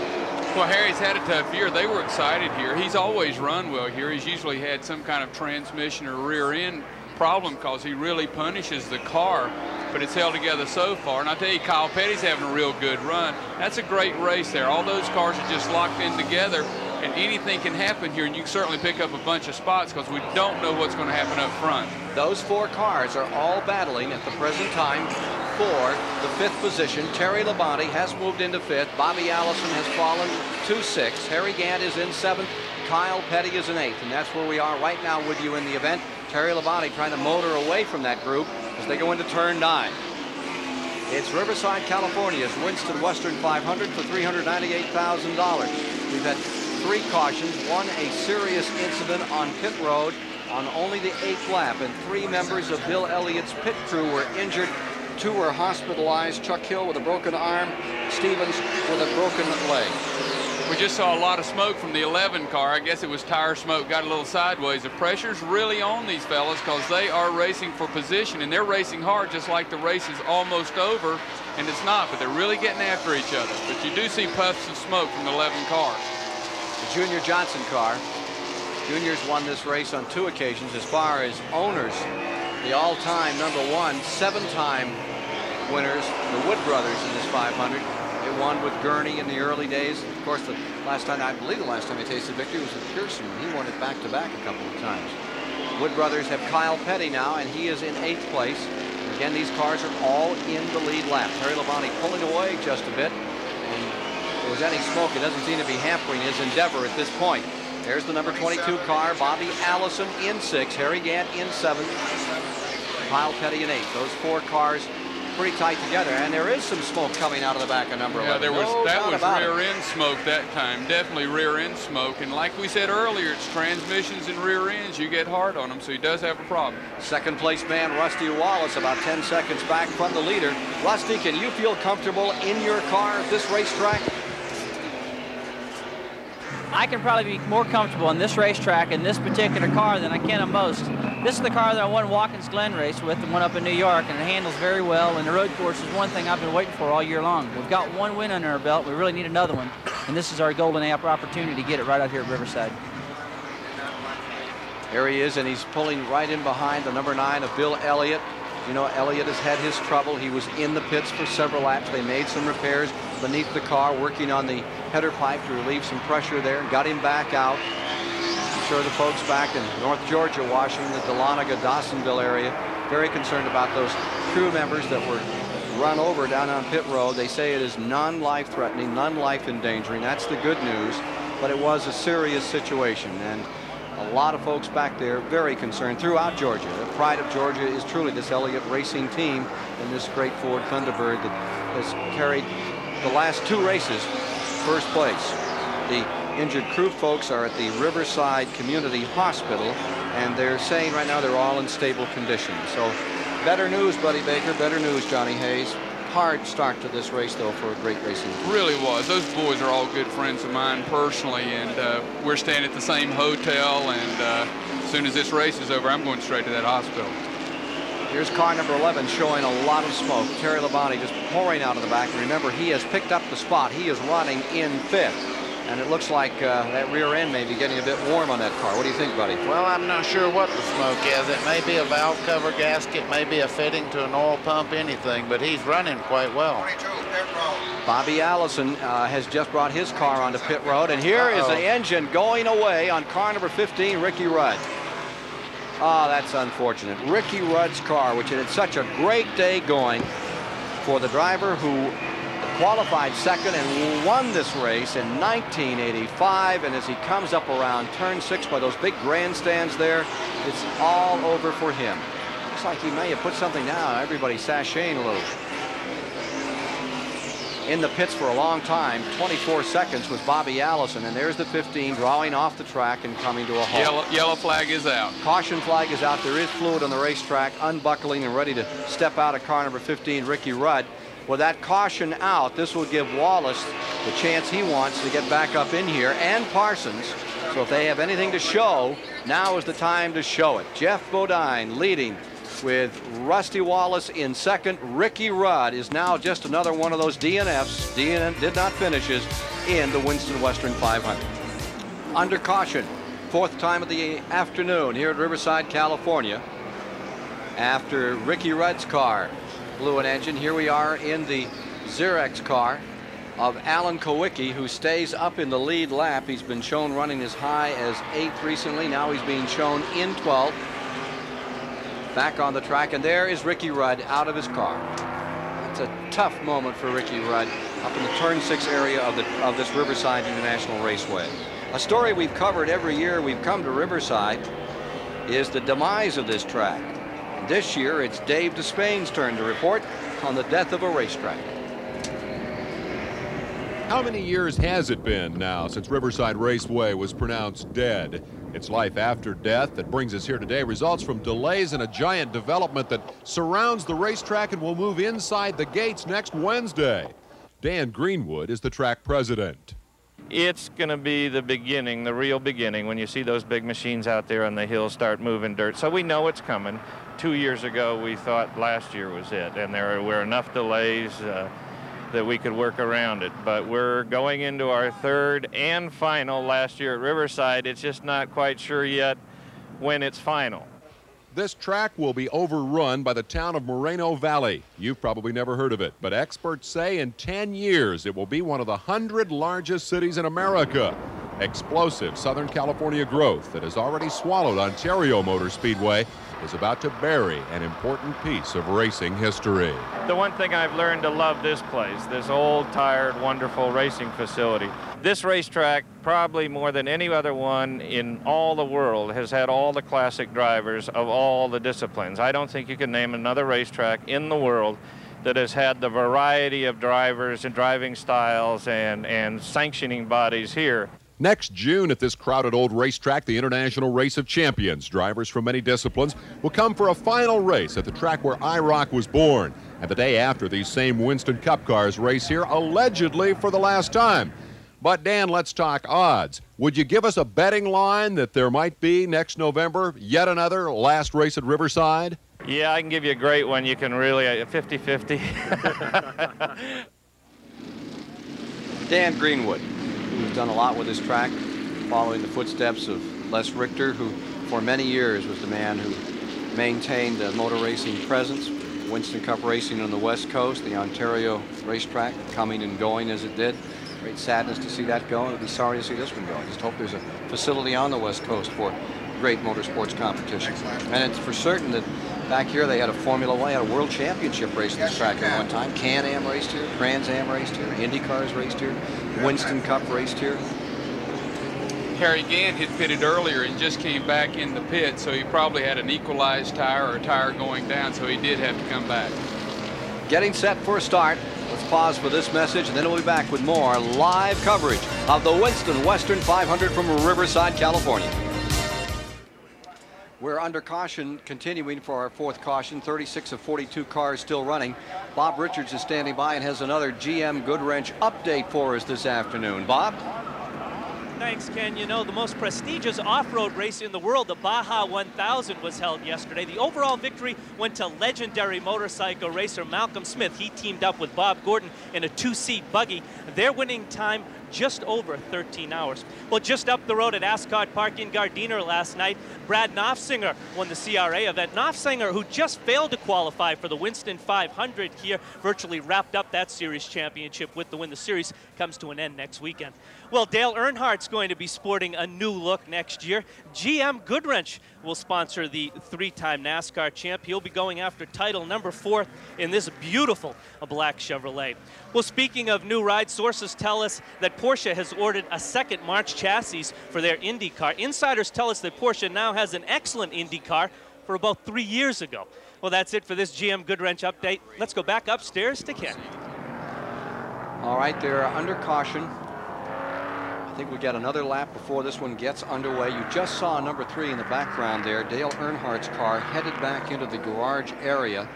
Well, Harry's had a tough year. They were excited here. He's always run well here. He's usually had some kind of transmission or rear end problem because he really punishes the car, but it's held together so far. And I tell you, Kyle Petty's having a real good run. That's a great race there. All those cars are just locked in together, and anything can happen here, and you can certainly pick up a bunch of spots because we don't know what's going to happen up front. Those 4 cars are all battling at the present time for the 5th position. Terry Labonte has moved into 5th. Bobby Allison has fallen to 6th. Harry Gant is in 7th. Kyle Petty is in 8th. And that's where we are right now with you in the event. Terry Labonte trying to motor away from that group as they go into turn 9. It's Riverside, California's Winston Western 500 for $398,000. We've had 3 cautions, 1 a serious incident on pit road on only the 8th lap, and 3 members of Bill Elliott's pit crew were injured. 2 were hospitalized. Chuck Hill with a broken arm, Stevens with a broken leg. We just saw a lot of smoke from the 11 car. I guess it was tire smoke, got a little sideways. The pressure's really on these fellas because they are racing for position, and they're racing hard just like the race is almost over, and it's not, but they're really getting after each other. But you do see puffs of smoke from the 11 cars. The Junior Johnson car. Junior's won this race on 2 occasions. As far as owners, the all-time #1, 7-time winners, the Wood brothers in this 500. They won with Gurney in the early days. Of course, the last time, I believe the last time they tasted victory was with Pearson. He won it back-to-back a couple of times. Wood brothers have Kyle Petty now, and he is in 8th place. Again, these cars are all in the lead lap. Terry Labonte pulling away just a bit. And if there was any smoke, it doesn't seem to be hampering his endeavor at this point. There's the number 22 car. Bobby Allison in 6th. Harry Gant in 7th. Kyle Petty in 8th. Those 4 cars pretty tight together, and there is some smoke coming out of the back of number 11. Yeah, there was, no that was doubt rear end smoke that time. Definitely rear end smoke. And like we said earlier, it's transmissions and rear ends. You get hard on them, so he does have a problem. 2nd place man, Rusty Wallace, about 10 seconds back from the leader. Rusty, can you feel comfortable in your car at this racetrack? I can probably be more comfortable in this racetrack in this particular car than I can on most. This is the car that I won Watkins Glen race with, the one up in New York, and it handles very well, and the road course is one thing I've been waiting for all year long. We've got 1 win under our belt. We really need another one, and this is our golden opportunity to get it right out here at Riverside. There he is, and he's pulling right in behind the number 9 of Bill Elliott. You know, Elliott has had his trouble. He was in the pits for several laps. They made some repairs beneath the car, working on the header pipe to relieve some pressure there, got him back out. I'm sure the folks back in North Georgia, watching the Dahlonega, Dawsonville area, very concerned about those crew members that were run over down on pit road. They say it is non-life threatening, non-life endangering. That's the good news, but it was a serious situation, and a lot of folks back there very concerned throughout Georgia. The pride of Georgia is truly this Elliott racing team and this great Ford Thunderbird that has carried the last 2 races first place. The injured crew folks are at the Riverside Community Hospital, and they're saying right now they're all in stable condition. So better news, Buddy Baker, better news, Johnny Hayes. Hard start to this race, though, for a great racing team. Really was. Those boys are all good friends of mine personally, and we're staying at the same hotel, and as soon as this race is over, I'm going straight to that hospital. Here's car number 11 showing a lot of smoke. Terry Labonte just pouring out of the back. Remember, he has picked up the spot. He is running in 5th. And it looks like that rear end may be getting a bit warm on that car. What do you think, buddy? Well, I'm not sure what the smoke is. It may be a valve cover gasket, maybe a fitting to an oil pump, anything, but he's running quite well. Bobby Allison has just brought his car onto pit road, and here is the engine going away on car number 15, Ricky Rudd. Oh, that's unfortunate. Ricky Rudd's car, which had such a great day going for the driver who qualified 2nd and won this race in 1985, and as he comes up around turn 6 by those big grandstands there, it's all over for him. Looks like he may have put something down. Everybody's sashaying a little. In the pits for a long time, 24 seconds was Bobby Allison, and there's the 15 drawing off the track and coming to a halt. Yellow flag is out. Caution flag is out. There is fluid on the racetrack, unbuckling and ready to step out of car number 15, Ricky Rudd. With that caution out, this will give Wallace the chance he wants to get back up in here, and Parsons. So if they have anything to show, now is the time to show it. Jeff Bodine leading with Rusty Wallace in second. Ricky Rudd is now just another one of those DNFs, did not finishes, in the Winston Western 500. Under caution, fourth time of the afternoon here at Riverside, California. After Ricky Rudd's car blew an engine, here we are in the Xerox car of Alan Kulwicki, who stays up in the lead lap. He's been shown running as high as 8th recently. Now he's being shown in 12th. Back on the track, and there is Ricky Rudd out of his car. It's a tough moment for Ricky Rudd up in the turn 6 area of this Riverside International Raceway. A story we've covered every year we've come to Riverside is the demise of this track. And this year it's Dave Despain's turn to report on the death of a racetrack. How many years has it been now since Riverside Raceway was pronounced dead? It's life after death that brings us here today. Results from delays and a giant development that surrounds the racetrack and will move inside the gates next Wednesday. Dan Greenwood is the track president. It's going to be the beginning, the real beginning, when you see those big machines out there on the hill start moving dirt. So we know it's coming. 2 years ago, we thought last year was it, and there were enough delays that we could work around it. But we're going into our third and final last year at Riverside. It's just not quite sure yet when it's final. This track will be overrun by the town of Moreno Valley. You've probably never heard of it, but experts say in 10 years it will be one of the 100 largest cities in America. Explosive Southern California growth that has already swallowed Ontario Motor Speedway is about to bury an important piece of racing history. The one thing I've learned to love this place, this old, tired, wonderful racing facility. This racetrack, probably more than any other one in all the world, has had all the classic drivers of all the disciplines. I don't think you can name another racetrack in the world that has had the variety of drivers and driving styles and sanctioning bodies here. Next June at this crowded old racetrack, the International Race of Champions, drivers from many disciplines will come for a final race at the track where IROC was born. And the day after, these same Winston Cup cars race here, allegedly for the last time. But Dan, let's talk odds. Would you give us a betting line that there might be next November yet another last race at Riverside? Yeah, I can give you a great one. You can really, 50-50. Dan Greenwood, who's done a lot with this track, following the footsteps of Les Richter, who for many years was the man who maintained the motor racing presence. Winston Cup racing on the West Coast, the Ontario racetrack, coming and going as it did. Great sadness to see that go, and I'd be sorry to see this one go. I just hope there's a facility on the West Coast for great motorsports competition. And it's for certain that back here they had a Formula One, had a World Championship race at this track at one time. Can-Am raced here, Trans-Am raced here, Indy cars raced here, Winston Cup raced here. Harry Gant had pitted earlier and just came back in the pit, so he probably had an equalized tire or a tire going down, so he did have to come back. Getting set for a start. Let's pause for this message, and then we'll be back with more live coverage of the Winston Western 500 from Riverside, California. We're under caution, continuing for our fourth caution. 36 of 42 cars still running. Bob Richards is standing by and has another GM Goodwrench update for us this afternoon. Bob? Thanks, Ken. You know, the most prestigious off-road race in the world, the Baja 1000, was held yesterday. The overall victory went to legendary motorcycle racer Malcolm Smith. He teamed up with Bob Gordon in a two-seat buggy. Their winning time, just over 13 hours. Well, just up the road at Ascot Park in Gardiner last night, Brad Knopfsinger won the CRA event. Knopfsinger, who just failed to qualify for the Winston 500 here, virtually wrapped up that series championship with the win. The series comes to an end next weekend. Well, Dale Earnhardt's going to be sporting a new look next year. GM Goodwrench will sponsor the three-time NASCAR champ. He'll be going after title number 4 in this beautiful black Chevrolet. Well, speaking of new rides, sources tell us that Porsche has ordered a second March chassis for their Indy car. Insiders tell us that Porsche now has an excellent Indy car for about 3 years ago. Well, that's it for this GM Goodwrench update. Let's go back upstairs to Ken. All right, they're under caution. I think we got another lap before this one gets underway. You just saw number 3 in the background there, Dale Earnhardt's car headed back into the garage area.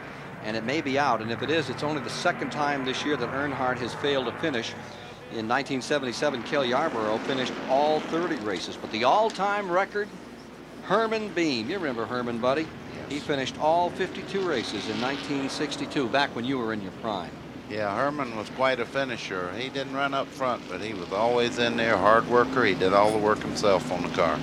and it may be out. And if it is, it's only the second time this year that Earnhardt has failed to finish. In 1977, Cale Yarborough finished all 30 races, but the all-time record, Herman Beam. You remember Herman, buddy? Yes. He finished all 52 races in 1962, back when you were in your prime. Yeah, Herman was quite a finisher. He didn't run up front, but he was always in there, hard worker. He did all the work himself on the car.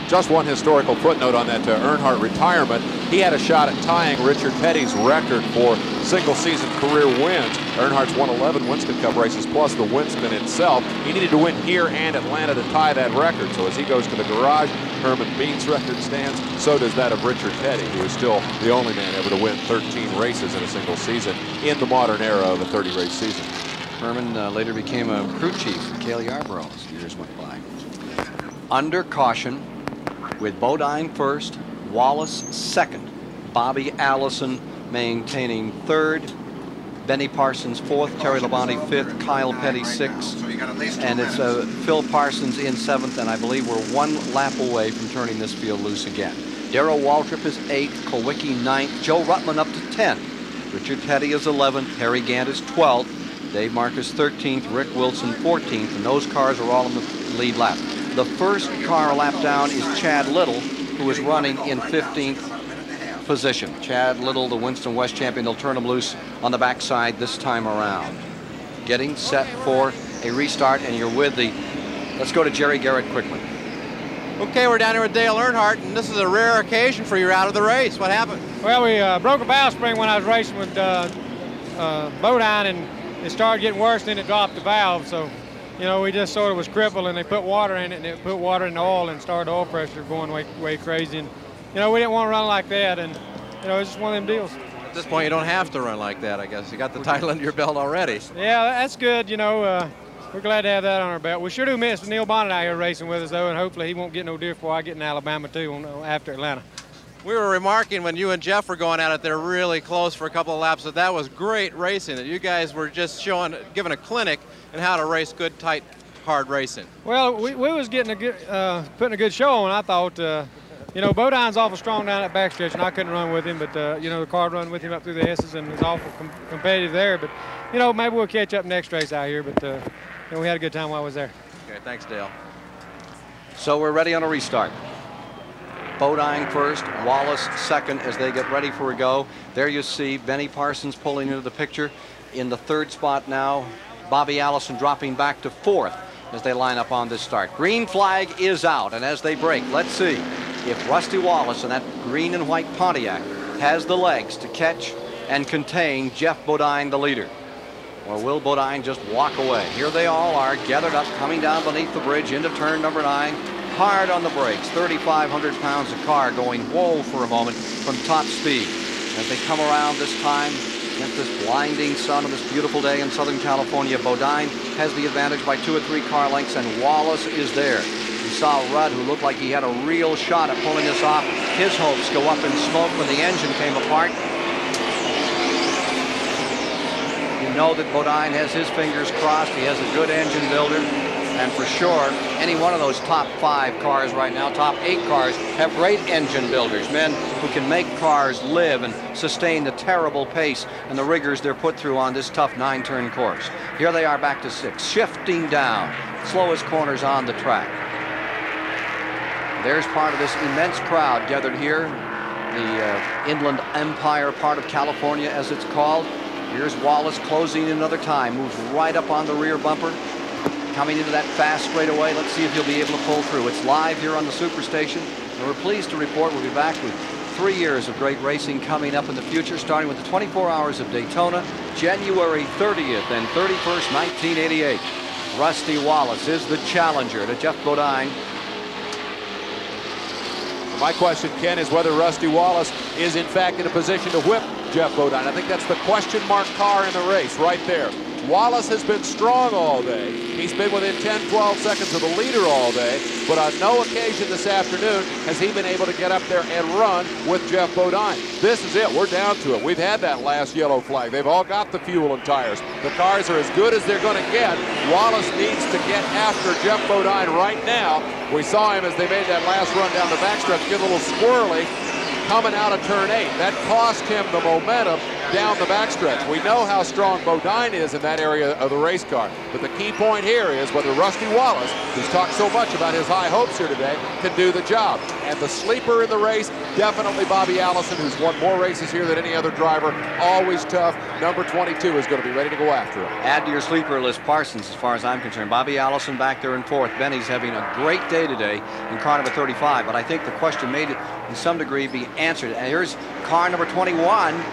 Just one historical footnote on that Earnhardt retirement. He had a shot at tying Richard Petty's record for single-season career wins. Earnhardt's won 11 Winston Cup races plus the Winston itself. He needed to win here and Atlanta to tie that record. So as he goes to the garage, Herman Bean's record stands. So does that of Richard Petty, who is still the only man ever to win 13 races in a single season in the modern era of a 30-race season. Herman later became a crew chief for Cale Yarborough as years went by. Under caution, with Bodine first, Wallace second, Bobby Allison maintaining third, Benny Parsons fourth, Terry Labonte fifth, Kyle Petty sixth, and it's Phil Parsons in seventh, and I believe we're one lap away from turning this field loose again. Darrell Waltrip is eighth, Kulwicki ninth, Joe Ruttman up to 10th, Richard Petty is 11th, Harry Gant is 12th, Dave Marcus 13th, Rick Wilson 14th, and those cars are all in the lead lap. The first car lap down is Chad Little, who is running in 15th position. Chad Little, the Winston West champion, they'll turn him loose on the backside this time around. Getting set for a restart, and you're with the, let's go to Jerry Garrett quickly. Okay, we're down here with Dale Earnhardt, and this is a rare occasion for you out of the race. What happened? Well, we broke a valve spring when I was racing with Bodine, and it started getting worse, then it dropped the valve, so you know, we just sort of was crippled, and they put water in it, and it put water in the oil and started oil pressure going way crazy. And, you know, we didn't want to run like that, and, you know, it's just one of them deals. At this point, you don't have to run like that, I guess. You got the title under your belt already. Yeah, that's good, you know. We're glad to have that on our belt. We sure do miss Neil Bonnet out here racing with us, though, and hopefully he won't get no deer before I get in Alabama, too, after Atlanta. We were remarking when you and Jeff were going at it there really close for a couple of laps that was great racing, that you guys were just giving a clinic in how to race good, tight, hard racing. Well, we was getting a good, putting a good show on. I thought, you know, Bodine's awful strong down that backstretch, and I couldn't run with him, but, you know, the car run with him up through the S's and was awful competitive there. But, you know, maybe we'll catch up next race out here, but, you know, we had a good time while I was there. Okay, thanks, Dale. So we're ready on a restart. Bodine first, Wallace second as they get ready for a go. There you see Benny Parsons pulling into the picture. In the third spot now, Bobby Allison dropping back to fourth as they line up on this start. Green flag is out, and as they break, let's see if Rusty Wallace in that green and white Pontiac has the legs to catch and contain Jeff Bodine, the leader. Or will Bodine just walk away? Here they all are gathered up, coming down beneath the bridge into turn number 9. Hard on the brakes, 3,500 pounds of car going whoa for a moment from top speed. As they come around this time against this blinding sun on this beautiful day in Southern California, Bodine has the advantage by 2 or 3 car lengths, and Wallace is there. We saw Rudd, who looked like he had a real shot at pulling this off. His hopes go up in smoke when the engine came apart. You know that Bodine has his fingers crossed. He has a good engine builder. And for sure, any one of those top 5 cars right now, top 8 cars, have great engine builders, men who can make cars live and sustain the terrible pace and the rigors they're put through on this tough 9-turn course. Here they are back to 6, shifting down, slowest corners on the track. There's part of this immense crowd gathered here, the Inland Empire part of California, as it's called. Here's Wallace closing another time, moves right up on the rear bumper. Coming into that fast straightaway, let's see if he'll be able to pull through. It's live here on the Superstation, and we're pleased to report we'll be back with 3 years of great racing coming up in the future, starting with the 24 Hours of Daytona, January 30th and 31st, 1988. Rusty Wallace is the challenger to Jeff Bodine. My question, Ken, is whether Rusty Wallace is in fact in a position to whip Jeff Bodine. I think that's the question mark car in the race right there. Wallace has been strong all day. He's been within 10, 12 seconds of the leader all day, but on no occasion this afternoon has he been able to get up there and run with Jeff Bodine. This is it. We're down to it. We've had that last yellow flag. They've all got the fuel and tires. The cars are as good as they're going to get. Wallace needs to get after Jeff Bodine right now. We saw him as they made that last run down the backstretch, get a little squirrely. coming out of turn 8. That cost him the momentum down the backstretch. We know how strong Bodine is in that area of the race car, but the key point here is whether Rusty Wallace, who's talked so much about his high hopes here today, can do the job. And the sleeper in the race, definitely Bobby Allison, who's won more races here than any other driver. Always tough. Number 22 is going to be ready to go after him. Add to your sleeper list Parsons, as far as I'm concerned. Bobby Allison back there in 4th. Benny's having a great day today in car number 35, but I think the question may, in some degree, be answered. And here's car number 21,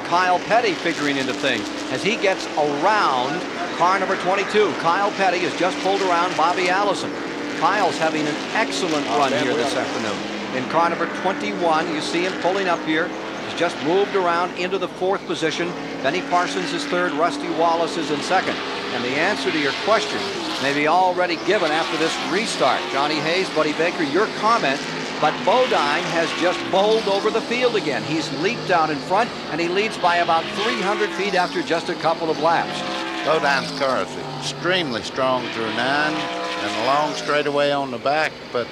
Kyle Petty, figuring into things as he gets around car number 22. Kyle Petty has just pulled around Bobby Allison. Kyle's having an excellent run here this afternoon. In car number 21, you see him pulling up here. He's just moved around into the 4th position. Benny Parsons is 3rd. Rusty Wallace is in 2nd. And the answer to your question may be already given after this restart. Johnny Hayes, Buddy Baker, your comment. But Bodine has just bowled over the field again. He's leaped out in front, and he leads by about 300 feet after just a couple of laps. Bodine's car is extremely strong through 9 and a long straightaway on the back, but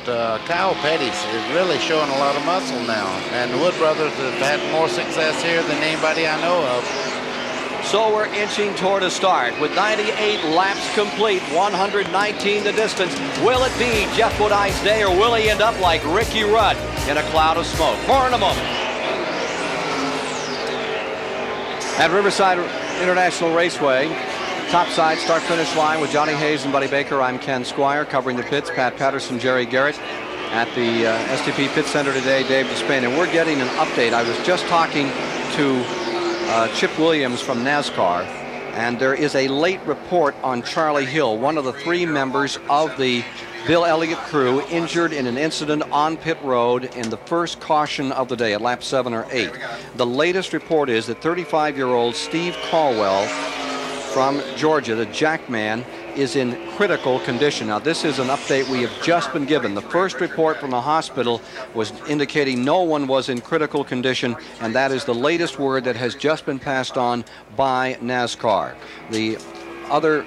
Kyle Petty's is really showing a lot of muscle now. And the Wood brothers have had more success here than anybody I know of. So we're inching toward a start with 98 laps complete, 119 the distance. Will it be Jeff Bodine's day, or will he end up like Ricky Rudd in a cloud of smoke? More in a moment. At Riverside International Raceway, topside start-finish line with Johnny Hayes and Buddy Baker. I'm Ken Squire, covering the pits. Pat Patterson, Jerry Garrett. At the STP Pit Center today, Dave Despain. And we're getting an update. I was just talking to Chip Williams from NASCAR, and there is a late report on Charlie Hill, one of the 3 members of the Bill Elliott crew, injured in an incident on pit road in the first caution of the day at lap 7 or 8. The latest report is that 35-year-old Steve Caldwell from Georgia, the Jackman, is in critical condition. Now, this is an update we have just been given. The first report from the hospital was indicating no one was in critical condition, and that is the latest word that has just been passed on by NASCAR. The other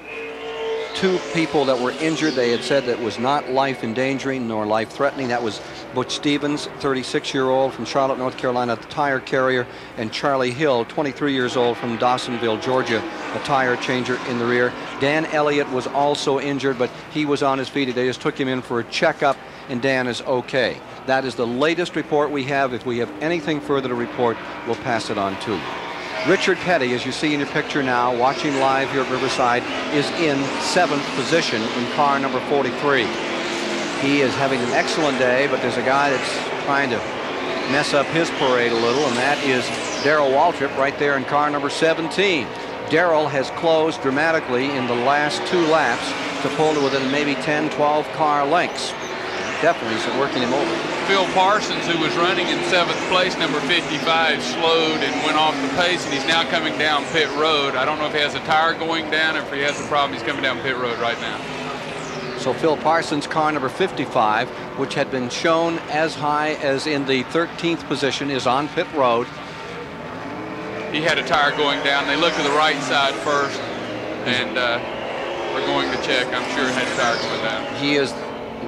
2 people that were injured, they had said that was not life-endangering nor life-threatening. That was Butch Stevens, 36-year-old from Charlotte, North Carolina, the tire carrier, and Charlie Hill, 23 years old from Dawsonville, Georgia, a tire changer in the rear. Dan Elliott was also injured, but he was on his feet. They just took him in for a checkup, and Dan is okay. That is the latest report we have. If we have anything further to report, we'll pass it on to you. Richard Petty, as you see in your picture now, watching live here at Riverside, is in 7th position in car number 43. He is having an excellent day, but there's a guy that's trying to mess up his parade a little, and that is Darrell Waltrip right there in car number 17. Darrell has closed dramatically in the last 2 laps to pull to within maybe 10, 12 car lengths. Definitely is working him over. Phil Parsons, who was running in 7th place, number 55, slowed and went off the pace, and he's now coming down pit road. I don't know if he has a tire going down or if he has a problem. He's coming down pit road right now. So Phil Parsons, car number 55, which had been shown as high as in the 13th position, is on pit road. He had a tire going down. They looked to the right side first, and we're going to check. I'm sure it had a tire going down. He is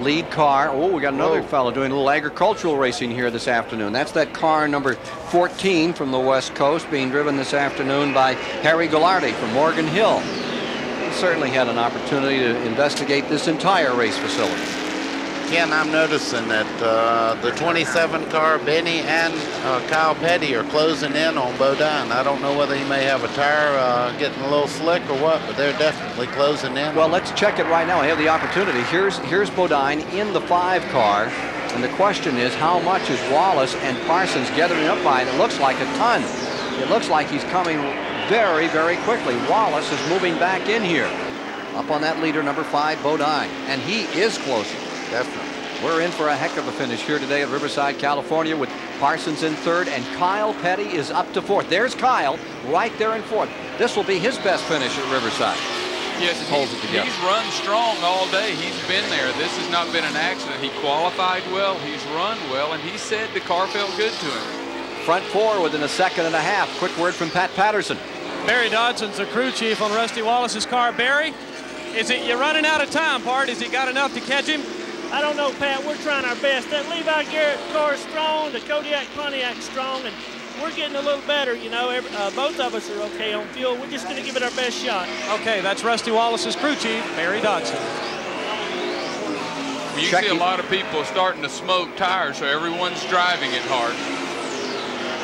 lead car. Oh, we got another fellow doing a little agricultural racing here this afternoon. That's that car number 14 from the West Coast, being driven this afternoon by Harry Goulardi from Morgan Hill. He certainly had an opportunity to investigate this entire race facility. Ken, I'm noticing that the 27 car, Benny and Kyle Petty, are closing in on Bodine. I don't know whether he may have a tire getting a little slick or what, but they're definitely closing in. Well, let's check it right now. I have the opportunity. Here's Bodine in the 5 car, and the question is, how much is Wallace and Parsons gathering up by? And it looks like a ton. It looks like he's coming very, very quickly. Wallace is moving back in here. Up on that leader, number 5, Bodine, and he is closing. Definitely. We're in for a heck of a finish here today at Riverside, California, with Parsons in 3rd, and Kyle Petty is up to 4th. There's Kyle right there in 4th. This will be his best finish at Riverside. Yes, he's run strong all day. He's been there. This has not been an accident. He qualified well. He's run well, and he said the car felt good to him. Front 4 within a second and a half. Quick word from Pat Patterson. Barry Dodson's the crew chief on Rusty Wallace's car. Barry, is it you're running out of time, Part? Has he got enough to catch him? I don't know, Pat. We're trying our best. That Levi Garrett car is strong. The Kodiak Pontiac's strong, and we're getting a little better. You know, both of us are okay on fuel. We're just going to give it our best shot. Okay, that's Rusty Wallace's crew chief, Barry Dodson. You see a lot of people starting to smoke tires, so everyone's driving it hard.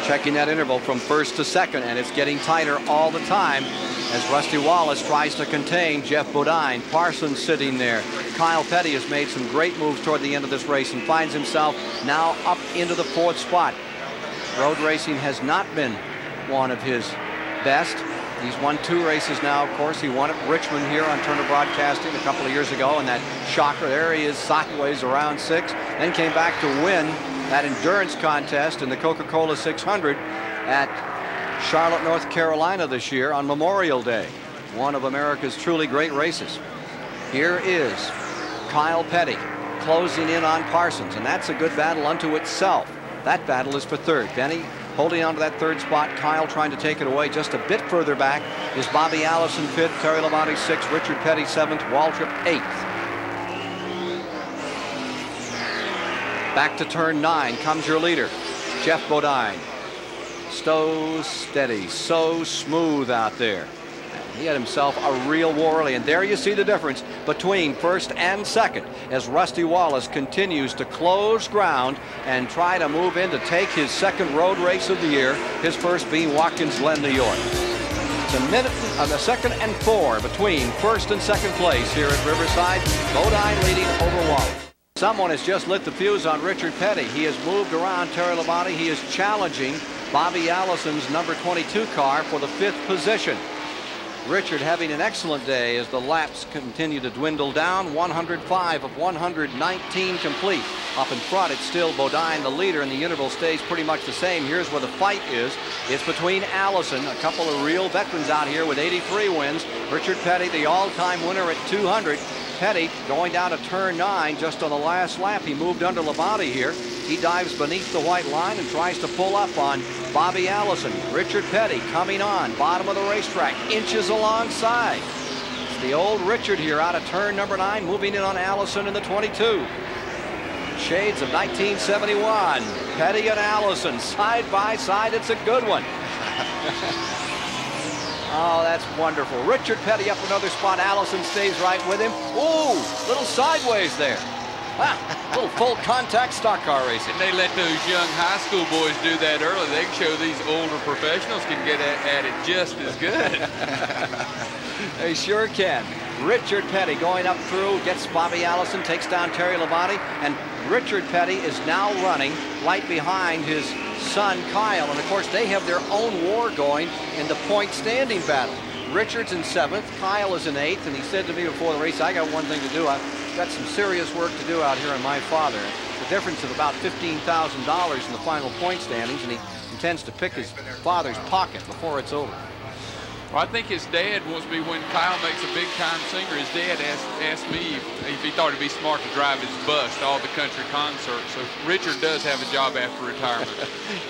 Checking that interval from first to second, and it's getting tighter all the time as Rusty Wallace tries to contain Jeff Bodine. Parsons sitting there. Kyle Petty has made some great moves toward the end of this race and finds himself now up into the 4th spot. Road racing has not been one of his best. He's won 2 races now, of course. He won at Richmond here on Turner Broadcasting a couple of years ago, and that shocker, there he is sideways around 6. Then came back to win that endurance contest in the Coca-Cola 600 at Charlotte, North Carolina this year on Memorial Day. One of America's truly great races. Here is Kyle Petty closing in on Parsons, and that's a good battle unto itself. That battle is for 3rd. Benny holding on to that 3rd spot. Kyle trying to take it away. Just a bit further back is Bobby Allison 5th, Terry Labonte 6th, Richard Petty 7th, Waltrip 8th. Back to turn 9 comes your leader, Jeff Bodine. So steady, so smooth out there. He had himself a real war early, and there you see the difference between 1st and 2nd as Rusty Wallace continues to close ground and try to move in to take his 2nd road race of the year, his first being Watkins Glen, New York. It's a minute, a 2nd and 4 between 1st and 2nd place here at Riverside. Bodine leading over Wallace. Someone has just lit the fuse on Richard Petty. He has moved around Terry Labonte. He is challenging Bobby Allison's number 22 car for the 5th position. Richard having an excellent day as the laps continue to dwindle down. 105 of 119 complete. Up in front, it's still Bodine, the leader, and the interval stays pretty much the same. Here's where the fight is. It's between Allison, a couple of real veterans out here with 83 wins. Richard Petty, the all-time winner at 200. Petty going down to turn 9 just on the last lap. He moved under Labonte here. He dives beneath the white line and tries to pull up on Bobby Allison. Richard Petty coming on, bottom of the racetrack, inches alongside. It's the old Richard here out of turn number 9, moving in on Allison in the 22. Shades of 1971. Petty and Allison side by side. It's a good one. Oh, that's wonderful. Richard Petty up another spot. Allison stays right with him. Ooh, little sideways there. Ah, little full contact stock car racing. And they let those young high school boys do that early. They can show these older professionals can get at it just as good. They sure can. Richard Petty going up through, gets Bobby Allison, takes down Terry Labonte, and Richard Petty is now running right behind his son Kyle, and of course they have their own war going in the point standing battle. Richard's in 7th, Kyle is in 8th, and he said to me before the race, I got one thing to do. I've got some serious work to do out here on my father. The difference of about $15,000 in the final point standings, and he intends to pick his father's pocket before it's over. Well, I think his dad wants me, when Kyle makes a big-time singer, his dad asked me if he thought it'd be smart to drive his bus to all the country concerts. So Richard does have a job after retirement.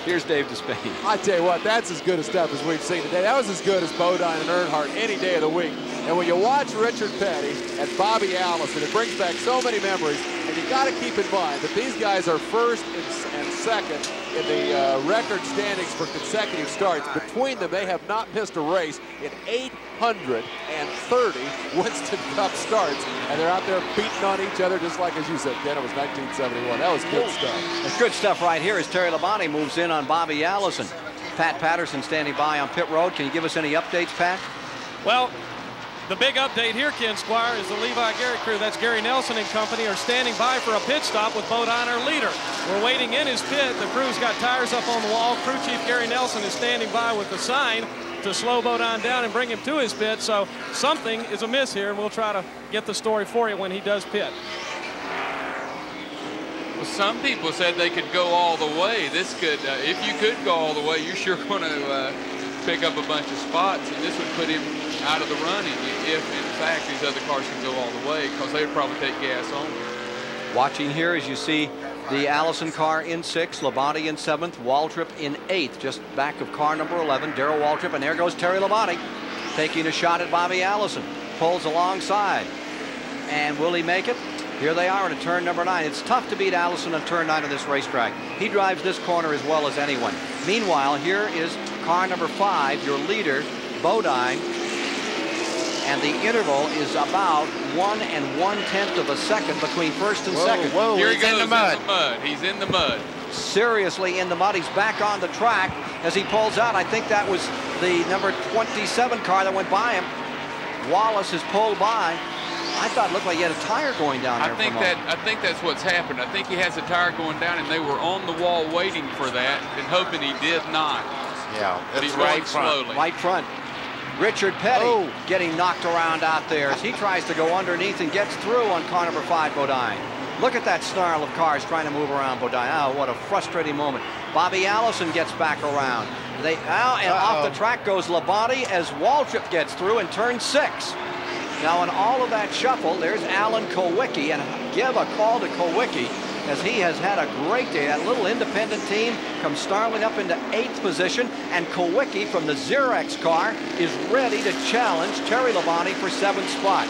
Here's Dave Despain. I tell you what, that's as good a stuff as we've seen today. That was as good as Bodine and Earnhardt any day of the week. And when you watch Richard Petty and Bobby Allison, it brings back so many memories. And you got to keep in mind that these guys are 1st and 2nd in the record standings for consecutive starts. Between them, they have not missed a race in 830 Winston Cup starts, and they're out there beating on each other just like, as you said, Ken, it was 1971. That was good stuff. That's good stuff right here as Terry Labonte moves in on Bobby Allison. Pat Patterson standing by on pit road. Can you give us any updates, Pat? Well, the big update here, Ken Squire, is the Levi Garrett crew. That's Gary Nelson and company are standing by for a pit stop with Bodine, our leader. We're waiting in his pit. The crew's got tires up on the wall. Crew chief Gary Nelson is standing by with the sign to slow Bodine down and bring him to his pit. So something is amiss here, and we'll try to get the story for you when he does pit. Well, some people said they could go all the way. This could, if you could go all the way, you're sure going to pick up a bunch of spots, and this would put him out of the running if, in fact, these other cars can go all the way, because they would probably take gas only. Watching here as you see the Allison car in 6th, Labonte in 7th, Waltrip in 8th, just back of car number 11, Darrell Waltrip, and there goes Terry Labonte taking a shot at Bobby Allison. Pulls alongside. And will he make it? Here they are at turn number 9. It's tough to beat Allison on turn 9 of this racetrack. He drives this corner as well as anyone. Meanwhile, here is car number 5, your leader, Bodine. And the interval is about 1 1/10 of a second between first and second. Whoa, here he goes in the mud. He's in the mud. Seriously in the mud. He's back on the track as he pulls out. I think that was the number 27 car that went by him. Wallace is pulled by. I thought it looked like he had a tire going down there. I think that's what's happened. I think he has a tire going down, and they were on the wall waiting for that and hoping he did not. Yeah, but he's going slowly. Right front. Richard Petty getting knocked around out there as he tries to go underneath and gets through on car number 5, Bodine. Look at that snarl of cars trying to move around Bodine. Oh, what a frustrating moment. Bobby Allison gets back around. Off the track goes Labonte as Waltrip gets through in turn 6. Now in all of that shuffle, there's Alan Kulwicki, and give a call to Kulwicki as he has had a great day. That little independent team comes snarling up into 8th position, and Kulwicki from the Xerox car is ready to challenge Terry Labonte for 7th spot.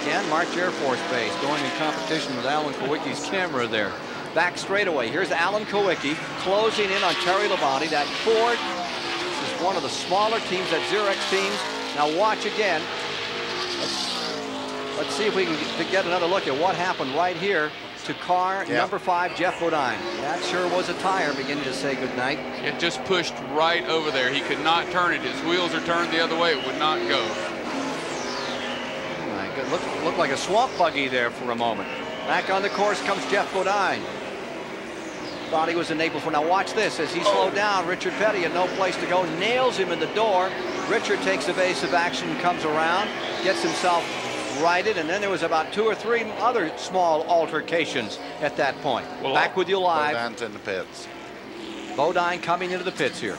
Again, March Air Force Base going in competition with Alan Kulwicki's camera there. Back straightaway, here's Alan Kulwicki closing in on Terry Labonte. That Ford is one of the smaller teams, that Xerox teams. Now watch again. Let's see if we can get another look at what happened right here to car number 5, Jeff Bodine. That sure was a tire beginning to say goodnight. It just pushed right over there. He could not turn it. His wheels are turned the other way. It would not go. Looked like a swamp buggy there for a moment. Back on the course comes Jeff Bodine. Thought he was enabled for. Now watch this as he slowed down. Richard Petty had no place to go, nails him in the door. Richard takes evasive action, comes around, gets himself righted, and then there was about 2 or 3 other small altercations at that point. Well, back with you live. Bodine's in the pits. Bodine coming into the pits here.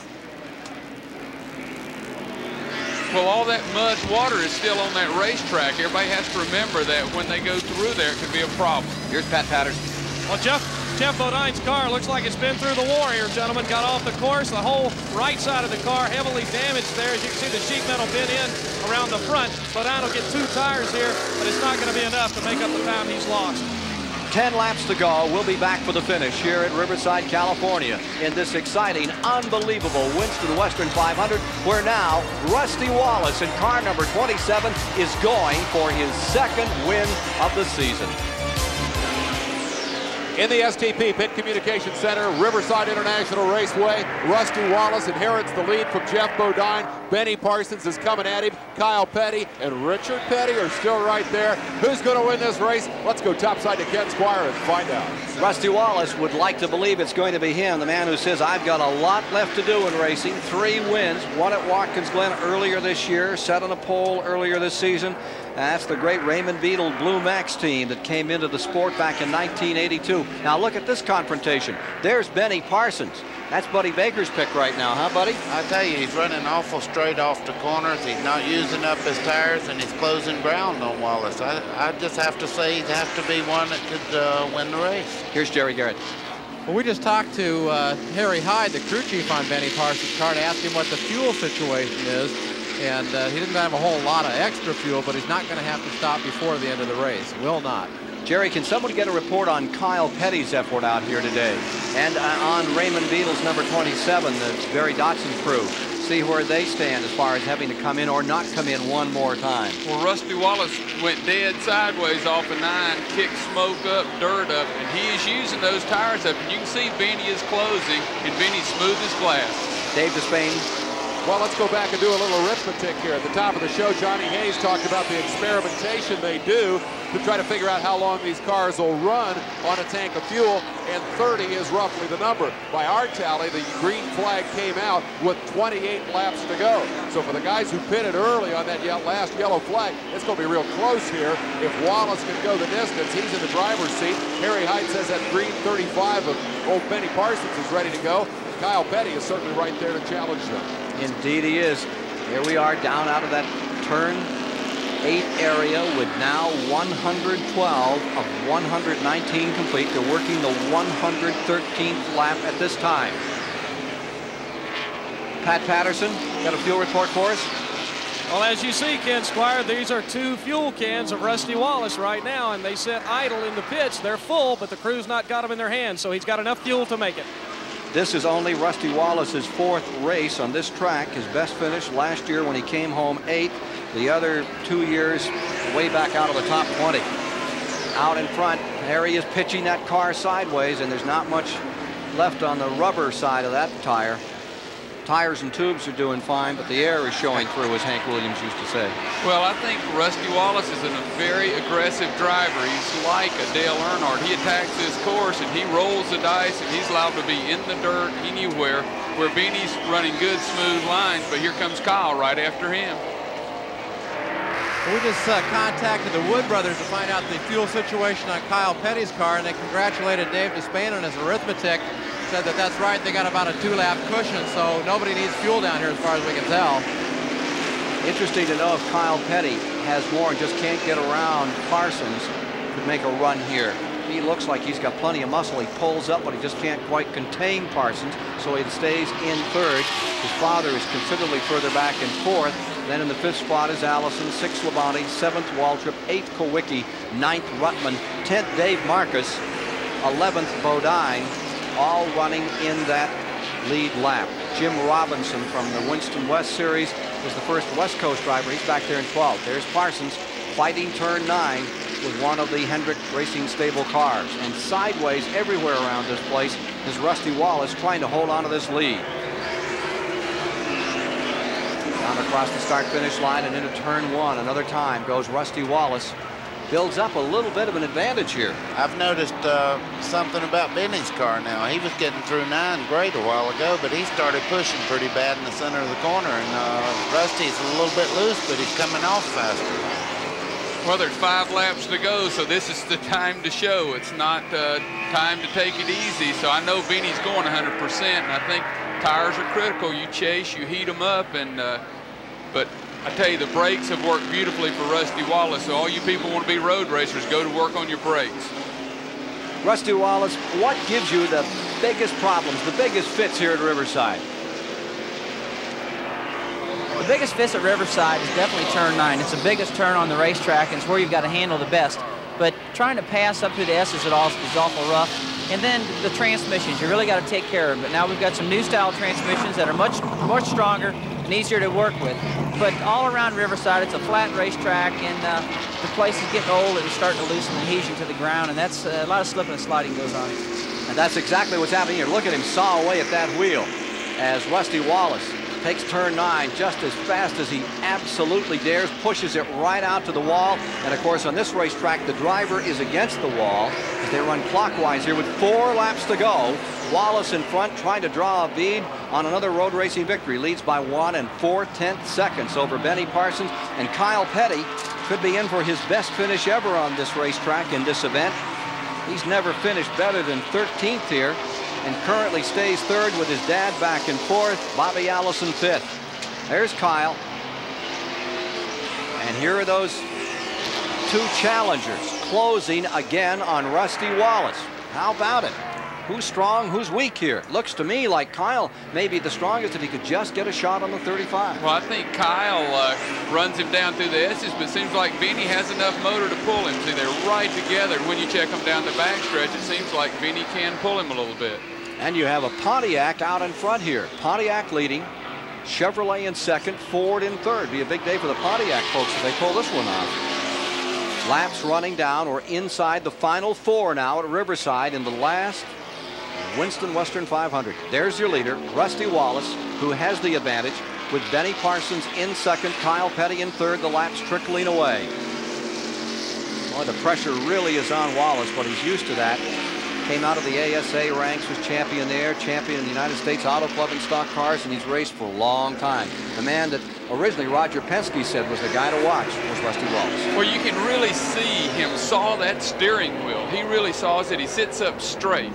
Well, all that mud and water is still on that racetrack. Everybody has to remember that when they go through there, it could be a problem. Here's Pat Patterson. Well, Jeff Bodine's car looks like it's been through the war here, gentlemen. Got off the course. The whole right side of the car heavily damaged there. As you can see, the sheet metal bent in around the front. Bodine will get 2 tires here, but it's not going to be enough to make up the time he's lost. 10 laps to go. We'll be back for the finish here at Riverside, California in this exciting, unbelievable Winston Western 500, where now Rusty Wallace in car number 27 is going for his 2nd win of the season. In the STP Pit Communication Center, Riverside International Raceway, Rusty Wallace inherits the lead from Jeff Bodine. Benny Parsons is coming at him. Kyle Petty and Richard Petty are still right there. Who's going to win this race? Let's go topside to Ken Squire and find out. Rusty Wallace would like to believe it's going to be him, the man who says, I've got a lot left to do in racing. 3 wins, 1 at Watkins Glen earlier this year, set on a pole earlier this season. That's the great Raymond Beadle Blue Max team that came into the sport back in 1982. Now look at this confrontation. There's Benny Parsons. That's Buddy Baker's pick right now, huh, Buddy? I tell you, he's running awful straight off the corners. He's not using up his tires, and he's closing ground on Wallace. I just have to say he'd have to be one that could win the race. Here's Jerry Garrett. Well, we just talked to Harry Hyde, the crew chief on Benny Parsons' car, to ask him what the fuel situation is. And he doesn't have a whole lot of extra fuel, but he's not going to have to stop before the end of the race. Will not. Jerry, can someone get a report on Kyle Petty's effort out here today? And on Raymond Beadle's number 27, the Barry Dotson crew. See where they stand as far as having to come in or not come in one more time. Well, Rusty Wallace went dead sideways off of 9, kicked smoke up, dirt up, and he is using those tires up. And you can see Benny is closing, and Benny's smooth as glass. Dave Despain. Well, let's go back and do a little arithmetic here. At the top of the show, Johnny Hayes talked about the experimentation they do to try to figure out how long these cars will run on a tank of fuel, and 30 is roughly the number. By our tally, the green flag came out with 28 laps to go. So for the guys who pitted early on that last yellow flag, it's going to be real close here. If Wallace can go the distance, he's in the driver's seat. Harry Hyde says that green 35 of old Benny Parsons is ready to go. Kyle Petty is certainly right there to challenge them. Indeed he is. Here we are down out of that turn 8 area with now 112 of 119 complete. They're working the 113th lap at this time. Pat Patterson, got a fuel report for us? Well, as you see, Ken Squire, these are 2 fuel cans of Rusty Wallace right now, and they sit idle in the pits. They're full, but the crew's not got them in their hands, so he's got enough fuel to make it. This is only Rusty Wallace's 4th race on this track. His best finish last year when he came home 8th. The other 2 years way back out of the top 20. Out in front, there he is pitching that car sideways, and there's not much left on the rubber side of that tire. Tires and tubes are doing fine, but the air is showing through, as Hank Williams used to say. Well, I think Rusty Wallace is a very aggressive driver. He's like a Dale Earnhardt. He attacks this course and he rolls the dice, and he's allowed to be in the dirt anywhere. Where Beanie's running good, smooth lines, but here comes Kyle right after him. We just contacted the Wood brothers to find out the fuel situation on Kyle Petty's car, and they congratulated Dave Despain on his arithmetic. Said that that's right, they got about a 2-lap cushion, so nobody needs fuel down here as far as we can tell. Interesting to know if Kyle Petty has more and just can't get around Parsons, could make a run here. He looks like he's got plenty of muscle. He pulls up, but he just can't quite contain Parsons, so he stays in 3rd. His father is considerably further back in 4th. Then in the 5th spot is Allison, 6th Labonte, 7th Waltrip, 8th Kulwicki, 9th Ruttman, 10th Dave Marcus, 11th Bodine, all running in that lead lap. Jim Robinson from the Winston West Series was the first West Coast driver. He's back there in 12th. There's Parsons fighting turn 9 with one of the Hendrick Racing Stable cars. And sideways everywhere around this place is Rusty Wallace trying to hold on to this lead. Down across the start-finish line and into turn 1. Another time goes Rusty Wallace. Builds up a little bit of an advantage here. I've noticed something about Benny's car now. He was getting through 9 great a while ago, but he started pushing pretty bad in the center of the corner. And Rusty's a little bit loose, but he's coming off faster. Well, there's 5 laps to go, so this is the time to show. It's not time to take it easy. So I know Benny's going 100%, and I think tires are critical. You chase, you heat them up, and but I tell you, the brakes have worked beautifully for Rusty Wallace. So all you people want to be road racers, go to work on your brakes. Rusty Wallace, what gives you the biggest problems, the biggest fits here at Riverside? The biggest fits at Riverside is definitely turn 9. It's the biggest turn on the racetrack, and it's where you've got to handle the best. But trying to pass up through the S's is awful rough. And then the transmissions, you really got to take care of them. But now we've got some new style transmissions that are much stronger and easier to work with. But all around Riverside, it's a flat racetrack, and the place is getting old and it's starting to lose some adhesion to the ground, and that's a lot of slipping and sliding goes on. And that's exactly what's happening here. Look at him saw away at that wheel as Rusty Wallace takes turn 9 just as fast as he absolutely dares, pushes it right out to the wall. And of course, on this racetrack, the driver is against the wall as they run clockwise here with 4 laps to go. Wallace in front, trying to draw a lead on another road racing victory. Leads by 1 4/10 seconds over Benny Parsons. And Kyle Petty could be in for his best finish ever on this racetrack in this event. He's never finished better than 13th here, and currently stays 3rd with his dad back in 4th, Bobby Allison 5th. There's Kyle. And here are those 2 challengers closing again on Rusty Wallace. How about it? Who's strong, who's weak here? Looks to me like Kyle may be the strongest if he could just get a shot on the 35. Well, I think Kyle runs him down through the S's, but it seems like Benny has enough motor to pull him. See, they're right together. When you check them down the backstretch, it seems like Benny can pull him a little bit. And you have a Pontiac out in front here. Pontiac leading, Chevrolet in 2nd, Ford in 3rd. Be a big day for the Pontiac folks if they pull this one off. Laps running down. We're inside the final 4 now at Riverside in the last Winston Western 500. There's your leader, Rusty Wallace, who has the advantage with Benny Parsons in 2nd, Kyle Petty in 3rd, the laps trickling away. Boy, the pressure really is on Wallace, but he's used to that. Came out of the ASA ranks, was champion there, champion in the United States Auto Club in stock cars, and he's raced for a long time. The man that originally Roger Penske said was the guy to watch was Rusty Wallace. Well, you can really see him saw that steering wheel. He really saws it. He sits up straight.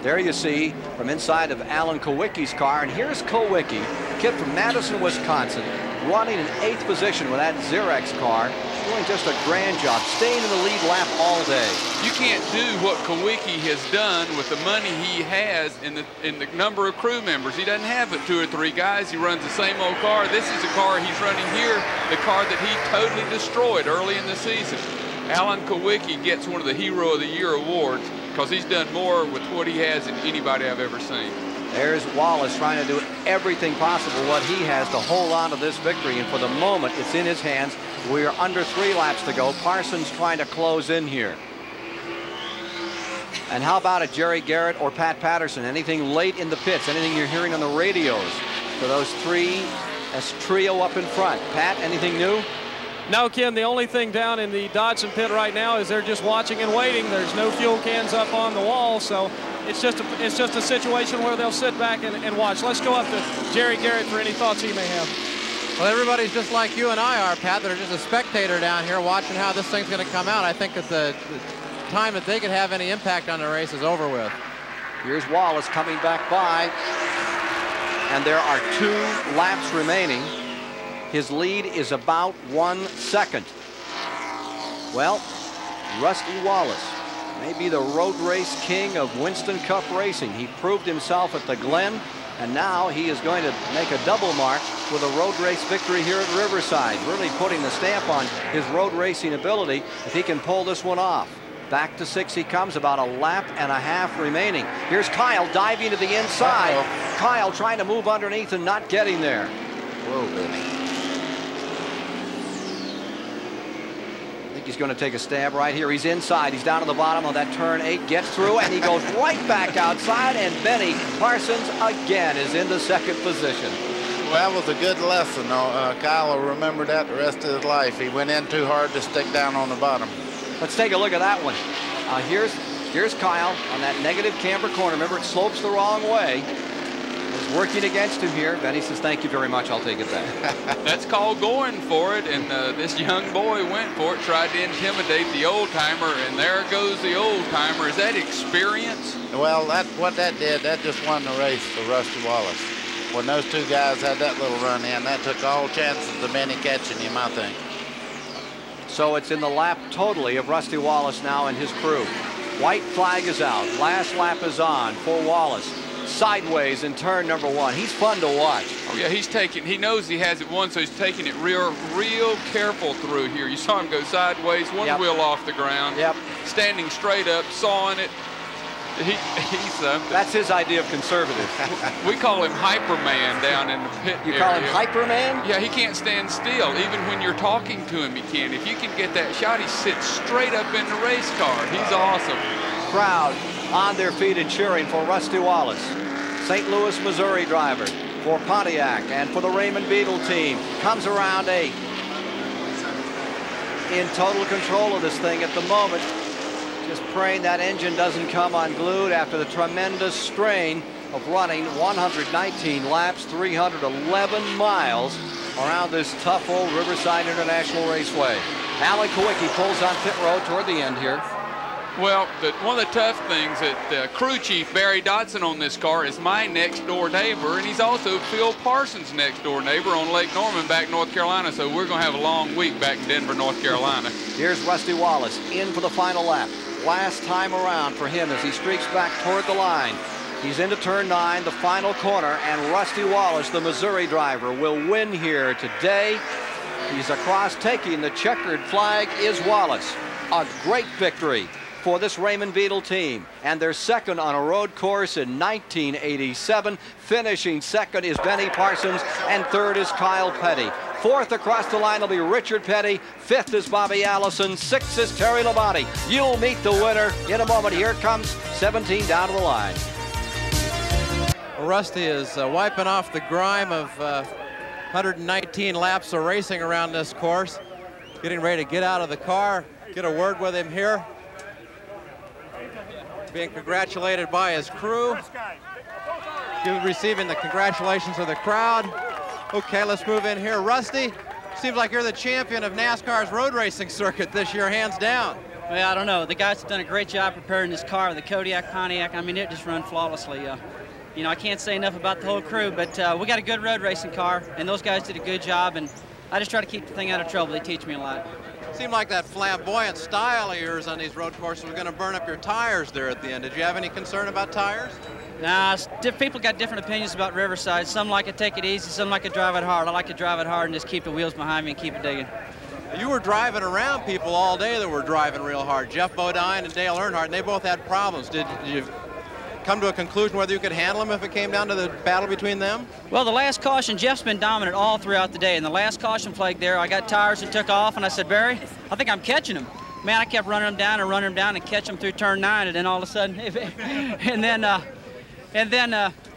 There you see from inside of Alan Kulwicki's car, and here's Kulwicki, kid from Madison, Wisconsin, running in 8th position with that Xerox car. doing just a grand job, staying in the lead lap all day. You can't do what Kulwicki has done with the money he has in the number of crew members. He doesn't have but 2 or 3 guys. He runs the same old car. This is a car he's running here, the car that he totally destroyed early in the season. Alan Kulwicki gets one of the Hero of the Year awards because he's done more with what he has than anybody I've ever seen. There's Wallace trying to do everything possible what he has to hold on to this victory, and for the moment it's in his hands. We're under 3 laps to go. Parsons trying to close in here. And how about it, Jerry Garrett or Pat Patterson? Anything late in the pits, anything you're hearing on the radios for those 3 as trio up in front? Pat, anything new? No, Ken, the only thing down in the Dodson pit right now is they're just watching and waiting. There's no fuel cans up on the wall, so it's just a situation where they'll sit back and watch. Let's go up to Jerry Garrett for any thoughts he may have. Well, everybody's just like you and I are, Pat, that are just a spectator down here watching how this thing's going to come out. I think that the time that they could have any impact on the race is over with. Here's Wallace coming back by, and there are 2 laps remaining. His lead is about 1 second. Well, Rusty Wallace may be the road race king of Winston Cup racing. He proved himself at the Glen, and now he is going to make a double mark with a road race victory here at Riverside, really putting the stamp on his road racing ability if he can pull this one off. Back to 6 he comes, about a lap and a half remaining. Here's Kyle diving to the inside. Kyle trying to move underneath and not getting there. Whoa, baby. He's going to take a stab right here. He's inside. He's down to the bottom of that turn 8, gets through, and he goes right back outside, and Benny Parsons again is in the 2nd position. Well, that was a good lesson. Kyle will remember that the rest of his life. He went in too hard to stick down on the bottom. Let's take a look at that one. Here's Kyle on that negative camber corner. Remember, it slopes the wrong way. It's working against him here. Benny says, thank you very much. I'll take it back. That's called going for it, and this young boy went for it, tried to intimidate the old-timer, and there goes the old-timer. Is that experience? Well, what that did, that just won the race for Rusty Wallace. When those 2 guys had that little run in, that took all chances of Benny catching him, I think. So it's in the lap totally of Rusty Wallace now and his crew. White flag is out. Last lap is on for Wallace. Sideways in turn number 1. He's fun to watch. Oh yeah, he knows he has it won, so he's taking it real careful through here. You saw him go sideways, one wheel off the ground. Yep. Standing straight up, sawing it. He's something. That's his idea of conservative. We call him Hyperman down in the pit area. You call him Hyperman? Yeah, he can't stand still. Even when you're talking to him, he can't. If you can get that shot, he sits straight up in the race car. He's awesome. Crowd on their feet and cheering for Rusty Wallace. St. Louis, Missouri driver for Pontiac and for the Raymond Beetle team. Comes around 8. In total control of this thing at the moment. Just praying that engine doesn't come unglued after the tremendous strain of running 119 laps, 311 miles around this tough old Riverside International Raceway. Alan Kulwicki pulls on pit road toward the end here. Well, one of the tough things that crew chief Barry Dodson on this car is my next door neighbor, and he's also Phil Parsons' next door neighbor on Lake Norman back North Carolina, so we're going to have a long week back in Denver, North Carolina. Here's Rusty Wallace in for the final lap. Last time around for him as he streaks back toward the line. He's into turn 9, the final corner, and Rusty Wallace, the Missouri driver, will win here today. He's across, taking the checkered flag is Wallace. A great victory for this Raymond Beetle team, and they're 2nd on a road course in 1987. Finishing 2nd is Benny Parsons, and 3rd is Kyle Petty. 4th across the line will be Richard Petty. 5th is Bobby Allison. 6th is Terry Labonte. You'll meet the winner in a moment. Here comes 17 down to the line. Rusty is wiping off the grime of 119 laps of racing around this course. Getting ready to get out of the car, get a word with him here. Being congratulated by his crew. Receiving the congratulations of the crowd. Okay, let's move in here. Rusty, seems like you're the champion of NASCAR's road racing circuit this year, hands down. Well, I don't know. The guys have done a great job preparing this car, the Kodiak Pontiac. I mean, it just run flawlessly. You know, I can't say enough about the whole crew, but we got a good road racing car, and those guys did a good job. And I just try to keep the thing out of trouble. They teach me a lot. Seemed like that flamboyant style of yours on these road courses was going to burn up your tires there at the end. Did you have any concern about tires? Nah, people got different opinions about Riverside. Some like to take it easy, some like to drive it hard. I like to drive it hard and just keep the wheels behind me and keep it digging. You were driving around people all day that were driving real hard. Jeff Bodine and Dale Earnhardt, and they both had problems. Did you come to a conclusion whether you could handle them if it came down to the battle between them? Well, the last caution, Jeff's been dominant all throughout the day. And the last caution flag there, I got tires and took off, and I said, Barry, I think I'm catching him. Man, I kept running him down and catch him through turn 9, and then all of a sudden,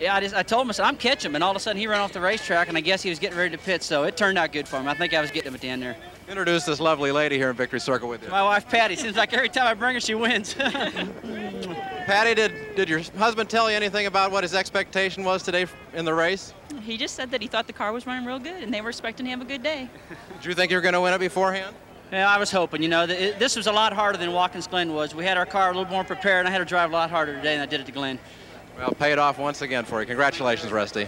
yeah, I told him, I said, I'm catching him, and all of a sudden he ran off the racetrack, and I guess he was getting ready to pit, so it turned out good for him. I think I was getting him at the end there. Introduce this lovely lady here in Victory Circle with you. My wife, Patty. Seems like every time I bring her, she wins. Patty, did your husband tell you anything about what his expectation was today in the race? He just said that he thought the car was running real good, and they were expecting to have a good day. Did you think you were going to win it beforehand? Yeah, I was hoping. You know, this was a lot harder than Watkins Glen was. We had our car a little more prepared, and I had to drive a lot harder today than I did at the Glen. Well, paid off once again for you. Congratulations, Rusty.